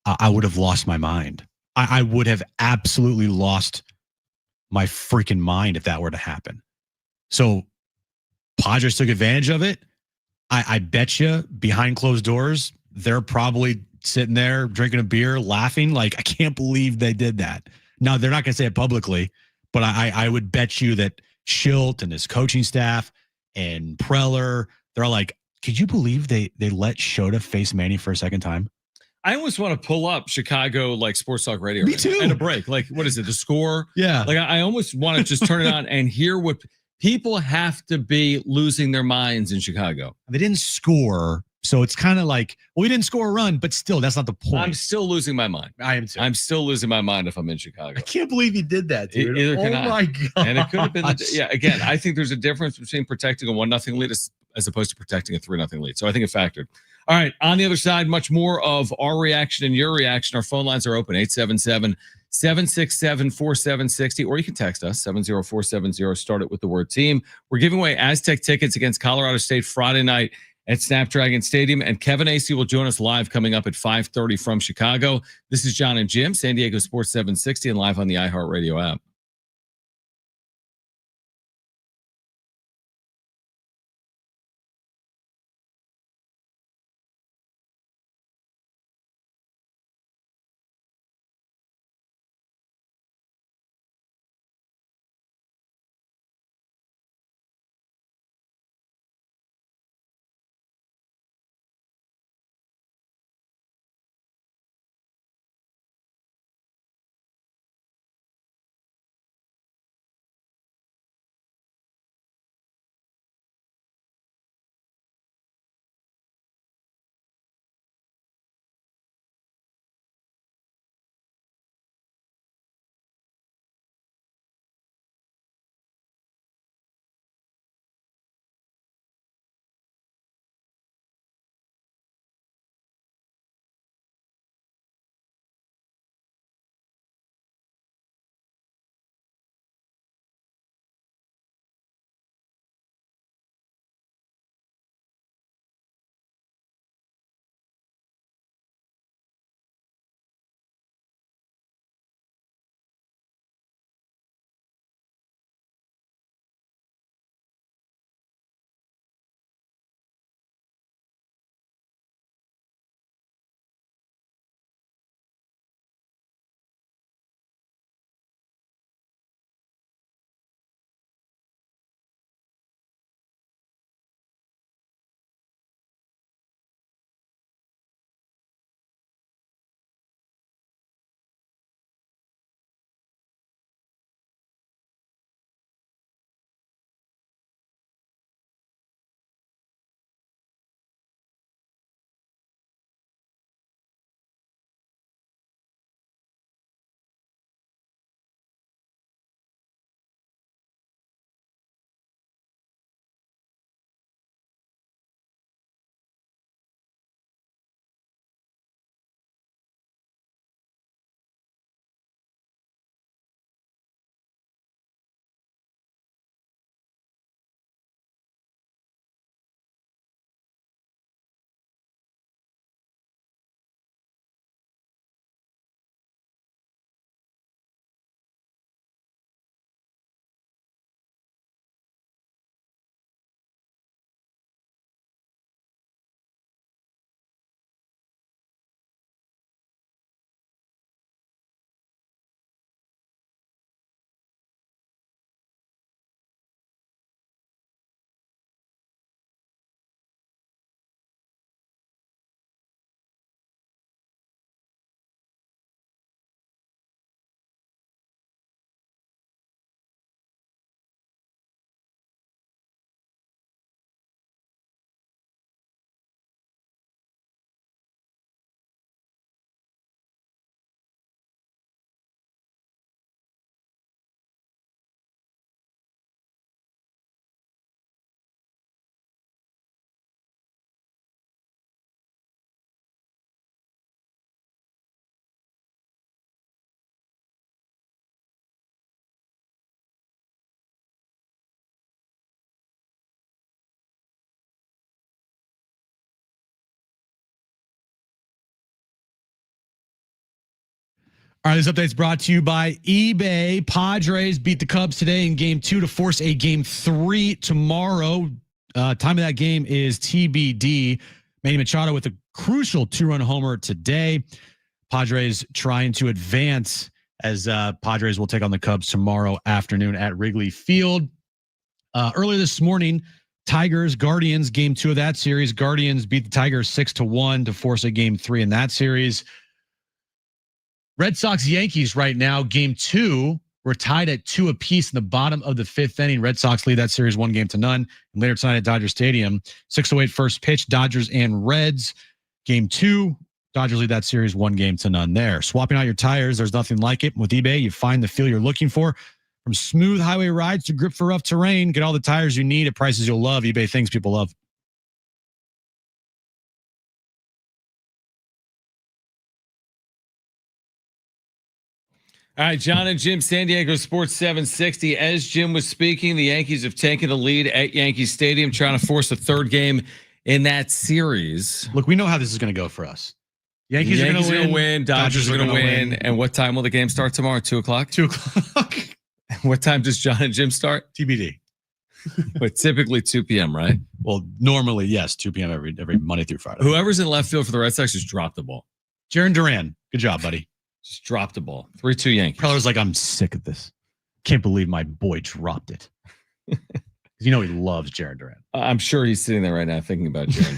I would have lost my mind. I would have absolutely lost my freaking mind if that were to happen. So Padres took advantage of it. I bet you behind closed doors, they're probably sitting there drinking a beer, laughing like, I can't believe they did that. Now, they're not going to say it publicly, but I would bet you that Shildt and his coaching staff and Preller, they're all like, could you believe they let Shota face Manny for a second time? I almost want to pull up Chicago like Sports Talk Radio. Me too. And a break. Like, what is it? The score? Yeah. Like, I almost want to just turn it on and hear what people have to be losing their minds in Chicago. They didn't score. So it's kind of like, well, we didn't score a run, but still, that's not the point. I'm still losing my mind. I am too. I'm still losing my mind if I'm in Chicago. I can't believe he did that, dude. Either can I. My God. And it could have been, again, I think there's a difference between protecting a 1-0 lead as opposed to protecting a 3-0 lead. So I think it factored. All right. On the other side, much more of our reaction and your reaction. Our phone lines are open, 877-767-4760, or you can text us, 70470. Start it with the word team. We're giving away Aztec tickets against Colorado State Friday night at Snapdragon Stadium. And Kevin Acee will join us live coming up at 5:30 from Chicago. This is Jon and Jim, San Diego Sports 760, and live on the iHeartRadio app. All right, this update's brought to you by eBay. Padres beat the Cubs today in Game 2 to force a Game 3 tomorrow. Time of that game is TBD. Manny Machado with a crucial 2-run homer today. Padres trying to advance as Padres will take on the Cubs tomorrow afternoon at Wrigley Field. Earlier this morning, Tigers, Guardians, Game 2 of that series. Guardians beat the Tigers 6-1 to force a Game 3 in that series. Red Sox, Yankees right now, Game 2. We're tied at 2 apiece in the bottom of the 5th inning. Red Sox lead that series 1-0. And later tonight at Dodger Stadium, 6:08 first pitch, Dodgers and Reds. Game 2, Dodgers lead that series 1-0 there. Swapping out your tires, there's nothing like it. With eBay, you find the feel you're looking for. From smooth highway rides to grip for rough terrain, get all the tires you need at prices you'll love. eBay, things people love. All right, Jon and Jim, San Diego Sports 760. As Jim was speaking, the Yankees have taken the lead at Yankee Stadium, trying to force a third game in that series. Look, we know how this is going to go for us. Yankees are going to win. Dodgers are going to win. And what time will the game start tomorrow? 2 o'clock? 2 o'clock. What time does Jon and Jim start? TBD. But typically 2 p.m., right? Well, normally, yes, 2 p.m. every Monday through Friday. Whoever's in left field for the Red Sox just dropped the ball. Jaron Duran, good job, buddy. Just dropped the ball. 3-2 Yankees. Preller's like, I'm sick of this. Can't believe my boy dropped it. You know he loves Jaron Duran. I'm sure he's sitting there right now thinking about Jaron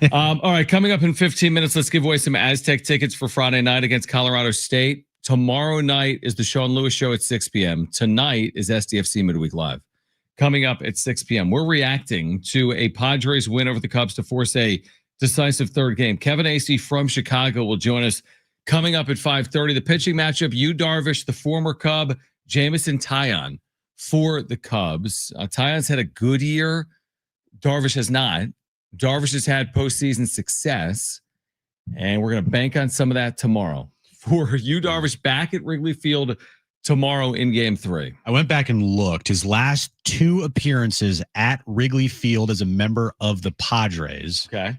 Duran. All right, coming up in 15 minutes, let's give away some Aztec tickets for Friday night against Colorado State. Tomorrow night is the Sean Lewis Show at 6 p.m. Tonight is SDFC Midweek Live. Coming up at 6 p.m. We're reacting to a Padres win over the Cubs to force a decisive third game. Kevin Acey from Chicago will join us coming up at 5:30. The pitching matchup, Yu Darvish, the former Cub, Jameson Taillon for the Cubs. Taillon's had a good year. Darvish has not. Darvish has had postseason success, and we're going to bank on some of that tomorrow. For Yu Darvish back at Wrigley Field tomorrow in Game 3. I went back and looked. His last 2 appearances at Wrigley Field as a member of the Padres. Okay.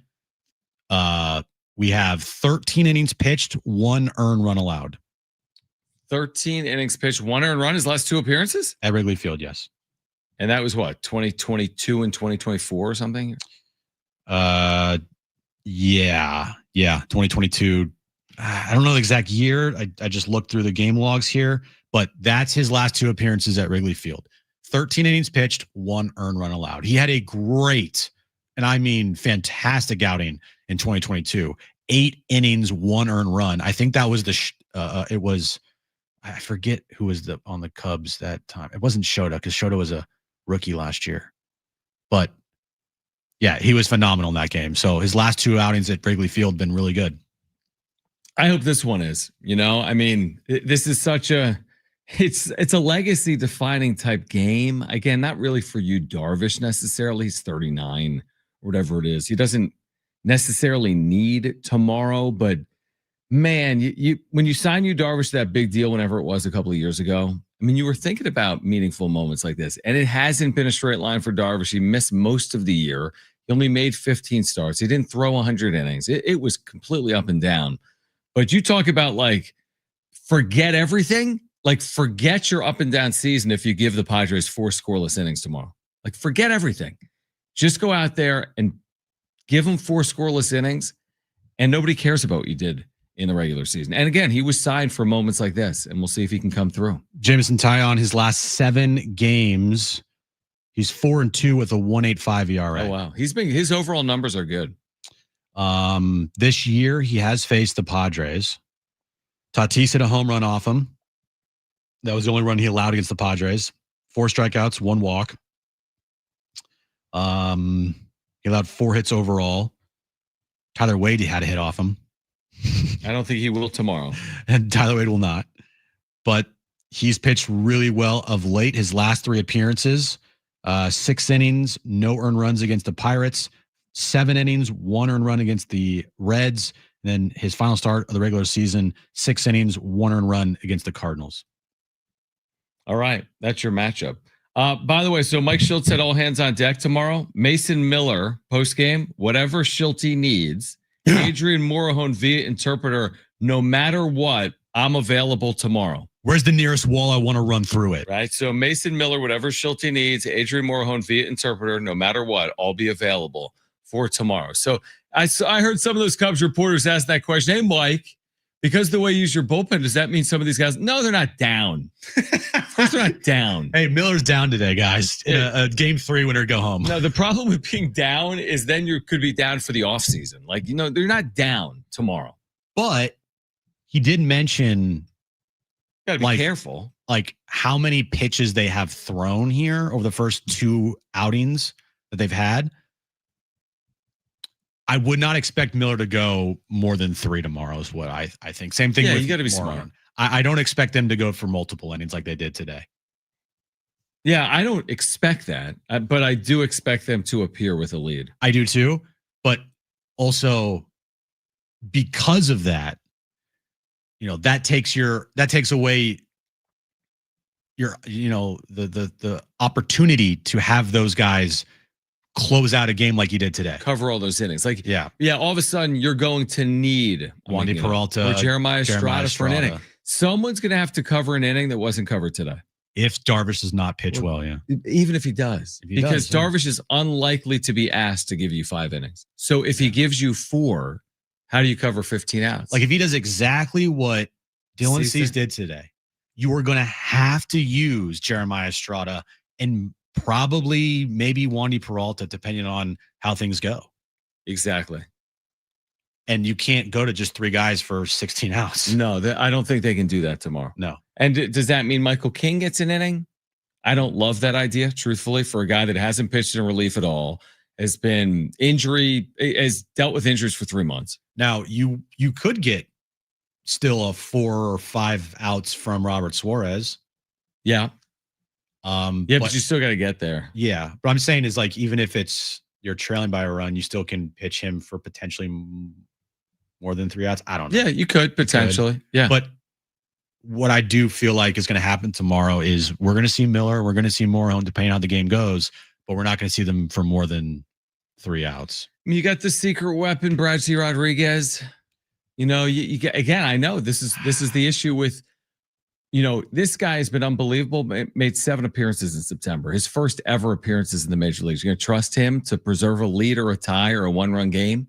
We have 13 innings pitched, 1 earned run allowed. 13 innings pitched, 1 earned run his last 2 appearances? At Wrigley Field, yes. And that was what, 2022 and 2024 or something? Yeah. 2022. I don't know the exact year. I just looked through the game logs here, but that's his last 2 appearances at Wrigley Field. 13 innings pitched, 1 earned run allowed. He had a great, and I mean fantastic outing in 2022. 8 innings, 1 earned run. I think that was it was, I forget who was on the Cubs that time. It wasn't Shildt, because Shildt was a rookie last year. But yeah, he was phenomenal in that game. So his last 2 outings at Wrigley Field have been really good. I hope this one is. I mean, this is such it's a legacy defining type game. Again, not really for Yu Darvish necessarily. He's 39 or whatever it is. He doesn't necessarily need tomorrow, but man, you when you sign Yu Darvish that big deal, whenever it was a couple of years ago, I mean, you were thinking about meaningful moments like this, and it hasn't been a straight line for Darvish. He missed most of the year. He only made 15 starts. He didn't throw 100 innings. It was completely up and down. But you talk about forget everything, forget your up and down season if you give the Padres 4 scoreless innings tomorrow. Forget everything. Just go out there and give them 4 scoreless innings, and nobody cares about what you did in the regular season. And again, he was signed for moments like this, and we'll see if he can come through. Jameson Taillon, his last 7 games, he's 4-2 with a 1.85 ERA. Oh wow, his overall numbers are good. This year he has faced the Padres. Tatis hit a home run off him. That was the only run he allowed against the Padres. 4 strikeouts, 1 walk. He allowed 4 hits overall. Tyler Wade had a hit off him. I don't think he will tomorrow. And Tyler Wade will not. But he's pitched really well of late. His last 3 appearances, 6 innings, no earned runs against the Pirates, 7 innings, 1 earned run against the Reds. And then his final start of the regular season, 6 innings, 1 earned run against the Cardinals. All right. That's your matchup. By the way, so Mike Shildt said all hands on deck tomorrow. Mason Miller, postgame, whatever Shildt needs. Adrian Morahone via interpreter, no matter what, I'm available tomorrow. Where's the nearest wall? I want to run through it. Right. So Mason Miller, whatever Shildt needs, Adrian Morejon via interpreter, no matter what, I'll be available for tomorrow. So I heard some of those Cubs reporters ask that question. Hey, Mike, because the way you use your bullpen, does that mean some of these guys? No, they're not down. Of course they're not down. Hey, Miller's down today, guys. In a game 3 winner, go home. No, the problem with being down is then you could be down for the offseason. Like, they're not down tomorrow. But he did mention, gotta be careful. Like how many pitches they have thrown here over the first 2 outings that they've had. I would not expect Miller to go more than 3 tomorrow is what I think. Same thing with you got to be Morejon. smart. I don't expect them to go for multiple innings like they did today. Yeah, I don't expect that, but I do expect them to appear with a lead. I do too, but also because of that, that takes away your the opportunity to have those guys close out a game like you did today. Cover all those innings. Like, yeah. All of a sudden you're going to need Wandy Peralta or Jeremiah Estrada for an inning. Someone's going to have to cover an inning that wasn't covered today. If Darvish does not pitch well, yeah. Even if he does. Because Darvish is unlikely to be asked to give you 5 innings. So if he gives you 4, how do you cover 15 outs? Like if he does exactly what Dylan Cease did today, you are going to have to use Jeremiah Estrada and probably maybe Wandy Peralta, depending on how things go. Exactly. And you can't go to just 3 guys for 16 outs. No, I don't think they can do that tomorrow. No. And does that mean Michael King gets an inning? I don't love that idea, truthfully, for a guy that hasn't pitched in relief at all, has dealt with injuries for 3 months. Now, you could get still a 4 or 5 outs from Robert Suarez. Yeah. But you still got to get there. Yeah. But I'm saying is like, even if you're trailing by a run, you still can pitch him for potentially more than 3 outs. I don't know. Yeah, you could potentially. Yeah. But what I do feel like is going to happen tomorrow is we're going to see Miller, we're going to see Morejon, depending on how the game goes, but we're not going to see them for more than 3 outs. You got the secret weapon, Brad C. Rodriguez. You get, again, I know this is the issue with, this guy has been unbelievable. Made 7 appearances in September. His first ever appearances in the major leagues. You're going to trust him to preserve a lead or a tie or a 1-run game?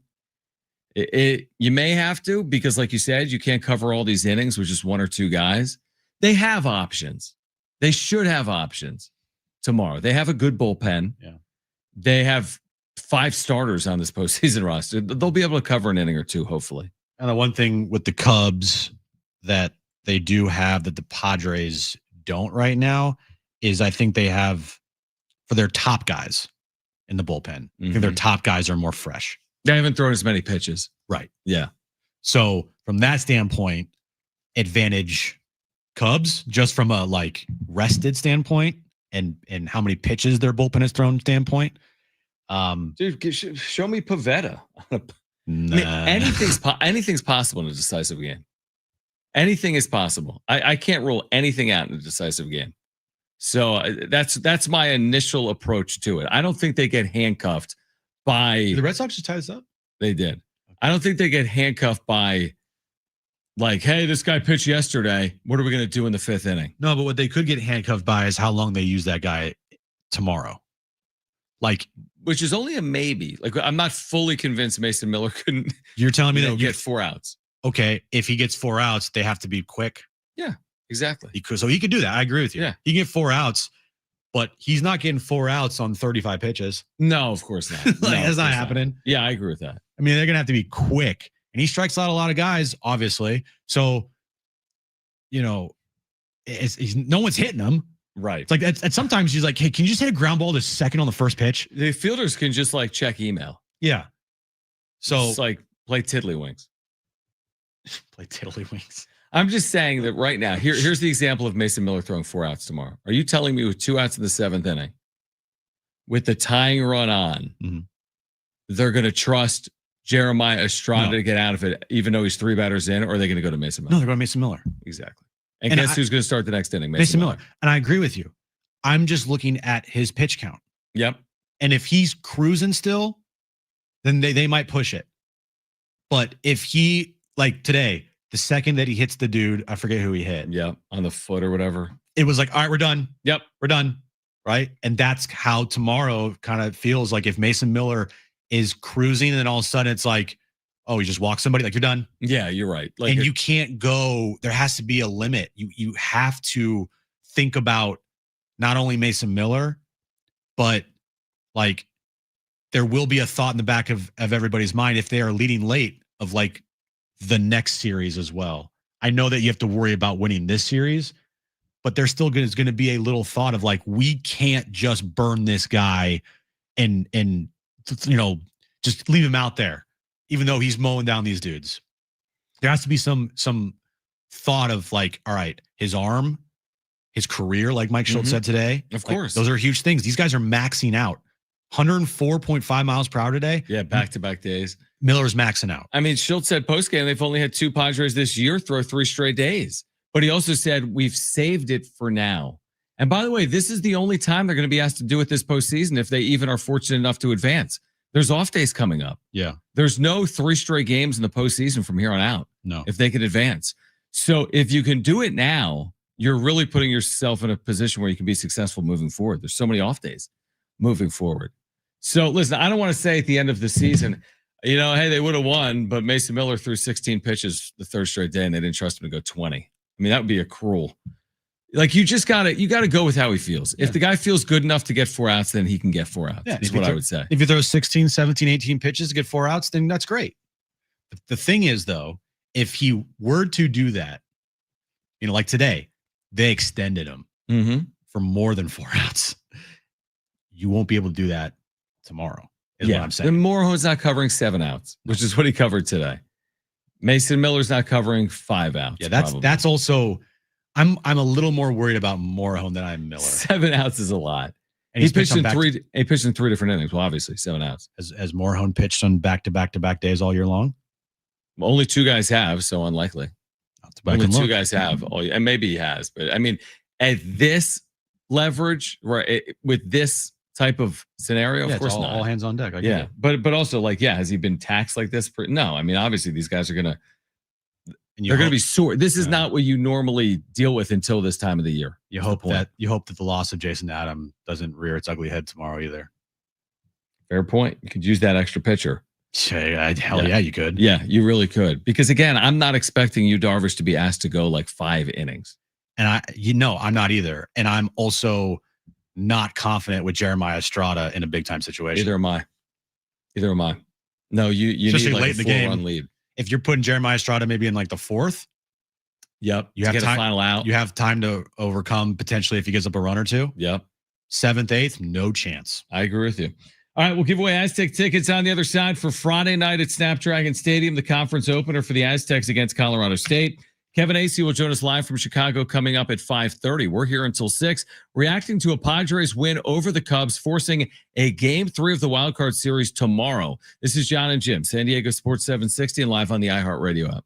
You may have to, because like you said, you can't cover all these innings with just 1 or 2 guys. They have options. They should have options tomorrow. They have a good bullpen. Yeah. They have 5 starters on this postseason roster. They'll be able to cover an inning or 2, hopefully. And the one thing with the Cubs that they do have that the Padres don't right now is I think they have, for their top guys in the bullpen, I think their top guys are more fresh. They haven't thrown as many pitches. Right. Yeah. So from that standpoint, advantage Cubs, just from a rested standpoint and how many pitches their bullpen has thrown standpoint. Dude, show me Pavetta. Nah. I mean, anything's possible in a decisive game. Anything is possible. I can't rule anything out in a decisive game. So that's my initial approach to it. I don't think they get handcuffed by the Red Sox just tied us up. They did. I don't think they get handcuffed by hey, this guy pitched yesterday. What are we going to do in the 5th inning? No, but what they could get handcuffed by is how long they use that guy tomorrow. Which is only a maybe. I'm not fully convinced Mason Miller couldn't. You're telling me that get 4 outs. Okay, if he gets 4 outs, they have to be quick. Yeah, exactly. So he could do that. I agree with you. Yeah, he can get 4 outs, but he's not getting 4 outs on 35 pitches. No, of course not. That's not happening. Yeah, I agree with that. I mean, they're gonna have to be quick, and he strikes out a lot of guys, obviously. So, no one's hitting him. Right. It's at sometimes he's like, hey, can you just hit a ground ball to second on the first pitch? The fielders can just check email. Yeah. So it's play tiddlywinks. Play tiddlywinks. I'm just saying that right now. Here's the example of Mason Miller throwing 4 outs tomorrow. Are you telling me with 2 outs in the 7th inning, with the tying run on, they're going to trust Jeremiah Estrada to get out of it, even though he's 3 batters in, or are they going to go to Mason Miller? No, they're going to Mason Miller. Exactly. And guess who's going to start the next inning? Mason Miller. And I agree with you. I'm just looking at his pitch count. Yep. And if he's cruising still, then they might push it. But if he, today, the second that he hits the dude, I forget who he hit. Yeah, on the foot or whatever. It was like, all right, we're done. Yep, we're done. Right. And that's how tomorrow kind of feels like if Mason Miller is cruising and then all of a sudden it's like, oh, you just walk somebody, like you're done. Yeah, you're right. Like and you can't go, there has to be a limit. You have to think about not only Mason Miller, but like there will be a thought in the back of everybody's mind if they are leading late of like the next series as well. I know that you have to worry about winning this series, but there's still is going to be a little thought of like, we can't just burn this guy and just leave him out there, even though he's mowing down these dudes. There has to be some thought of like, all right, his arm, his career, like Mike Shildt said today. Of course. Those are huge things. These guys are maxing out. 104.5 miles per hour today. Yeah, back-to-back days. Miller's maxing out. I mean, Shildt said postgame they've only had 2 Padres this year throw 3 straight days. But he also said, we've saved it for now. And by the way, this is the only time they're going to be asked to do it this postseason if they even are fortunate enough to advance. There's off days coming up. Yeah. There's no 3 straight games in the postseason from here on out. No. If they can advance. So if you can do it now, you're really putting yourself in a position where you can be successful moving forward. There's so many off days moving forward. So listen, I don't want to say at the end of the season, hey, they would have won, but Mason Miller threw 16 pitches the 3rd straight day and they didn't trust him to go 20. I mean, that would be a cruel. Like you got to go with how he feels. If the guy feels good enough to get 4 outs, then he can get 4 outs. That's what I would say. If you throw 16, 17, 18 pitches to get 4 outs, then that's great. But the thing is, though, if he were to do that, like today, they extended him for more than 4 outs. You won't be able to do that tomorrow, is what I'm saying. And Moreho's not covering 7 outs, which is what he covered today. Mason Miller's not covering 5 outs. Yeah, that's also. I'm a little more worried about Morejon than I'm Miller. 7 outs is a lot. And he pitched in 3 different innings. Well, obviously 7 outs. Has Morejon pitched on back-to-back days all year long? Well, only 2 guys have, so unlikely. Only 2 guys have, and maybe he has. But I mean, at this leverage, right, with this type of scenario, of course not. All hands on deck. But also has he been taxed like this? No, I mean, obviously these guys are gonna. They're going to be sore. This is not what you normally deal with until this time of the year. You hope that the loss of Jason Adam doesn't rear its ugly head tomorrow either. Fair point. You could use that extra pitcher. Hell yeah, you could. Yeah, you really could. Because again, I'm not expecting you, Darvish, to be asked to go like 5 innings. And I'm not either. And I'm also not confident with Jeremiah Estrada in a big time situation. Either am I. No, you especially need like late a in the game. 4-run lead. If you're putting Jeremiah Estrada maybe in like the 4th, yep, you have get time, a final out. You have time to overcome potentially if he gives up a run or 2. Yep. 7th, 8th, no chance. I agree with you. All right, we'll give away Aztec tickets on the other side for Friday night at Snapdragon Stadium, the conference opener for the Aztecs against Colorado State. Kevin Acee will join us live from Chicago coming up at 5:30. We're here until 6, reacting to a Padres win over the Cubs, forcing a Game 3 of the Wild Card Series tomorrow. This is Jon and Jim, San Diego Sports 760, and live on the iHeartRadio app.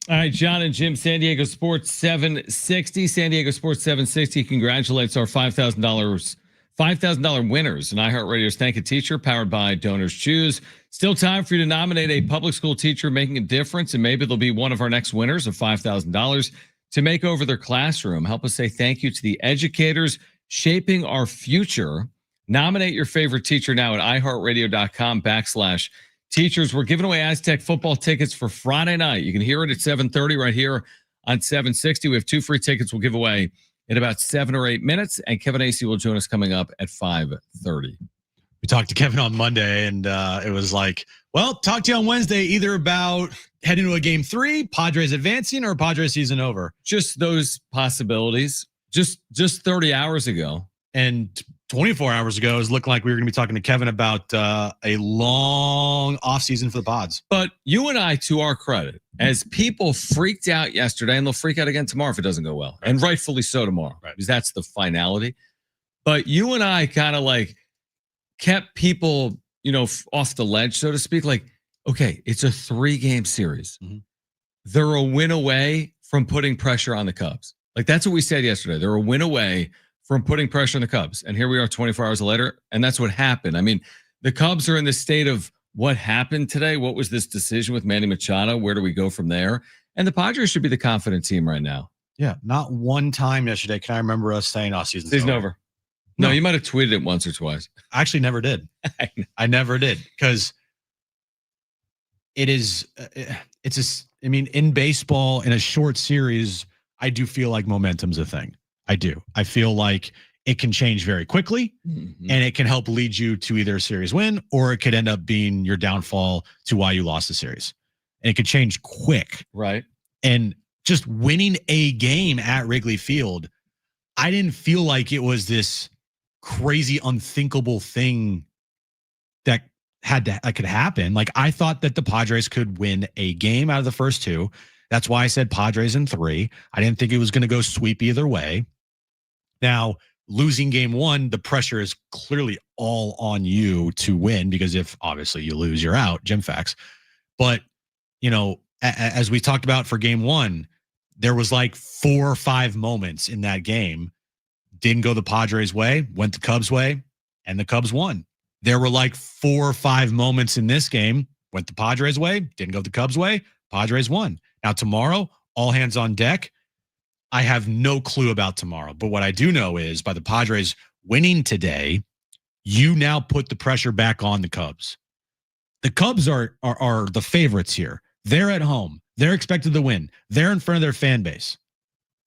All right, Jon and Jim, San Diego Sports 760. San Diego Sports 760 congratulates our $5,000 winners in iHeartRadio's Thank a Teacher, powered by Donors Choose. Still time for you to nominate a public school teacher making a difference, and maybe they'll be one of our next winners of $5,000 to make over their classroom. Help us say thank you to the educators shaping our future. Nominate your favorite teacher now at iHeartRadio.com/teachers. We're giving away Aztec football tickets for Friday night. You can hear it at 7:30 right here on 760. We have 2 free tickets we'll give away in about 7 or 8 minutes, and Kevin Acee will join us coming up at 5:30. We talked to Kevin on Monday, and it was like, well, talk to you on Wednesday either about heading to a game 3, Padres advancing, or Padres season over. Just those possibilities. Just 30 hours ago. And 24 hours ago, it was looking like we were going to be talking to Kevin about a long offseason for the Pods. But you and I, to our credit, as people freaked out yesterday, and they'll freak out again tomorrow if it doesn't go well, and rightfully so tomorrow, because that's the finality. But you and I kind of like kept people, off the ledge, so to speak. Like, okay, it's a 3-game series. Mm-hmm. They're a win away from putting pressure on the Cubs. Like, that's what we said yesterday. They're a win away from putting pressure on the Cubs. And here we are 24 hours later, and that's what happened. I mean, the Cubs are in the state of what happened today. What was this decision with Manny Machado? Where do we go from there? And the Padres should be the confident team right now. Yeah, not one time yesterday can I remember us saying, season's over. No, you might have tweeted it once or twice. I actually never did. I never did, because in baseball, in a short series, I do feel like momentum's a thing. I do. I feel like it can change very quickly, and it can help lead you to either a series win, or it could end up being your downfall to why you lost the series. And it could change quick. Right. And just winning a game at Wrigley Field, I didn't feel like it was this crazy, unthinkable thing that could happen. Like, I thought that the Padres could win a game out of the first 2. That's why I said Padres in 3. I didn't think it was going to go sweep either way. Now, losing game 1, the pressure is clearly all on you to win, because if obviously you lose, you're out, Jim facts. But, as we talked about for game 1, there was like 4 or 5 moments in that game. Didn't go the Padres' way, went the Cubs' way, and the Cubs won. There were like 4 or 5 moments in this game, went the Padres' way, didn't go the Cubs' way, Padres won. Now, tomorrow, all hands on deck. I have no clue about tomorrow, but what I do know is by the Padres winning today, you now put the pressure back on the Cubs. The Cubs are the favorites here. They're at home. They're expected to win. They're in front of their fan base.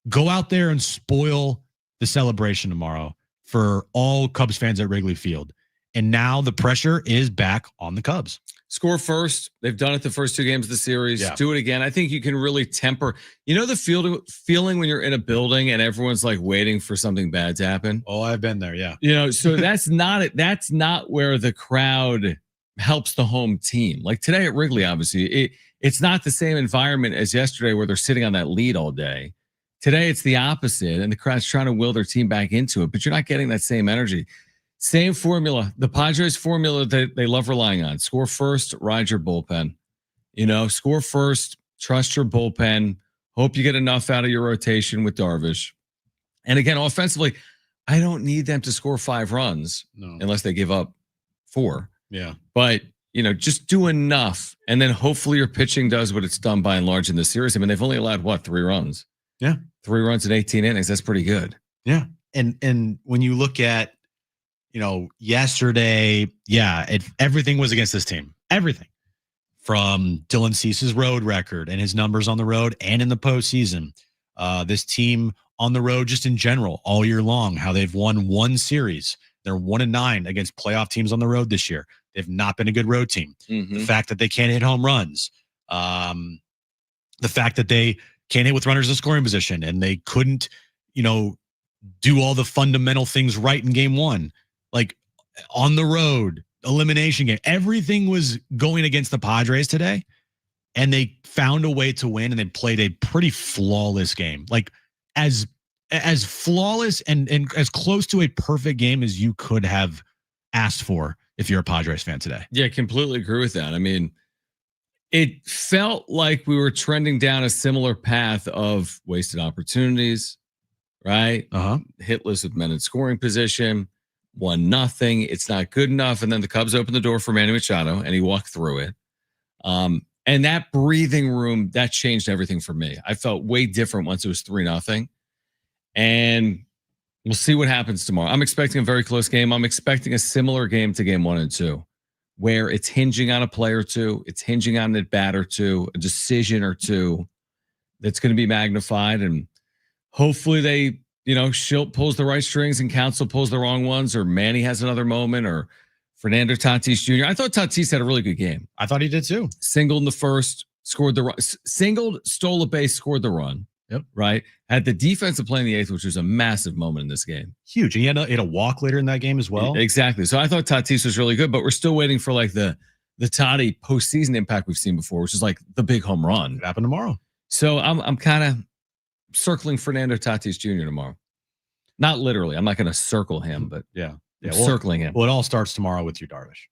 Go out there and spoil the celebration tomorrow for all Cubs fans at Wrigley Field. And now the pressure is back on the Cubs. Score first. They've done it the first 2 games of the series. Yeah. Do it again. I think you can really temper. The feeling when you're in a building and everyone's like waiting for something bad to happen. Oh, I've been there. Yeah. So that's not it. That's not where the crowd helps the home team. Like today at Wrigley, obviously, it's not the same environment as yesterday where they're sitting on that lead all day. Today, it's the opposite, and the crowd's trying to will their team back into it, but you're not getting that same energy. Same formula. The Padres formula that they love relying on. Score first, ride your bullpen. Score first, trust your bullpen. Hope you get enough out of your rotation with Darvish. And again, offensively, I don't need them to score 5 runs unless they give up 4. Yeah. But, just do enough, and then hopefully your pitching does what it's done by and large in this series. I mean, they've only allowed, 3 runs? Yeah. 3 runs in 18 innings. That's pretty good. Yeah. And when you look at, yesterday, everything was against this team. Everything. From Dylan Cease's road record and his numbers on the road and in the postseason. This team on the road, just in general, all year long, how they've won 1 series. They're 1-9 against playoff teams on the road this year. They've not been a good road team. Mm-hmm. The fact that they can't hit home runs. The fact that they can't hit with runners in scoring position, and they couldn't, do all the fundamental things right in game 1. Like on the road, elimination game, everything was going against the Padres today, and they found a way to win, and they played a pretty flawless game. Like as flawless and as close to a perfect game as you could have asked for if you're a Padres fan today. Yeah, completely agree with that. I mean, It felt like we were trending down a similar path of wasted opportunities, right? Hitless with men in scoring position, 1-0. It's not good enough. And then the Cubs opened the door for Manny Machado and he walked through it. And that breathing room, that changed everything for me. I felt way different once it was 3-0. And we'll see what happens tomorrow. I'm expecting a very close game. I'm expecting a similar game to game 1 and 2, where it's hinging on a play or two, it's hinging on a bat or two, a decision or two that's going to be magnified. And hopefully they, Shildt pulls the right strings and Counsell pulls the wrong ones, or Manny has another moment, or Fernando Tatis Jr. I thought Tatis had a really good game. I thought he did too. Singled in the first, scored the run. Singled, stole a base, scored the run. Yep. Right. Had the defensive play in the 8th, which was a massive moment in this game. Huge. He had a walk later in that game as well. Exactly. So I thought Tatis was really good, but we're still waiting for like the Toddy postseason impact we've seen before, which is like the big home run. It happened tomorrow. So I'm kind of circling Fernando Tatis Jr. tomorrow. Not literally. I'm not going to circle him, but circling him. Well, it all starts tomorrow with you, Darvish.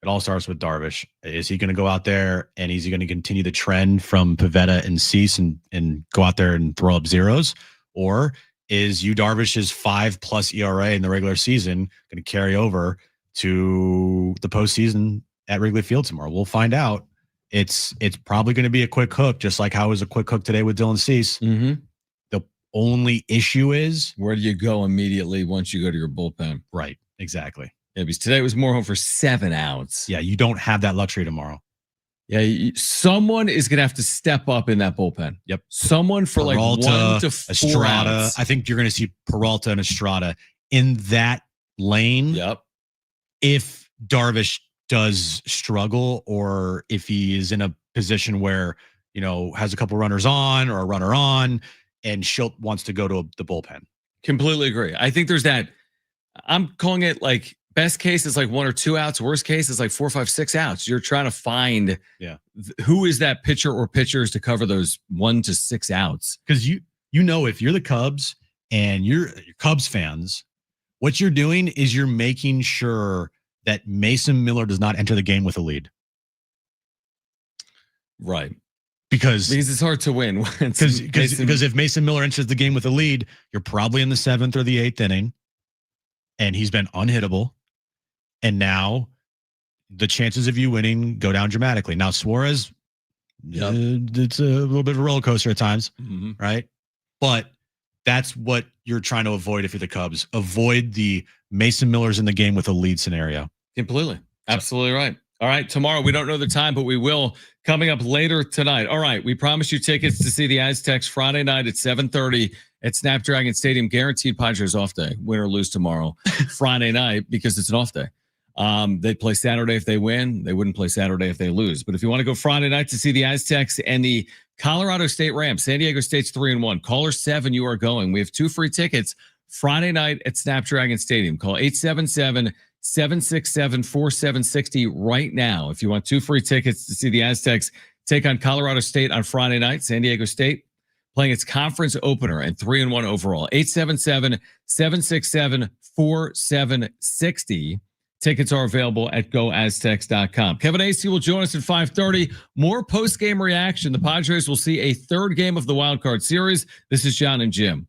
It all starts with Darvish. Is he going to go out there and is he going to continue the trend from Pivetta and Cease and go out there and throw up zeros? Or is Yu Darvish's 5+ ERA in the regular season going to carry over to the postseason at Wrigley Field tomorrow? We'll find out. It's probably going to be a quick hook, just like how it was a quick hook today with Dylan Cease. Mm-hmm. The only issue is, where do you go immediately once you go to your bullpen? Right. Exactly. Yeah, because today was more home for 7 outs. Yeah, you don't have that luxury tomorrow. Yeah, someone is going to have to step up in that bullpen. Yep. Someone for Peralta, like 1 to 4 Estrada. outs. I think you're going to see Peralta and Estrada in that lane. Yep. If Darvish does struggle, or if he is in a position where, has a couple runners on or a runner on and Shildt wants to go to the bullpen. Completely agree. I think there's that. I'm calling it like best case is like 1 or 2 outs. Worst case is like 4, 5, 6 outs. You're trying to find who is that pitcher or pitchers to cover those 1 to 6 outs. Because if you're the Cubs and you're Cubs fans, what you're doing is you're making sure that Mason Miller does not enter the game with a lead. Right. Because it's hard to win. Because if Mason Miller enters the game with a lead, you're probably in the 7th or the 8th inning, and he's been unhittable. And now the chances of you winning go down dramatically. Now Suarez, it's a little bit of a roller coaster at times, right? But that's what you're trying to avoid if you're the Cubs. Avoid the Mason Miller's in the game with a lead scenario. Completely. Absolutely right. All right. Tomorrow, we don't know the time, but we will coming up later tonight. All right. We promised you tickets to see the Aztecs Friday night at 7:30 at Snapdragon Stadium. Guaranteed Padres off day. Win or lose tomorrow, Friday night, because it's an off day. They play Saturday if they win. They wouldn't play Saturday if they lose. But if you want to go Friday night to see the Aztecs and the Colorado State Rams, San Diego State's 3-1. Caller 7, you are going. We have 2 free tickets Friday night at Snapdragon Stadium. Call 877-767-4760 right now if you want 2 free tickets to see the Aztecs take on Colorado State on Friday night. San Diego State playing its conference opener and 3-1 overall. 877-767-4760. Tickets are available at goaztecs.com. Kevin Acee will join us at 5:30. More post-game reaction. The Padres will see a 3rd game of the Wild Card Series. This is Jon and Jim.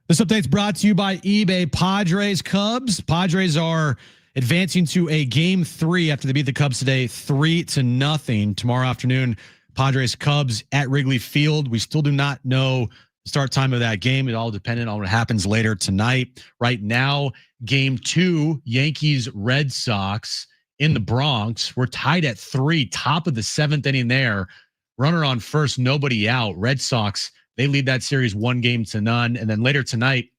This update's brought to you by eBay. Padres, Cubs. Padres are advancing to a game 3 after they beat the Cubs today, 3-0. Tomorrow afternoon, Padres, Cubs at Wrigley Field. We still do not know the start time of that game. It all dependent on what happens later tonight. Right now, game 2, Yankees, Red Sox in the Bronx. We're tied at 3, top of the 7th inning there. Runner on first, nobody out. Red Sox, they lead that series 1-0. And then later tonight,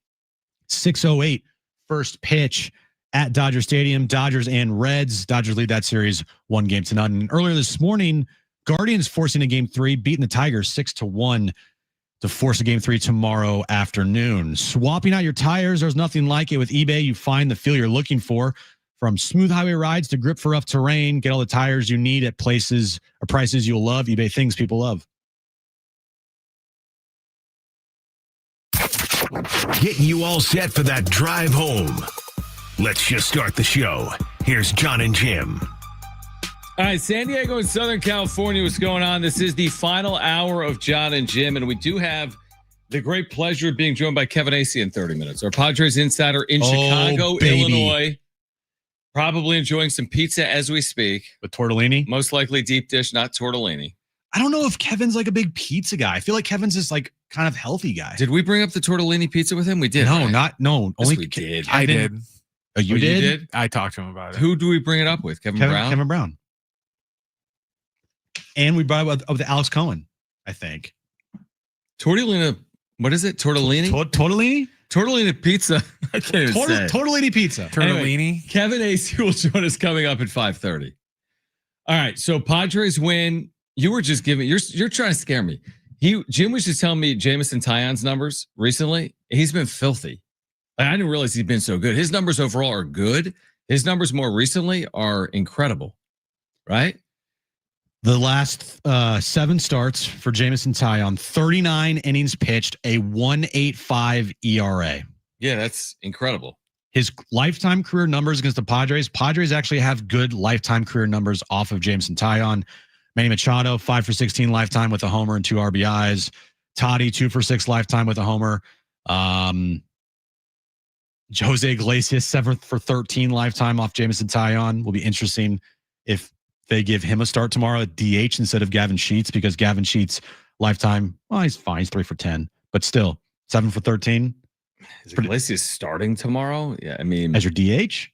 6:08, first pitch at Dodger Stadium. Dodgers and Reds. Dodgers lead that series 1-0. And earlier this morning, Guardians forcing a game 3, beating the Tigers 6-1 to force a game 3 tomorrow afternoon. Swapping out your tires, there's nothing like it with eBay. You find the feel you're looking for. From smooth highway rides to grip for rough terrain, get all the tires you need at places or prices you'll love. eBay, things people love. Getting you all set for that drive home. Let's just start the show. Here's Jon and Jim. All right, San Diego and Southern California, what's going on? This is the final hour of Jon and Jim, and we do have the great pleasure of being joined by Kevin Acee in 30 minutes. Our Padres insider in Chicago, Illinois. Probably enjoying some pizza as we speak. With tortellini? Most likely deep dish, not tortellini. I don't know if Kevin's like a big pizza guy. I feel like Kevin's this like kind of healthy guy. Did we bring up the tortellini pizza with him? We did. No, right? only yes, we did. I did. Oh, you did? I talked to him about it. Who do we bring it up with? Kevin Brown? Kevin Brown. And we brought it up with Alex Cohen, I think. Tortellini. What is it? Tortellini? Tortellini? Tortellini pizza. I can't even say it. Tortellini pizza. Tortellini. Anyway, Kevin Acee will join us coming up at 5:30. All right. So Padres win. You were just giving. You're trying to scare me. Jim was just telling me Jameson Taillon's numbers recently. He's been filthy. I didn't realize he'd been so good. His numbers overall are good. His numbers more recently are incredible. Right? The last 7 starts for Jameson Taillon, 39 innings pitched, a 1.85 ERA. Yeah, that's incredible. His lifetime career numbers against the Padres actually have good lifetime career numbers off of Jameson Taillon. Manny Machado, 5 for 16 lifetime with a homer and 2 RBIs. Tatis, 2 for 6 lifetime with a homer. Jose Iglesias, 7 for 13 lifetime off Jameson Taillon. Will be interesting if they give him a start tomorrow at DH instead of Gavin Sheets, because Gavin Sheets lifetime, well, he's fine. He's 3 for 10, but still 7 for 13. Is Iglesias starting tomorrow? Yeah, I mean, as your DH?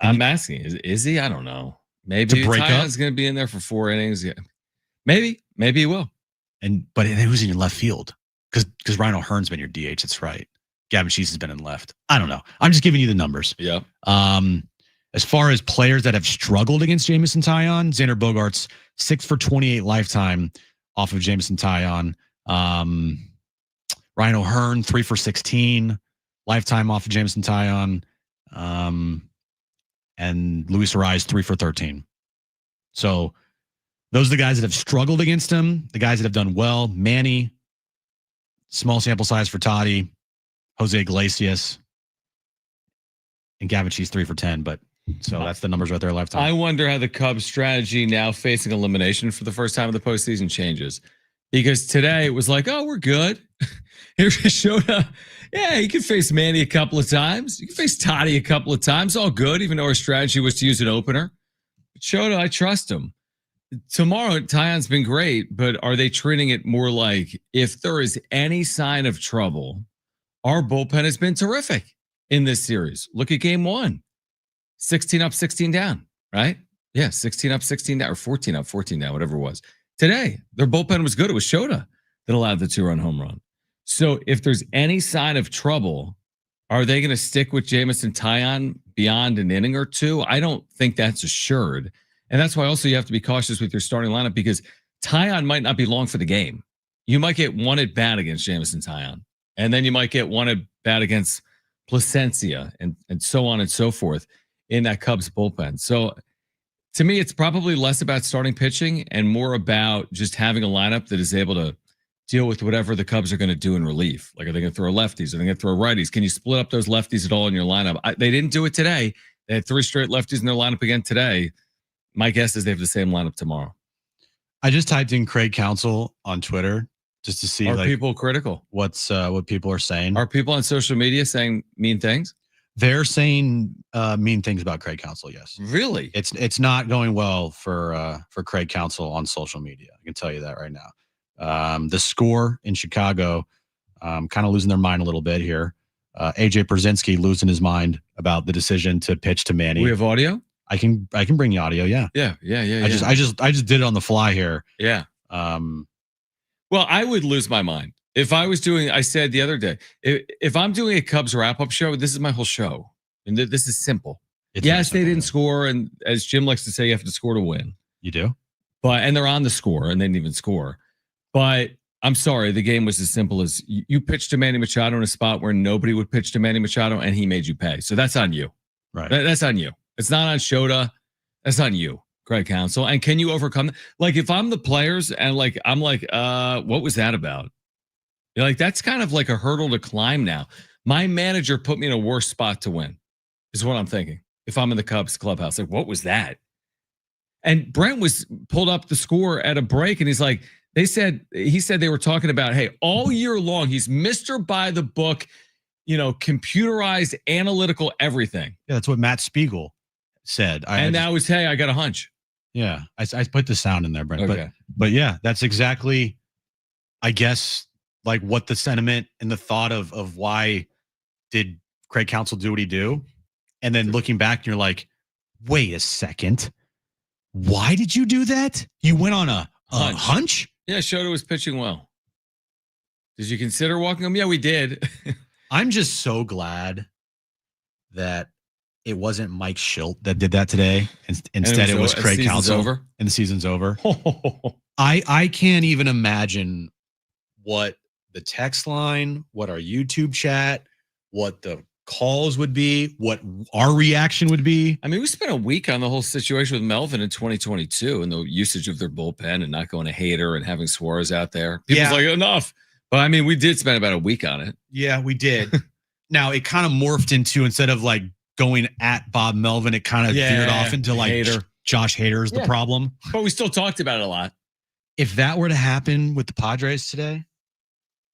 I'm asking, is he? I don't know. Maybe Taillon's going to be in there for 4 innings. Yeah. Maybe he will. But who's in your left field? Because Ryan O'Hearn's been your DH. That's right. Gavin Sheets has been in left. I don't know. I'm just giving you the numbers. Yeah. As far as players that have struggled against Jameson Taillon, Xander Bogarts, 6 for 28 lifetime off of Jameson Taillon. Ryan O'Hearn, 3 for 16 lifetime off of Jameson Taillon. And Luis Ariz, 3 for 13. So those are the guys that have struggled against him. The guys that have done well: Manny, small sample size for Tatis, Jose Iglesias, and Gavin Sheets, 3 for 10. But so that's the numbers right there, lifetime. I wonder how the Cubs' strategy now facing elimination for the first time in the postseason changes. Because today it was like, oh, we're good. Here's Shildt. Yeah, you can face Manny a couple of times. You can face Tatis a couple of times. All good, even though our strategy was to use an opener. But Shildt, I trust him. Tomorrow, Taillon's been great, but are they treating it more like if there is any sign of trouble, our bullpen has been terrific in this series. Look at game 1. 16 up, 16 down, right? Yeah, 16 up, 16 down, or 14 up, 14 down, whatever it was. Today, their bullpen was good. It was Shildt that allowed the 2-run home run. So if there's any sign of trouble, are they going to stick with Jameson Taillon beyond an inning or 2? I don't think that's assured. And that's why also you have to be cautious with your starting lineup, because Taillon might not be long for the game. You might get 1 at bat against Jameson Taillon, and then you might get 1 at bat against Placencia and so on and so forth in that Cubs bullpen. So to me, it's probably less about starting pitching and more about just having a lineup that is able to deal with whatever the Cubs are going to do in relief. Like, are they going to throw lefties? Are they going to throw righties? Can you split up those lefties at all in your lineup? They didn't do it today. They had 3 straight lefties in their lineup again today. My guess is they have the same lineup tomorrow. I just typed in Craig Counsell on Twitter, just to see Are like people critical? what people are saying. Are people on social media saying mean things? They're saying mean things about Craig Counsell. Yes, really. It's not going well for Craig Counsell on social media. I can tell you that right now. The score in Chicago, kind of losing their mind a little bit here. AJ Pierzynski losing his mind about the decision to pitch to Manny. We have audio. I can bring the audio. Yeah. Yeah. I just did it on the fly here. Yeah. Well, I would lose my mind if I was doing. I said the other day, if I'm doing a Cubs wrap-up show, this is my whole show, and this is simple. Yes, they didn't score, and as Jim likes to say, you have to score to win. You do, and they're on the score, and they didn't even score. But I'm sorry, the game was as simple as you pitched to Manny Machado in a spot where nobody would pitch to Manny Machado, and he made you pay. So that's on you. Right. That's on you. It's not on Shota. That's on you, Craig Counsell. And can you overcome that? Like, if I'm the players and like, I'm like, what was that about? You're like, that's kind of like a hurdle to climb now. My manager put me in a worse spot to win, is what I'm thinking. If I'm in the Cubs clubhouse, like, what was that? And Brent was pulled up the score at a break, and he's like, he said they were talking about, hey, all year long, he's Mr. By the book, computerized, analytical, everything. Yeah, that's what Matt Spiegel said. Now it's, hey, I got a hunch. Yeah, I put the sound in there, Brent. Okay. But yeah, that's exactly, I guess, like what the sentiment and the thought of why did Craig Counsell do what he do? And then looking back, you're like, wait a second. Why did you do that? You went on a hunch? Yeah, Shota was pitching well. Did you consider walking him? Yeah, we did. I'm just so glad that it wasn't Mike Shildt that did that today. Instead, it was Craig Counsell. And the season's over. I can't even imagine what the text line, what our YouTube chat, what the calls would be, what our reaction would be. I mean, we spent a week on the whole situation with Melvin in 2022 and the usage of their bullpen and not going to Hader and having Suarez out there. People's like, enough. But I mean, we did spend about a week on it. Yeah, we did. Now, it kind of morphed into, instead of like going at Bob Melvin, it kind of veered off into like Hader. Josh Hader is the problem. But we still talked about it a lot. If that were to happen with the Padres today,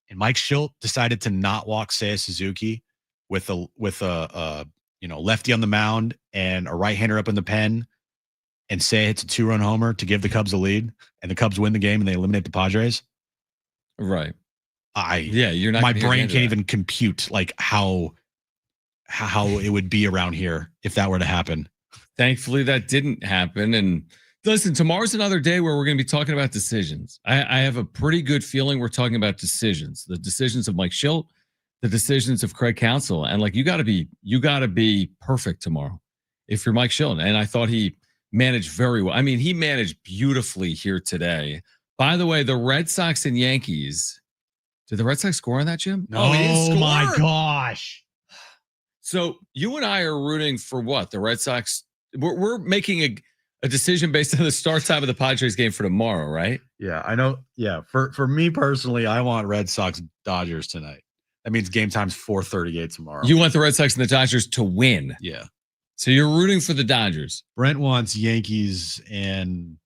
and Mike Shildt decided to not walk Seiya Suzuki with a lefty on the mound and a right-hander up in the pen, and Seiya hits a 2-run homer to give the Cubs a lead, and the Cubs win the game and they eliminate the Padres. Right. You're not. My brain can't even compute like how it would be around here if that were to happen. Thankfully, that didn't happen. And listen, tomorrow's another day where we're going to be talking about decisions. I have a pretty good feeling we're talking about decisions. The decisions of Mike Shildt, the decisions of Craig Counsell, and like you got to be perfect tomorrow if you're Mike Shildt. And I thought he managed very well. I mean, he managed beautifully here today. By the way, the Red Sox and Yankees. Did the Red Sox score on that, Jim? No, oh my gosh. So you and I are rooting for what? The Red Sox. We're making a decision based on the start time of the Padres game for tomorrow, right? Yeah, I know. Yeah, for me personally, I want Red Sox Dodgers tonight. That means game time's 4:38 tomorrow. You want the Red Sox and the Dodgers to win. Yeah. So you're rooting for the Dodgers. Brent wants Yankees, and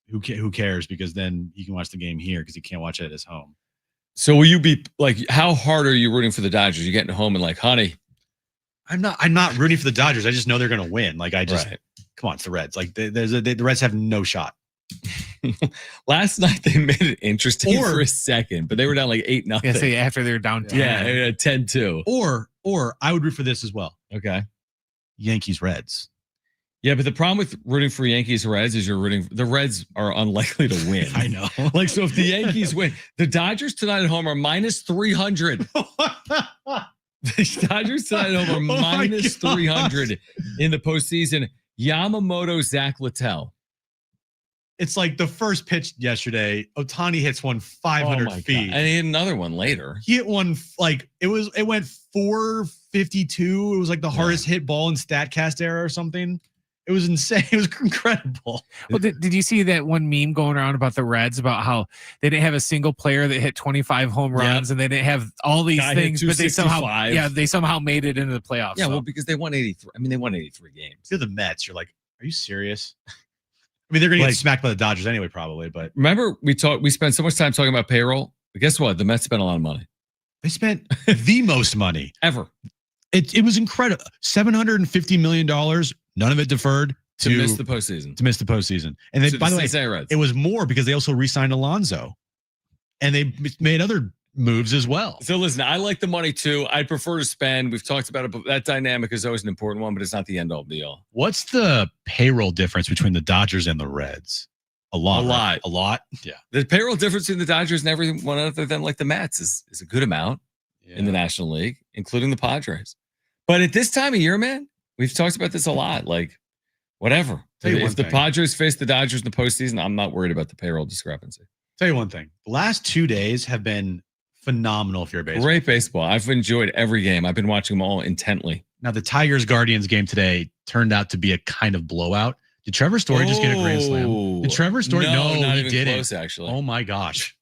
who cares? Because then he can watch the game here because he can't watch it at his home. So will you be like, how hard are you rooting for the Dodgers? You getting home and like, honey, I'm not rooting for the Dodgers. I just know they're going to win. Like come on, it's the Reds. Like the Reds have no shot. Last night they made it interesting for a second, but they were down like 8-0. Yeah, say after they're down 10. Yeah, 10-2. Or I would root for this as well. Okay. Yankees Reds. Yeah, but the problem with rooting for Yankees Reds is the Reds are unlikely to win. I know. Like, so if the Yankees win, the Dodgers tonight at home are minus 300. The Dodgers tonight at home are minus 300 in the postseason. Yamamoto, Zach Littell. It's like the first pitch yesterday. Ohtani hits one 500 feet. God. And he hit another one later. He hit one like it went 452. It was like the hardest hit ball in StatCast era or something. It was insane. It was incredible. Well, did you see that one meme going around about the Reds about how they didn't have a single player that hit 25 home runs and they didn't have all these things, but they somehow made it into the playoffs. Yeah, well, because they won 83. I mean, they won 83 games. To the Mets, you're like, are you serious? I mean, they're going to get smacked by the Dodgers anyway, probably. But remember, we spent so much time talking about payroll But guess what? The Mets spent a lot of money. They spent the most money ever. It was incredible. $750 million. None of it deferred to miss the postseason. To miss the postseason. And then, by the way, Reds. It was more because they also re-signed Alonso. And they made other moves as well. So listen, I like the money too. I'd prefer to spend. We've talked about it, but that dynamic is always an important one, but it's not the end all be all. What's the payroll difference between the Dodgers and the Reds? A lot. Yeah. The payroll difference between the Dodgers and everyone other than like the Mets is a good amount in the National League, including the Padres. But at this time of year, man, we've talked about this a lot. Like, whatever. If the Padres face the Dodgers in the postseason, I'm not worried about the payroll discrepancy. Tell you one thing. The last 2 days have been phenomenal if you're a baseball. Great baseball. I've enjoyed every game. I've been watching them all intently. Now, the Tigers-Guardians game today turned out to be a kind of blowout. Did Trevor Story just get a grand slam? Did Trevor Story? No, not he even didn't. close, actually. Oh, my gosh.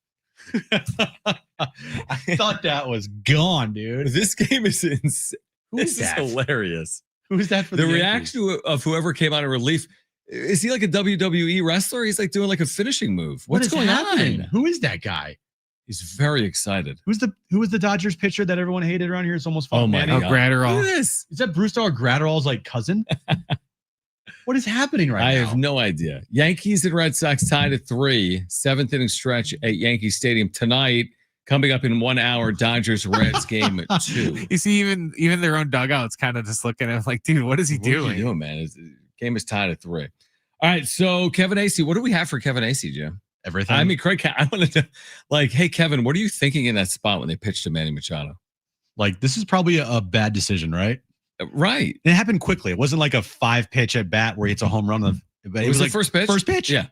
I thought that was gone, dude. This game is insane. This is hilarious. Who's that for the reaction of whoever came out in relief? Is he like a WWE wrestler? He's like doing like a finishing move. What's going on? Who is that guy? He's very excited. Who was the Dodgers pitcher that everyone hated around here? It's almost fun. Oh my God. Gratterall. Look at this. Is that Brusdar Gratterall's like cousin? What is happening right now? I have no idea. Yankees and Red Sox tied at 3, 7th inning stretch at Yankee Stadium tonight. Coming up in 1 hour, Dodgers Reds game at 2. You see, even their own dugouts kind of just looking at him like, dude, what is he doing? What are you doing, man? Game is tied at 3. All right, so Kevin Acee, what do we have for Kevin Acee, Jim? Everything. I mean, Craig, I wanted to hey, Kevin, what are you thinking in that spot when they pitched to Manny Machado? Like, this is probably a bad decision, right? Right. It happened quickly. It wasn't like a 5-pitch at bat where it's a home run. It was like first pitch? First pitch. Yeah.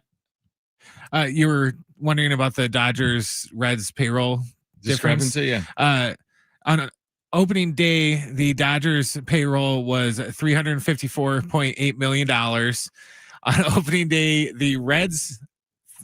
You were wondering about the Dodgers Reds payroll difference. Yeah. On opening day, the Dodgers payroll was $354.8 million. On opening day, the Reds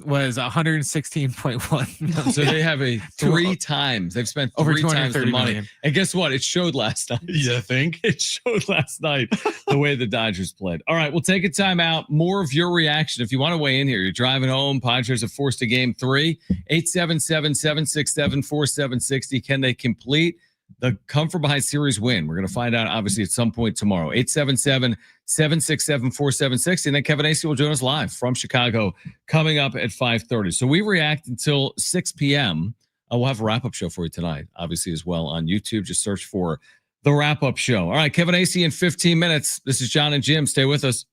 was 116.1 million. So they have a 3 times. They've spent Over 3 times the money. million. And guess what? It showed last night. You think? It showed last night the way the Dodgers played. All right, we'll take a timeout. More of your reaction. If you want to weigh in here, you're driving home. Padres have forced a game 3. 877-767-4760. Can they complete the come from behind series win? We're going to find out, obviously, at some point tomorrow. 877-767-4760. And then Kevin Acee will join us live from Chicago coming up at 5:30. So we react until 6 p.m. We'll have a wrap-up show for you tonight, obviously, as well on YouTube. Just search for The Wrap-Up Show. All right, Kevin Acee in 15 minutes. This is Jon and Jim. Stay with us.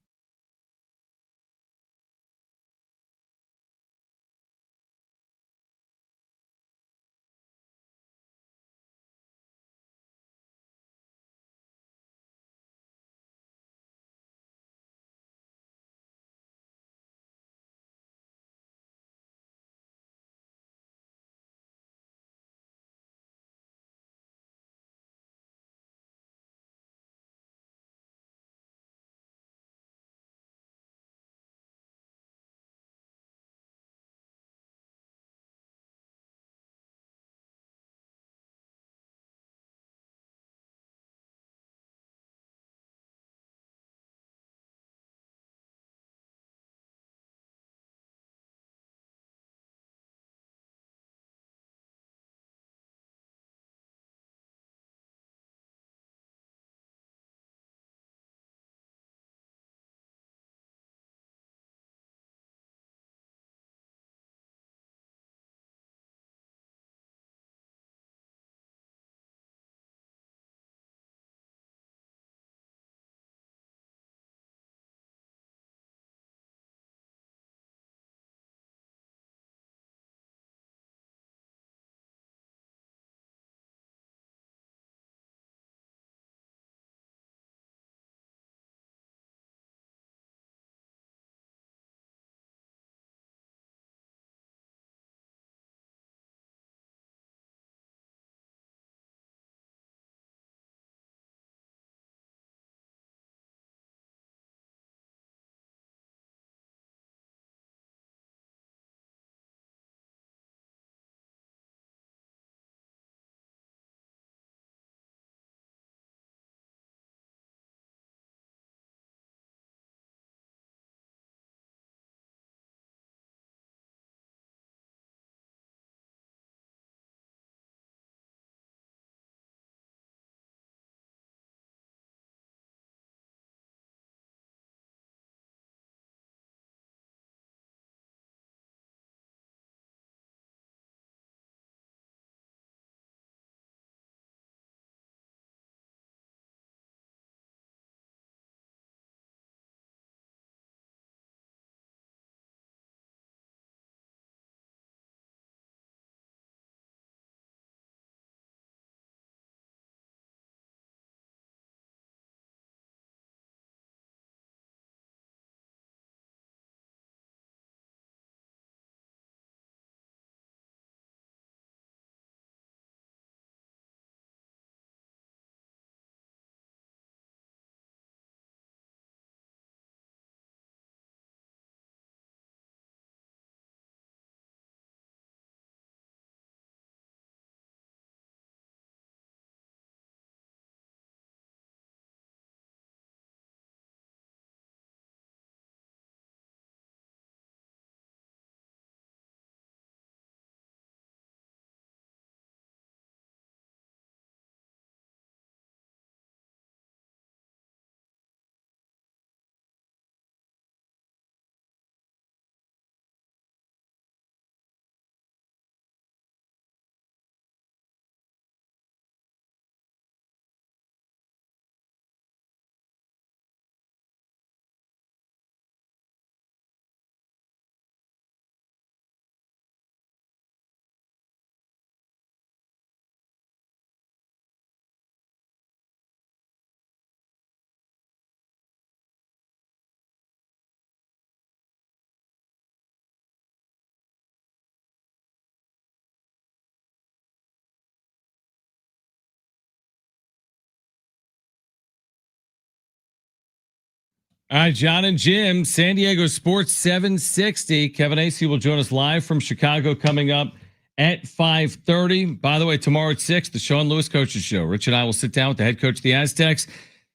All right, Jon and Jim, San Diego Sports 760. Kevin Acee will join us live from Chicago coming up at 5:30. By the way, tomorrow at 6, the Sean Lewis Coaches Show. Rich and I will sit down with the head coach of the Aztecs,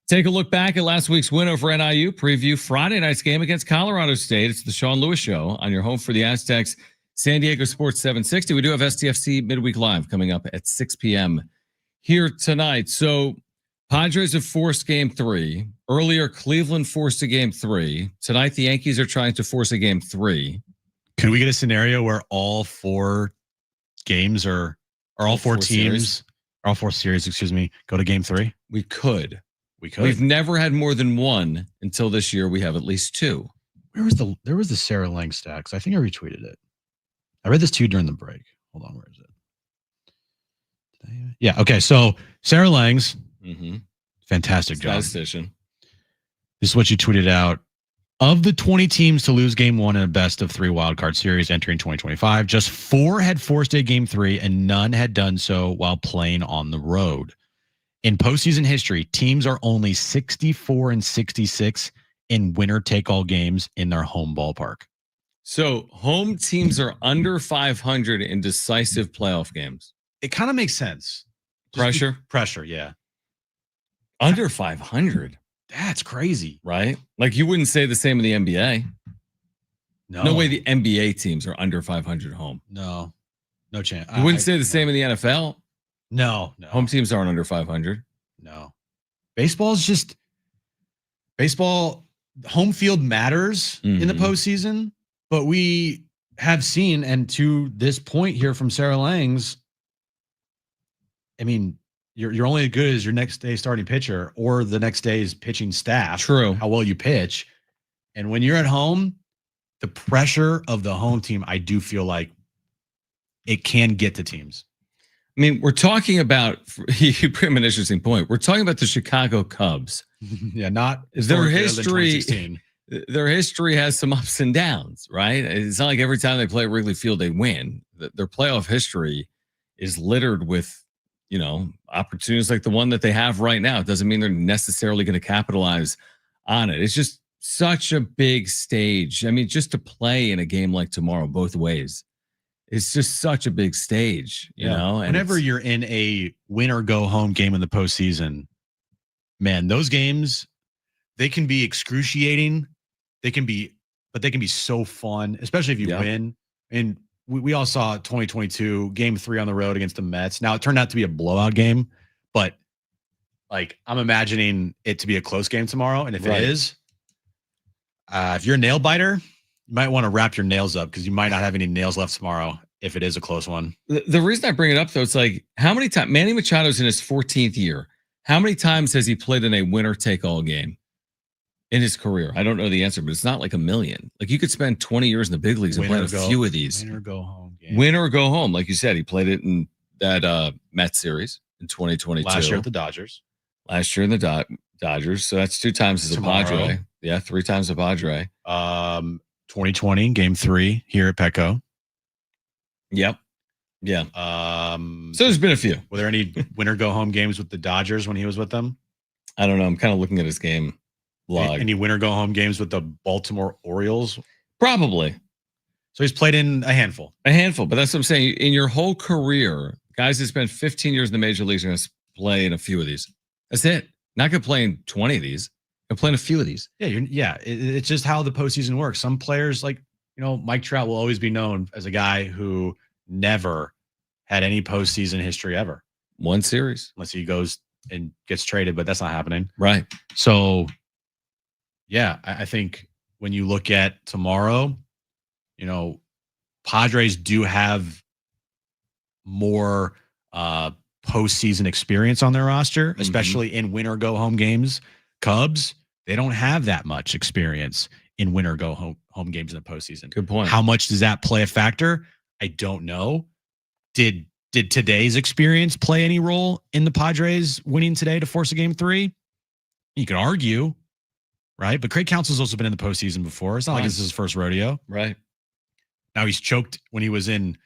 take a look back at last week's win over NIU, preview Friday night's game against Colorado State. It's the Sean Lewis Show on your home for the Aztecs, San Diego Sports 760. We do have STFC Midweek Live coming up at 6 p.m. here tonight. So Padres have forced game 3. Earlier, Cleveland forced a game 3. Tonight, the Yankees are trying to force a game 3. Could we get a scenario where all 4 games are all 4 teams, all 4 series, go to game 3? We could. We could. We've never had more than 1 until this year. We have at least 2. There was the Sarah Lang stacks. I think I retweeted it. I read this to you during the break. Hold on, where is it? Yeah. Okay. So Sarah Lang's fantastic job. Statistician. This is what you tweeted out. Of the 20 teams to lose game 1 in a best of 3 wildcard series entering 2025, just 4 had forced a game 3 and none had done so while playing on the road. In postseason history, teams are only 64 and 66 in winner-take-all games in their home ballpark. So home teams are under 500 in decisive playoff games. It kind of makes sense. Pressure? Pressure, yeah. Under 500. That's crazy. Right? Like you wouldn't say the same in the NBA. No way the NBA teams are under 500 home. No chance. You wouldn't say the same in the NFL. No. Home teams aren't under 500. No. Baseball, home field matters in the postseason, but we have seen, and to this point here from Sarah Lang's, I mean, you're only as good as your next day starting pitcher or the next day's pitching staff. True. How well you pitch. And when you're at home, the pressure of the home team, I do feel like it can get to teams. I mean, we're talking about, you bring up an interesting point. We're talking about the Chicago Cubs. Yeah, not their history. Their history has some ups and downs, right? It's not like every time they play at Wrigley Field, they win. Their playoff history is littered with, opportunities like the one that they have right now. It doesn't mean they're necessarily going to capitalize on it. It's just such a big stage. I mean, just to play in a game like tomorrow, both ways, it's just such a big stage, you know? And whenever you're in a win or go home game in the postseason, man, those games, they can be excruciating. They can be so fun, especially if you win. And we all saw 2022 game 3 on the road against the Mets. Now it turned out to be a blowout game, but like I'm imagining it to be a close game tomorrow. And if it is, if you're a nail biter, you might want to wrap your nails up because you might not have any nails left tomorrow if it is a close one. The reason I bring it up though, it's like how many times Manny Machado's in his 14th year. How many times has he played in a winner take all game in his career? I don't know the answer, but it's not like a million. Like you could spend 20 years in the big leagues and play a few of these. Win or go home game. Win or go home. Like you said, he played it in that Mets series in 2022. Last year at the Dodgers. Last year in the Dodgers. So that's 2 times as a Padre. Yeah, 3 times a Padre. 2020, game 3 here at Petco. Yep. Yeah. So there's been a few. Were there any winner go home games with the Dodgers when he was with them? I don't know. I'm kind of looking at his game log. Any winner go home games with the Baltimore Orioles? Probably. So he's played in a handful. But that's what I'm saying. In your whole career, guys that spent 15 years in the major leagues are going to play in a few of these. That's it. Not going to play in 20 of these. Going to play in a few of these. Yeah. It's just how the postseason works. Some players like, Mike Trout will always be known as a guy who never had any postseason history ever. One series. Unless he goes and gets traded, but that's not happening. Right. So, yeah, I think when you look at tomorrow, Padres do have more postseason experience on their roster, especially in win or go home games. Cubs, they don't have that much experience in win or go home games in the postseason. Good point. How much does that play a factor? I don't know. Did today's experience play any role in the Padres winning today to force a game 3? You could argue, right? But Craig Counsell's also been in the postseason before. It's not like this is his first rodeo. Right. Now he's choked when he was in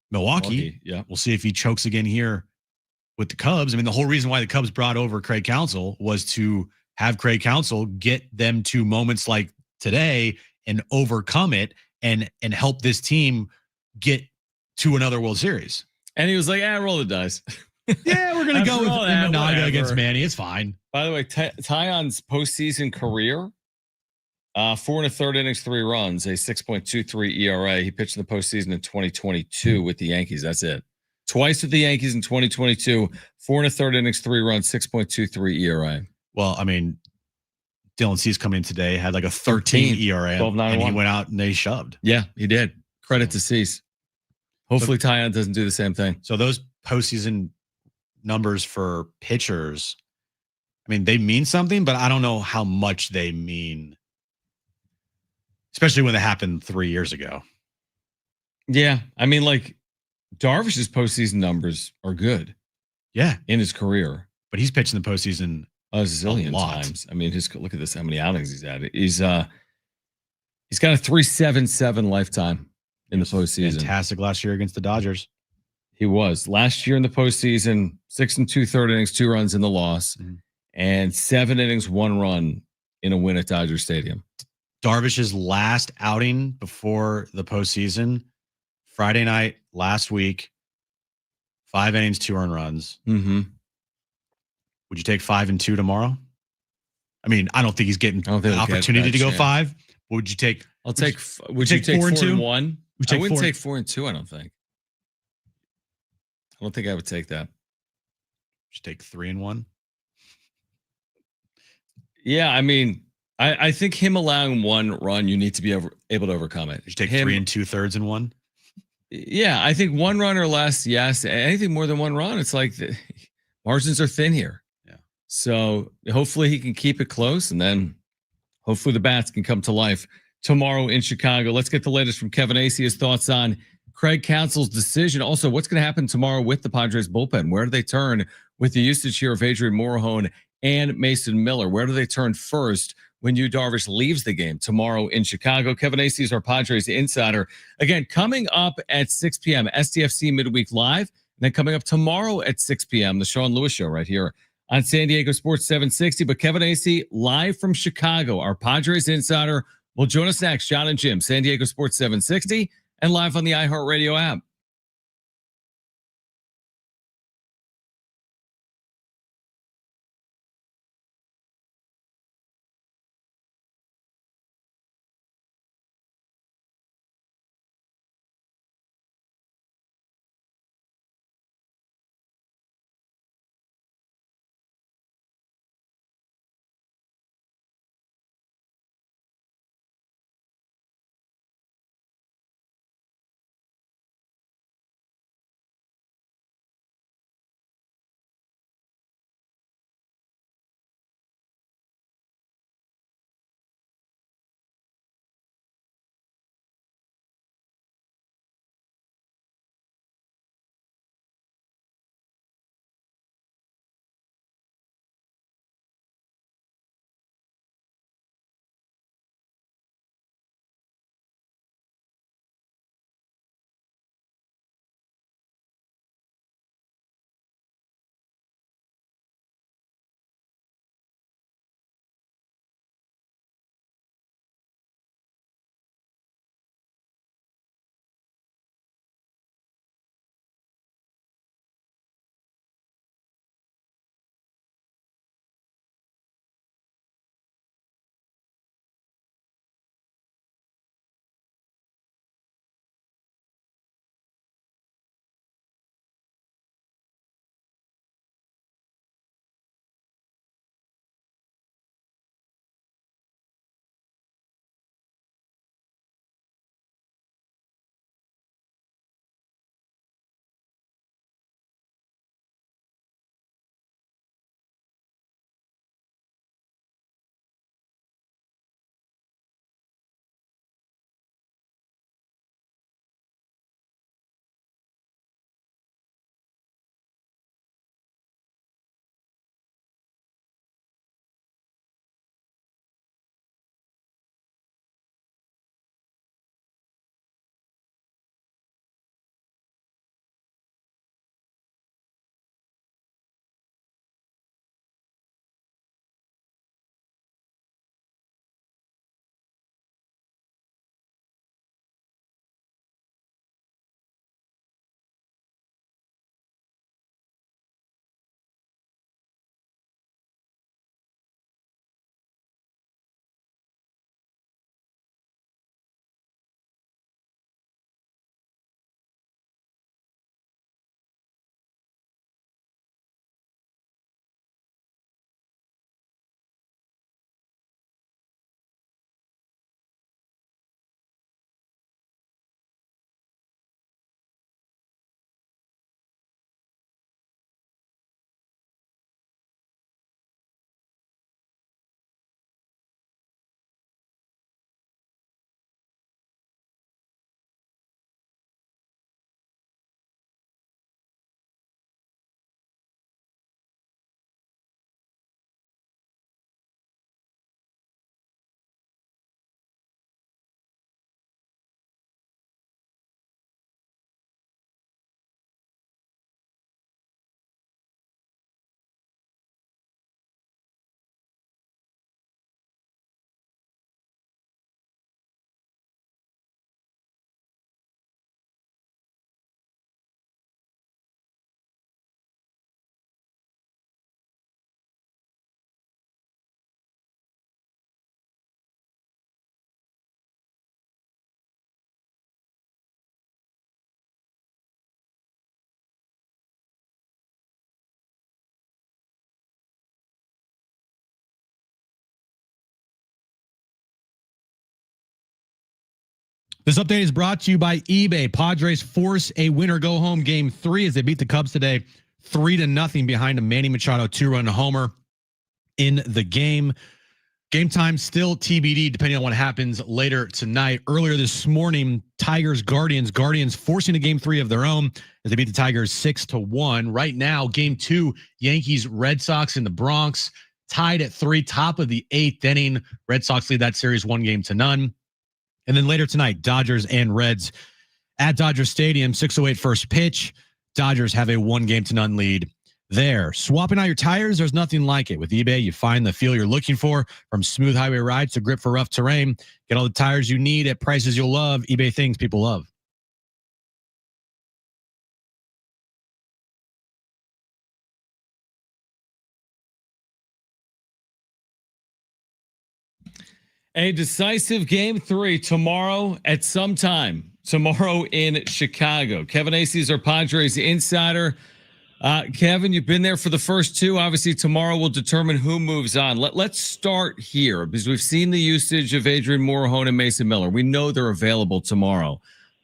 Milwaukee. Yeah. We'll see if he chokes again here with the Cubs. I mean, the whole reason why the Cubs brought over Craig Counsell was to have Craig Counsell get them to moments like today and overcome it and help this team get to another World Series. And he was like, roll the dice. Yeah, we're going to go with Imanaga against Manny. It's fine. By the way, Taillon's postseason career, 4 1/3 innings, 3 runs, a 6.23 ERA. He pitched in the postseason in 2022 with the Yankees. That's it. Twice with the Yankees in 2022, 4 1/3 innings, 3 runs, 6.23 ERA. Well, I mean, Dylan Cease coming in today had like a 13 ERA, 12.91. and he went out and they shoved. Yeah, he did. Credit to Cease. Hopefully, Taillon doesn't do the same thing. So those postseason numbers for pitchers, I mean, they mean something, but I don't know how much they mean, especially when they happened 3 years ago. Yeah, I mean, like Darvish's postseason numbers are good. Yeah, in his career, but he's pitched in the postseason a zillion times. I mean, look at this, how many outings he's had. He's got a 3.77 lifetime in the postseason. Fantastic last year against the Dodgers. He was last year in the postseason, 6 2/3 innings, 2 runs in the loss, and 7 innings, 1 run in a win at Dodger Stadium. Darvish's last outing before the postseason, Friday night last week, 5 innings, 2 earned runs. Mm-hmm. Would you take 5 and 2 tomorrow? I mean, I don't think he's getting an opportunity to go 5. What would you take? Would you take 4 and 1? I wouldn't take 4 and 2. I don't think. I don't think I would take that. Just take 3 and 1. Yeah, I mean, I think him allowing 1 run, you need to be able to overcome it. You take 3 2/3 and 1. Yeah, I think 1 run or less. Yes, anything more than 1 run, it's like the margins are thin here. Yeah. So hopefully he can keep it close, and then hopefully the bats can come to life tomorrow in Chicago. Let's get the latest from Kevin Acee. His thoughts on Craig Counsell's decision. Also, what's going to happen tomorrow with the Padres bullpen? Where do they turn with the usage here of Adrian Morejon and Mason Miller? Where do they turn first when Yu Darvish leaves the game tomorrow in Chicago? Kevin Acee is our Padres insider. Again, coming up at 6 p.m., SDFC Midweek Live. And then coming up tomorrow at 6 p.m., the Sean Lewis Show right here on San Diego Sports 760. But Kevin Acee, live from Chicago, our Padres insider, will join us next. Jon Jim, San Diego Sports 760, and live on the iHeartRadio app. This update is brought to you by eBay. Padres force a winner-go-home Game 3 as they beat the Cubs today 3-0 behind a Manny Machado 2-run homer in the game. Game time still TBD, depending on what happens later tonight. Earlier this morning, Guardians forcing a Game 3 of their own as they beat the Tigers 6-1. Right now, Game 2, Yankees, Red Sox in the Bronx, tied at 3, top of the 8th inning. Red Sox lead that series 1-0. And then later tonight, Dodgers and Reds at Dodger Stadium, 6:08 first pitch. Dodgers have a 1-0 lead there. Swapping out your tires, there's nothing like it. With eBay, you find the feel you're looking for, from smooth highway rides to grip for rough terrain. Get all the tires you need at prices you'll love. eBay, things people love. A decisive Game 3 tomorrow at some time. Tomorrow in Chicago. Kevin Acee is our Padres insider. Kevin, you've been there for the first two. Obviously, tomorrow will determine who moves on. Let's start here because we've seen the usage of Adrian Morejon and Mason Miller. We know they're available tomorrow,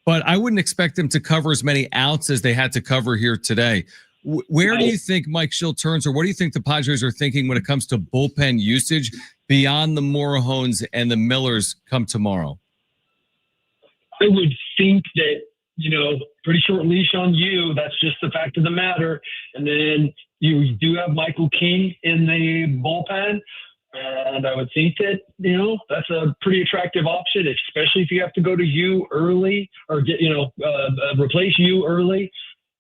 but I wouldn't expect them to cover as many outs as they had to cover here today. Where do you think Mike Shildt turns, or what do you think the Padres are thinking when it comes to bullpen usage beyond the Morejons and the Millers come tomorrow? I would think that, pretty short leash on you. That's just the fact of the matter. And then you do have Michael King in the bullpen. And I would think that, that's a pretty attractive option, especially if you have to go to you early or get, replace you early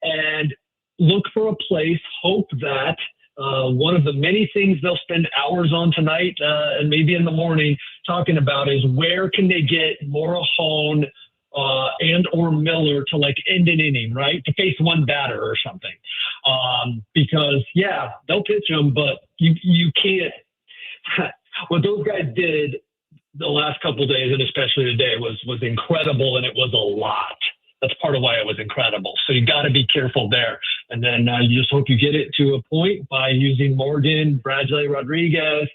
and look for a place, hope that one of the many things they'll spend hours on tonight and maybe in the morning talking about is where can they get Morejon and or Miller to end an inning, right? To face one batter or something. Because they'll pitch them, but you can't. What those guys did the last couple of days and especially today was incredible, and it was a lot. That's part of why it was incredible. So you got to be careful there. And then you just hope you get it to a point by using Morgan, Bradley, Rodriguez,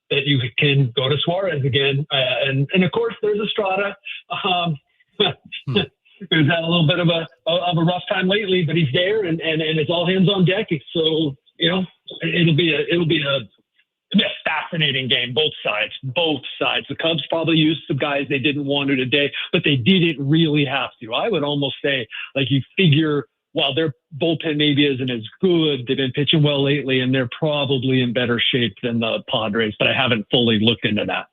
that you can go to Suarez again. And of course, there's Estrada, who's had a little bit of a rough time lately, but he's there and it's all hands on deck. So, it'll be a fascinating game, both sides. The Cubs probably used some guys they didn't want to today, but they didn't really have to. I would almost say, you figure, while their bullpen maybe isn't as good, they've been pitching well lately, and they're probably in better shape than the Padres, but I haven't fully looked into that.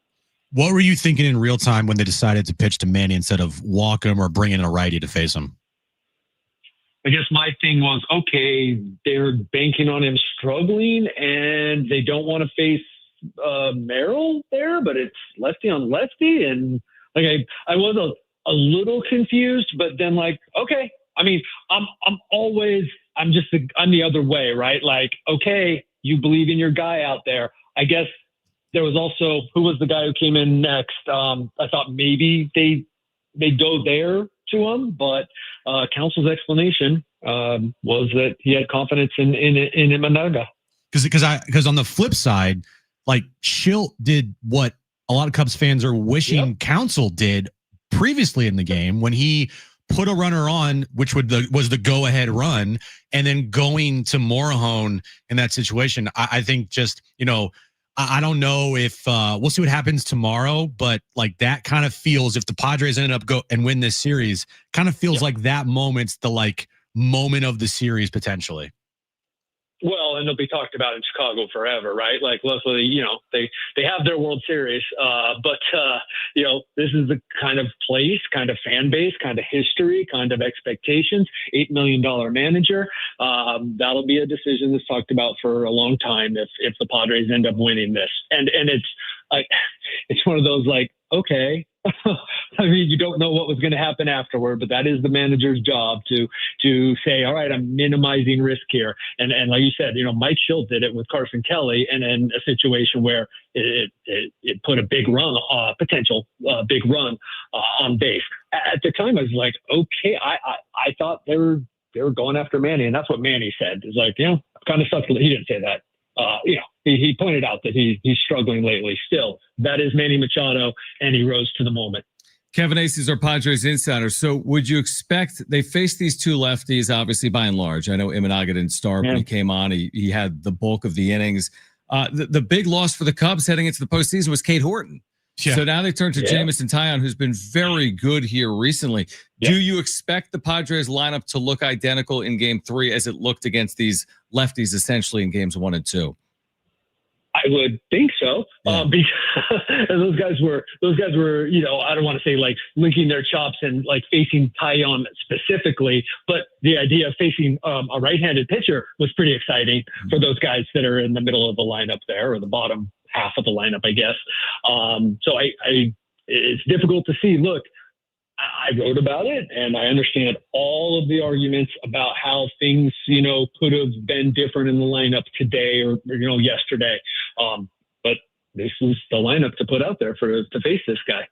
What were you thinking in real time when they decided to pitch to Manny instead of walk him or bring in a righty to face him? I guess my thing was, okay, they're banking on him struggling and they don't want to face Merrill there, but it's lefty on lefty. And I was a little confused, but then okay, I mean, I'm the other way, right? Okay, you believe in your guy out there. I guess there was also, who was the guy who came in next? I thought maybe they go there to him, but Council's explanation was that he had confidence in Imanaga. Because on the flip side, Shildt did what a lot of Cubs fans are wishing Council did previously in the game when he put a runner on, which was the go-ahead run, and then going to Morejon in that situation. I think just, I don't know if we'll see what happens tomorrow, but that kind of feels, if the Padres ended up go and win this series, kind of feels like that moment's the moment of the series potentially. Well, and they'll be talked about in Chicago forever, right? Luckily, they have their World Series, but this is the kind of place, kind of fan base, kind of history, kind of expectations. $8 million manager. That'll be a decision that's talked about for a long time if the Padres end up winning this, and it's one of those okay. I mean, you don't know what was going to happen afterward, but that is the manager's job to say, all right, I'm minimizing risk here. And like you said, Mike Shildt did it with Carson Kelly, and in a situation where it put a big run, potential big run on base. At the time, I was okay, I thought they were going after Manny, and that's what Manny said. It's kind of sucks. He didn't say that. He pointed out that he's struggling lately. Still, that is Manny Machado, and he rose to the moment. Kevin Acey's our Padres insider. So would you expect they face these two lefties, obviously by and large? I know Imanaga didn't start, but he came on. He had the bulk of the innings. The big loss for the Cubs heading into the postseason was Cade Horton. Yeah. So now they turn to Jamison Taillon, who's been very good here recently. Do you expect the Padres lineup to look identical in Game 3 as it looked against these lefties essentially in Games 1 and 2? I would think so, because those guys were, you know, I don't want to say like linking their chops and like facing Taillon specifically, but the idea of facing a right-handed pitcher was pretty exciting for those guys that are in the middle of the lineup there, or the bottom half of the lineup, I guess. So it's difficult to see. Look, I wrote about it, and I understand all of the arguments about how things, you know, could have been different in the lineup today or you know, yesterday. But this is the lineup to put out there to face this guy.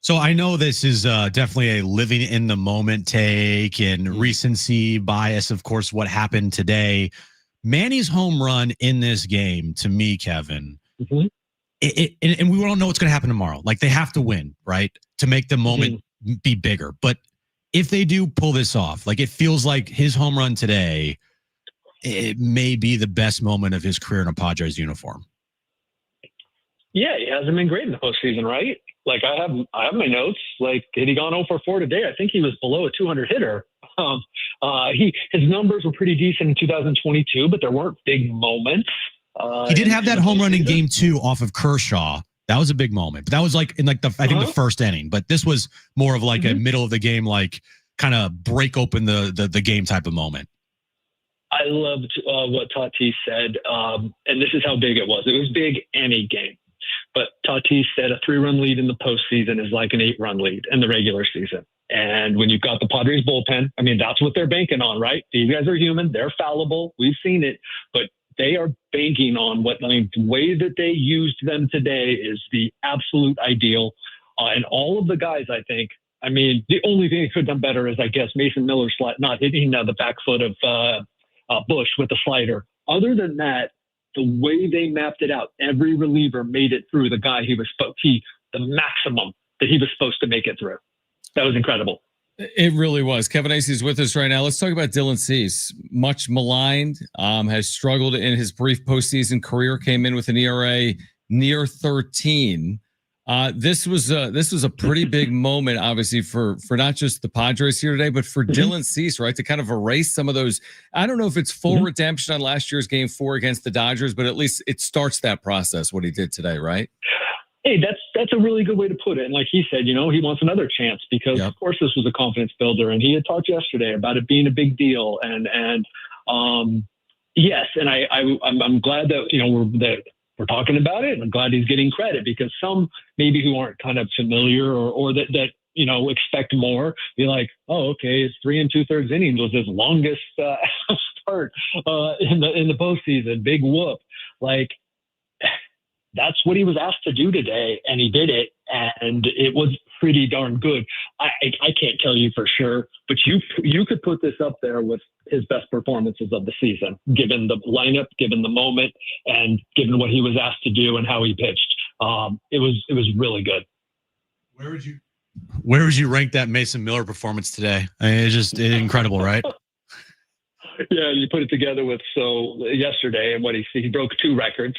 So I know this is definitely a living in the moment take and recency bias, of course, what happened today. Manny's home run in this game, to me, Kevin, and we don't know what's going to happen tomorrow. Like, they have to win, right, to make the moment be bigger. But if they do pull this off, like, it feels like his home run today, it may be the best moment of his career in a Padres uniform. Yeah, he hasn't been great in the postseason, right? Like, I have my notes. Like, had he gone 0 for 4 today, I think he was below a 200 hitter. His numbers were pretty decent in 2022, but there weren't big moments. He did have that home run in Game 2 off of Kershaw. That was a big moment, but that was like in like the the first inning. But this was more of like a middle of the game, like kind of break open the game type of moment. I loved what Tatis said, and this is how big it was. It was big any game. But Tatis said a 3-run lead in the postseason is like an 8-run lead in the regular season. And when you've got the Padres bullpen, I mean, that's what they're banking on, right? These guys are human. They're fallible. We've seen it. But they are banking on the way that they used them today is the absolute ideal. And all of the guys, I think, I mean, the only thing they could have done better is, I guess, Mason Miller's not hitting the back foot of Bush with the slider. Other than that, the way they mapped it out, every reliever made it through the guy the maximum that he was supposed to make it through. That was incredible. It really was. Kevin Acey is with us right now. Let's talk about Dylan Cease. Much maligned, has struggled in his brief postseason career, came in with an ERA near 13. This was a pretty big moment, obviously, for not just the Padres here today, but for Dylan Cease, right? To kind of erase some of those. I don't know if it's full redemption on last year's Game 4 against the Dodgers, but at least it starts that process, what he did today, right? Hey, that's a really good way to put it. And like he said, you know, he wants another chance because, of course, this was a confidence builder. And he had talked yesterday about it being a big deal. And yes, and I'm glad that, you know, we're talking about it, and I'm glad he's getting credit, because some maybe who aren't kind of familiar or that you know, expect more, be like, oh, okay, his 3 2/3 innings was his longest start in the postseason. Big whoop. Like, that's what he was asked to do today, and he did it, and it was pretty darn good. I can't tell you for sure, but you could put this up there with his best performances of the season, given the lineup, given the moment, and given what he was asked to do and how he pitched. It was really good. Where would you rank that Mason Miller performance today? I mean, it's just incredible, right? Yeah, you put it together with yesterday and what he broke 2 records.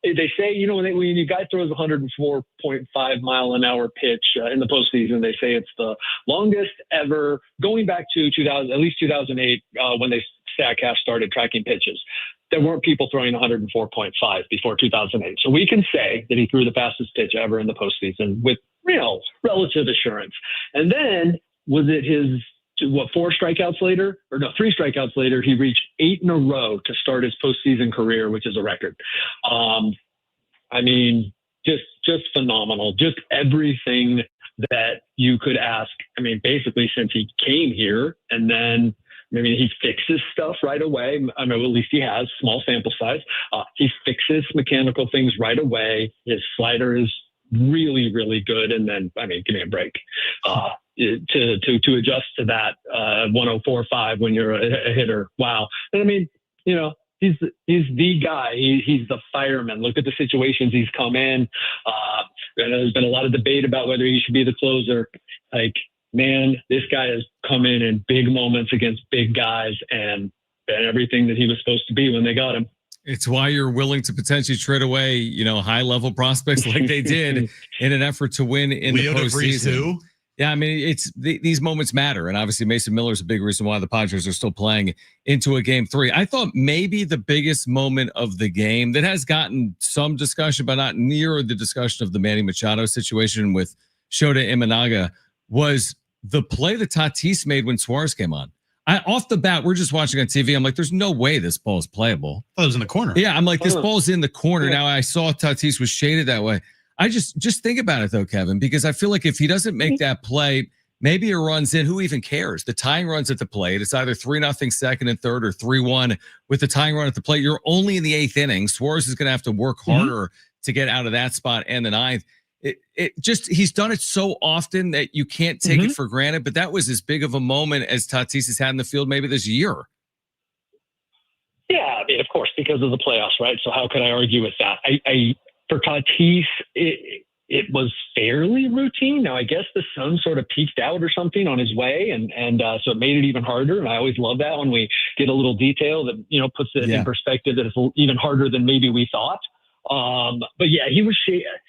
They say, you know, when you guy throws 104.5 mile an hour pitch in the postseason, they say it's the longest ever, going back to at least 2008 when StatCast started tracking pitches. There weren't people throwing 104.5 before 2008. So we can say that he threw the fastest pitch ever in the postseason with real relative assurance. And then was it his 4 strikeouts later, or no, 3 strikeouts later, he reached 8 in a row to start his postseason career, which is a record. I mean, just phenomenal. Just everything that you could ask. I mean, basically since he came here, and then, I mean, he fixes stuff right away. I mean, at least he has, small sample size. He fixes mechanical things right away. His slider is really, really good. And then, I mean, give me a break. To adjust to that 104.5 when you're a hitter. Wow. And I mean, you know, he's the guy. He's the fireman. Look at the situations he's come in. and there's been a lot of debate about whether he should be the closer. Like, man, this guy has come in big moments against big guys and been everything that he was supposed to be when they got him. It's why you're willing to potentially trade away, high level prospects like they did in an effort to win in the postseason. Yeah, I mean, these moments matter, and obviously Mason Miller is a big reason why the Padres are still playing into a Game 3. I thought maybe the biggest moment of the game that has gotten some discussion, but not near the discussion of the Manny Machado situation with Shota Imanaga, was the play that Tatis made when Suarez came on. Off the bat, we're just watching on TV. I'm like, there's no way this ball is playable. Oh, it was in the corner. Yeah, I'm like, this ball's in the corner. Now I saw Tatis was shaded that way. I just think about it though, Kevin, because I feel like if he doesn't make that play, maybe it runs in. Who even cares? The tying runs at the plate. It's either 3-0 second and third or 3-1 with the tying run at the plate. You're only in the 8th inning. Suarez is going to have to work harder to get out of that spot and the 9th. He's done it so often that you can't take it for granted, but that was as big of a moment as Tatis has had in the field maybe this year. Yeah, I mean, of course, because of the playoffs, right? So how could I argue with that? For Tatis, it was fairly routine. Now, I guess the sun sort of peaked out or something on his way, and so it made it even harder. And I always love that when we get a little detail that puts it in perspective that it's even harder than maybe we thought. But yeah, he was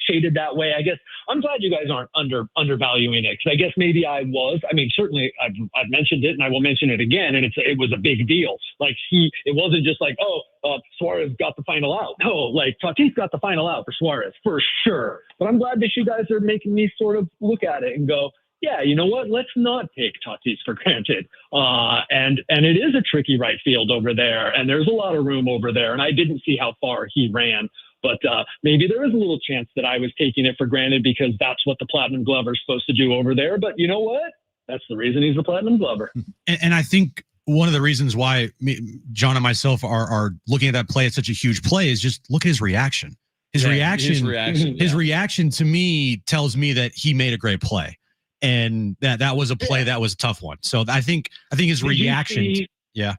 shaded that way. I guess I'm glad you guys aren't undervaluing it, because I guess maybe I was. I mean, certainly I've mentioned it and I will mention it again. And it was a big deal. Like it wasn't just like, Suarez got the final out. No, like Tatis got the final out for Suarez for sure. But I'm glad that you guys are making me sort of look at it and go, yeah, you know what? Let's not take Tatis for granted. And it is a tricky right field over there, and there's a lot of room over there. And I didn't see how far he ran. But maybe there is a little chance that I was taking it for granted because that's what the Platinum Glover is supposed to do over there. But you know what? That's the reason he's the Platinum Glover. And I think one of the reasons why John and myself are looking at that play as such a huge play is just look at his reaction. His reaction to me tells me that he made a great play, and that was a play that was a tough one. So I think his reaction. Yeah.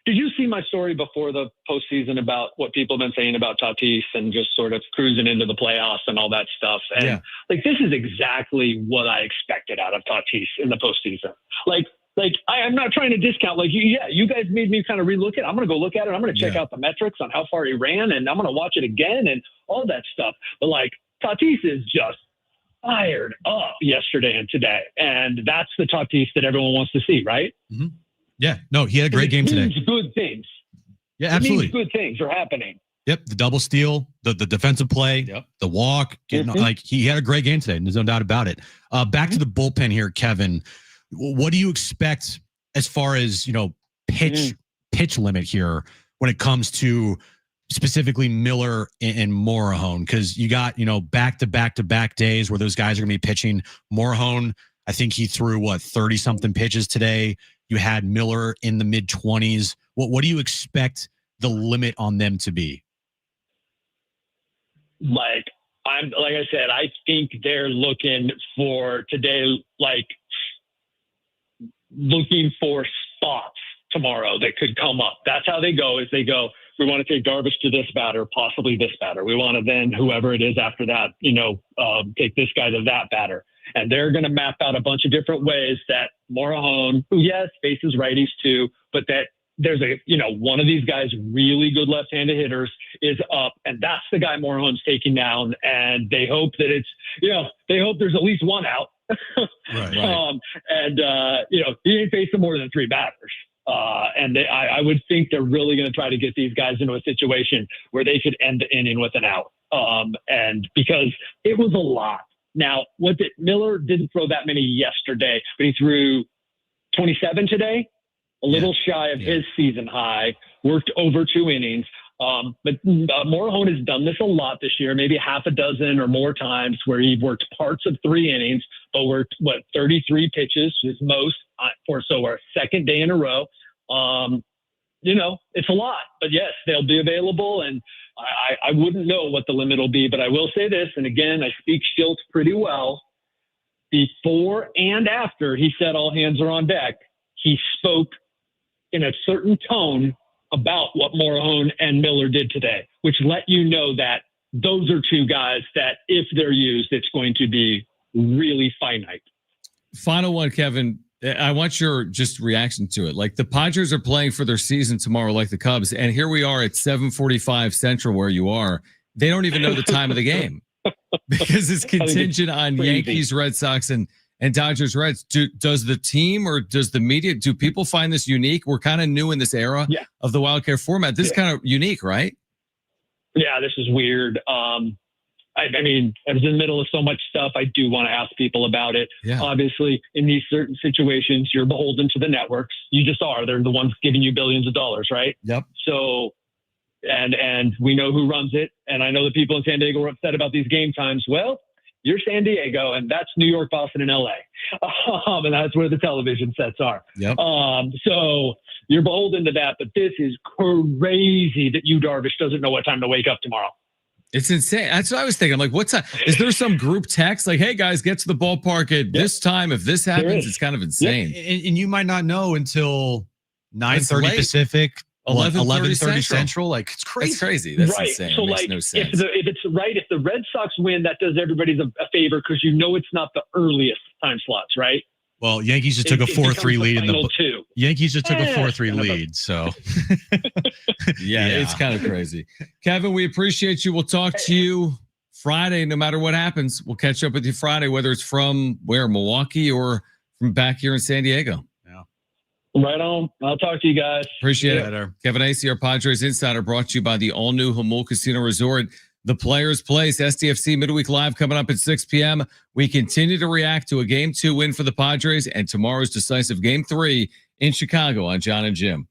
Did you see my story before the postseason about what people have been saying about Tatis and just sort of cruising into the playoffs and all that stuff? And like, this is exactly what I expected out of Tatis in the postseason. Like I'm not trying to discount. Like, you guys made me kind of relook it. I'm going to go look at it. I'm going to check out the metrics on how far he ran, and I'm going to watch it again and all that stuff. But like, Tatis is just fired up yesterday and today, and that's the Tatis that everyone wants to see, right? Mm-hmm. Yeah, no, he had a great game today. Good things. Yeah, absolutely. Good things are happening. Yep, the double steal, the defensive play, the walk, like he had a great game today. And there's no doubt about it. Back to the bullpen here, Kevin. What do you expect as far as pitch limit here when it comes to specifically Miller and Morahone? Because you got back-to-back days where those guys are going to be pitching. Morahone, I think he threw 30-something pitches today. You had Miller in the mid-20s. What do you expect the limit on them to be? Like I said, I think they're looking for today, looking for spots tomorrow that could come up. That's how they go. We want to take Darvish to this batter, possibly this batter. We want to then, whoever it is after that, take this guy to that batter. And they're going to map out a bunch of different ways that Morahone, who, yes, faces righties too, but that there's one of these guys, really good left-handed hitters, is up, and that's the guy Morahone's taking down. And they hope that they hope there's at least one out. Right. He ain't facing more than 3 batters. I would think they're really going to try to get these guys into a situation where they could end the inning with an out. And because it was a lot. Now, Miller didn't throw that many yesterday, but he threw 27 today, a little shy of his season high, worked over 2 innings. But Morahone has done this a lot this year, maybe half a dozen or more times, where he worked parts of 3 innings, but worked 33 pitches, his most for our second day in a row. It's a lot, but yes, they'll be available, and I wouldn't know what the limit will be, but I will say this, and again, I speak Shildt pretty well. Before and after he said all hands are on deck, he spoke in a certain tone about what Morahone and Miller did today, which let you know that those are two guys that if they're used, it's going to be really finite. Final one, Kevin. I want your just reaction to it. Like the Padres are playing for their season tomorrow, like the Cubs, and here we are at 7:45 Central, where you are. They don't even know the time of the game because it's contingent on Yankees, Red Sox, and Dodgers, Reds. Does the team or does the media? Do people find this unique? We're kind of new in this era of the wildcard format. This is kind of unique, right? Yeah, this is weird. I mean, I was in the middle of so much stuff. I do want to ask people about it. Yeah. Obviously, in these certain situations, you're beholden to the networks. You just are. They're the ones giving you billions of dollars, right? Yep. So, and we know who runs it. And I know the people in San Diego are upset about these game times. Well, you're San Diego, and that's New York, Boston, and LA. And that's where the television sets are. Yep. So you're beholden to that. But this is crazy that Darvish doesn't know what time to wake up tomorrow. It's insane. That's what I was thinking. I'm like, is there some group text like, hey guys, get to the ballpark at this time. If this happens, it's kind of insane. And you might not know until 9:30 Pacific, 11:30 Central. Like it's crazy. That's crazy. That's right. insane. So it makes like, no sense. if the Red Sox win, that does everybody a favor because you know it's not the earliest time slots, right? Well, Yankees just took a 4-3 lead in the two. Yankees just took a 4-3 lead. So yeah, it's kind of crazy. Kevin, we appreciate you. We'll talk to you Friday, no matter what happens. We'll catch up with you Friday, whether it's from Milwaukee or from back here in San Diego. Yeah. Right on. I'll talk to you guys. Appreciate it. Kevin Acee, our Padres Insider, brought to you by the all-new Jamul Casino Resort. The Players Place, SDFC Midweek Live coming up at 6 p.m. We continue to react to a Game 2 win for the Padres and tomorrow's decisive Game 3 in Chicago on Jon and Jim.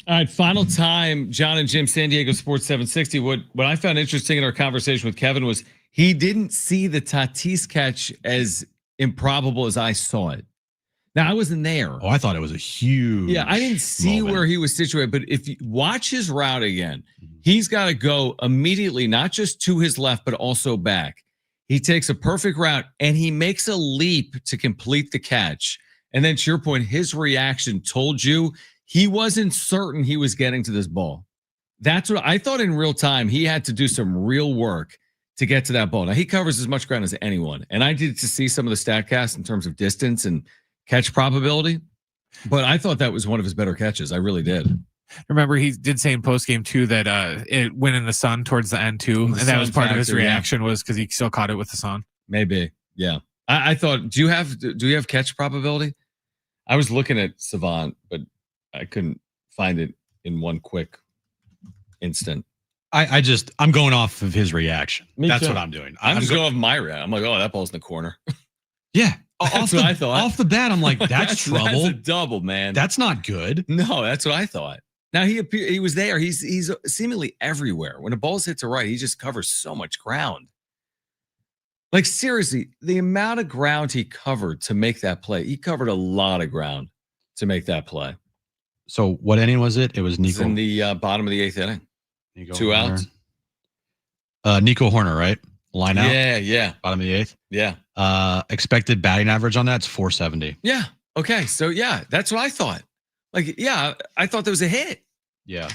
All right, final time, Jon and Jim, San Diego Sports 760. What I found interesting in our conversation with Kevin was he didn't see the Tatis catch as improbable as I saw it. Now, I wasn't there. Oh, I thought it was a huge. Yeah, I didn't see where he was situated, but if you watch his route again, he's got to go immediately, not just to his left, but also back. He takes a perfect route and he makes a leap to complete the catch. And then to your point, his reaction told you he wasn't certain he was getting to this ball. That's what I thought in real time. He had to do some real work to get to that ball. Now, he covers as much ground as anyone. And I did to see some of the StatCast in terms of distance and catch probability. But I thought that was one of his better catches. I really did. Remember, he did say in postgame too that it went in the sun towards the end too, and that was part of his reaction was because he still caught it with the sun. Maybe, yeah. I thought, do you have catch probability? I was looking at Savant, but I couldn't find it in one quick instant. I'm going off of his reaction. That's what I'm doing. I'm just going off my reaction. I'm like, oh, that ball's in the corner. Yeah. That's what I thought. Off the bat, I'm like, that's trouble. That's a double, man. That's not good. No, that's what I thought. Now he was there. He's seemingly everywhere. When a ball's hit to right, he just covers so much ground. Like seriously, the amount of ground he covered to make that play. He covered a lot of ground to make that play. So what inning was it? It was Nico. It was in the bottom of the 8th inning. Nico 2 Horner. outs. Nico Horner, right? Line out. Yeah. Bottom of the 8th. Yeah. Expected batting average on that's 470. Yeah. Okay. So yeah, that's what I thought. Like, yeah, I thought there was a hit. Yeah.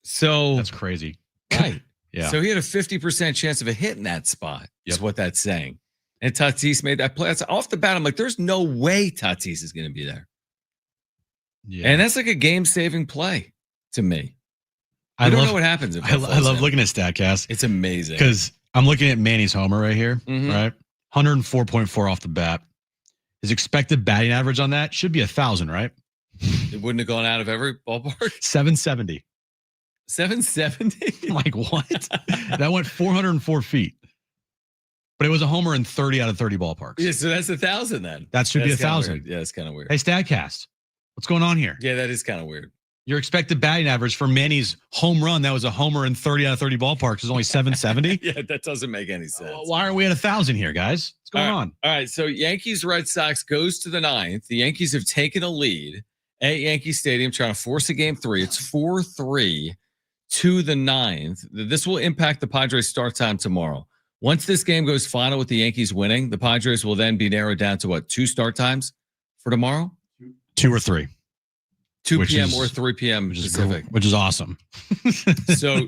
So that's crazy. Right. Yeah. So he had a 50% chance of a hit in that spot, is what that's saying. And Tatis made that play. That's off the bat. I'm like, there's no way Tatis is going to be there. Yeah. And that's like a game-saving play to me. I don't know what happens. If I love looking at StatCast. It's amazing. Because I'm looking at Manny's homer right here, right? 104.4 off the bat. His expected batting average on that should be 1,000, right? It wouldn't have gone out of every ballpark. 770. 770? I'm like, what? That went 404 feet. But it was a homer in 30 out of 30 ballparks. Yeah, so that's 1,000 then. That should be 1,000. Yeah, it's kind of weird. Hey, StatCast, what's going on here? Yeah, that is kind of weird. Your expected batting average for Manny's home run, that was a homer in 30 out of 30 ballparks, is only 770. Yeah, that doesn't make any sense. Why aren't we at 1,000 here, guys? What's going on? All right, so Yankees Red Sox goes to the 9th. The Yankees have taken a lead at Yankee Stadium, trying to force a game 3. It's 4-3 to the 9th. This will impact the Padres' start time tomorrow. Once this game goes final with the Yankees winning, the Padres will then be narrowed down to what, 2 start times for tomorrow? 2 or 3. 2 p.m. or 3 p.m. Pacific. Which is awesome. So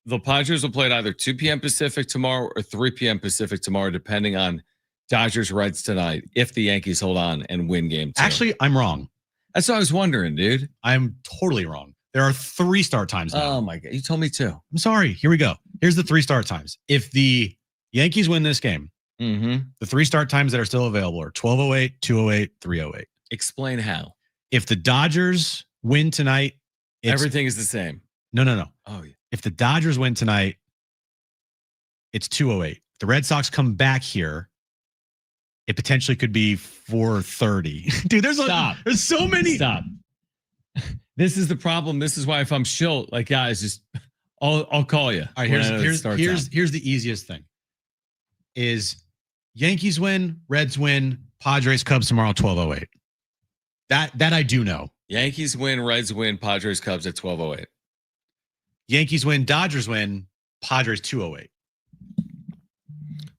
the Padres will play at either 2 p.m. Pacific tomorrow or 3 p.m. Pacific tomorrow, depending on Dodgers Reds tonight, if the Yankees hold on and win game 2. Actually, I'm wrong. That's what I was wondering, dude. I'm totally wrong. There are 3 start times now. Oh, my God. You told me 2. I'm sorry. Here we go. Here's the 3 start times. If the Yankees win this game, the 3 start times that are still available are 12:08, 2:08, 3:08. Explain how. If the Dodgers win tonight, everything is the same. No. Oh, yeah. If the Dodgers win tonight, it's 2:08. The Red Sox come back here, it potentially could be 4:30. Dude, there's so many. Stop. This is the problem. This is why if I'm Shildt, like, guys, just I'll call you. All right, here's the easiest thing. Is Yankees win, Reds win, Padres, Cubs tomorrow 12:08. That I do know. Yankees win, Reds win, Padres, Cubs at 12:08. Yankees win, Dodgers win, Padres 2:08.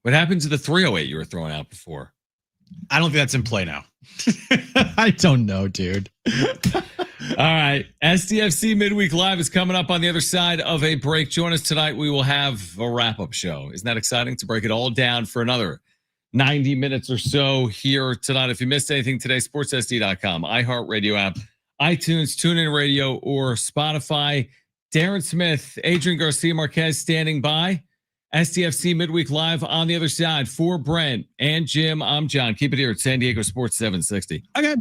What happened to the 3:08 you were throwing out before? I don't think that's in play now. I don't know, dude. All right. SDFC Midweek Live is coming up on the other side of a break. Join us tonight. We will have a wrap-up show. Isn't that exciting to break it all down for another 90 minutes or so here tonight? If you missed anything today, sportssd.com, iHeartRadio app, iTunes, TuneIn Radio, or Spotify. Darren Smith, Adrian Garcia Marquez standing by. SDFC Midweek Live on the other side. For Brent and Jim, I'm Jon. Keep it here at San Diego Sports 760. Okay.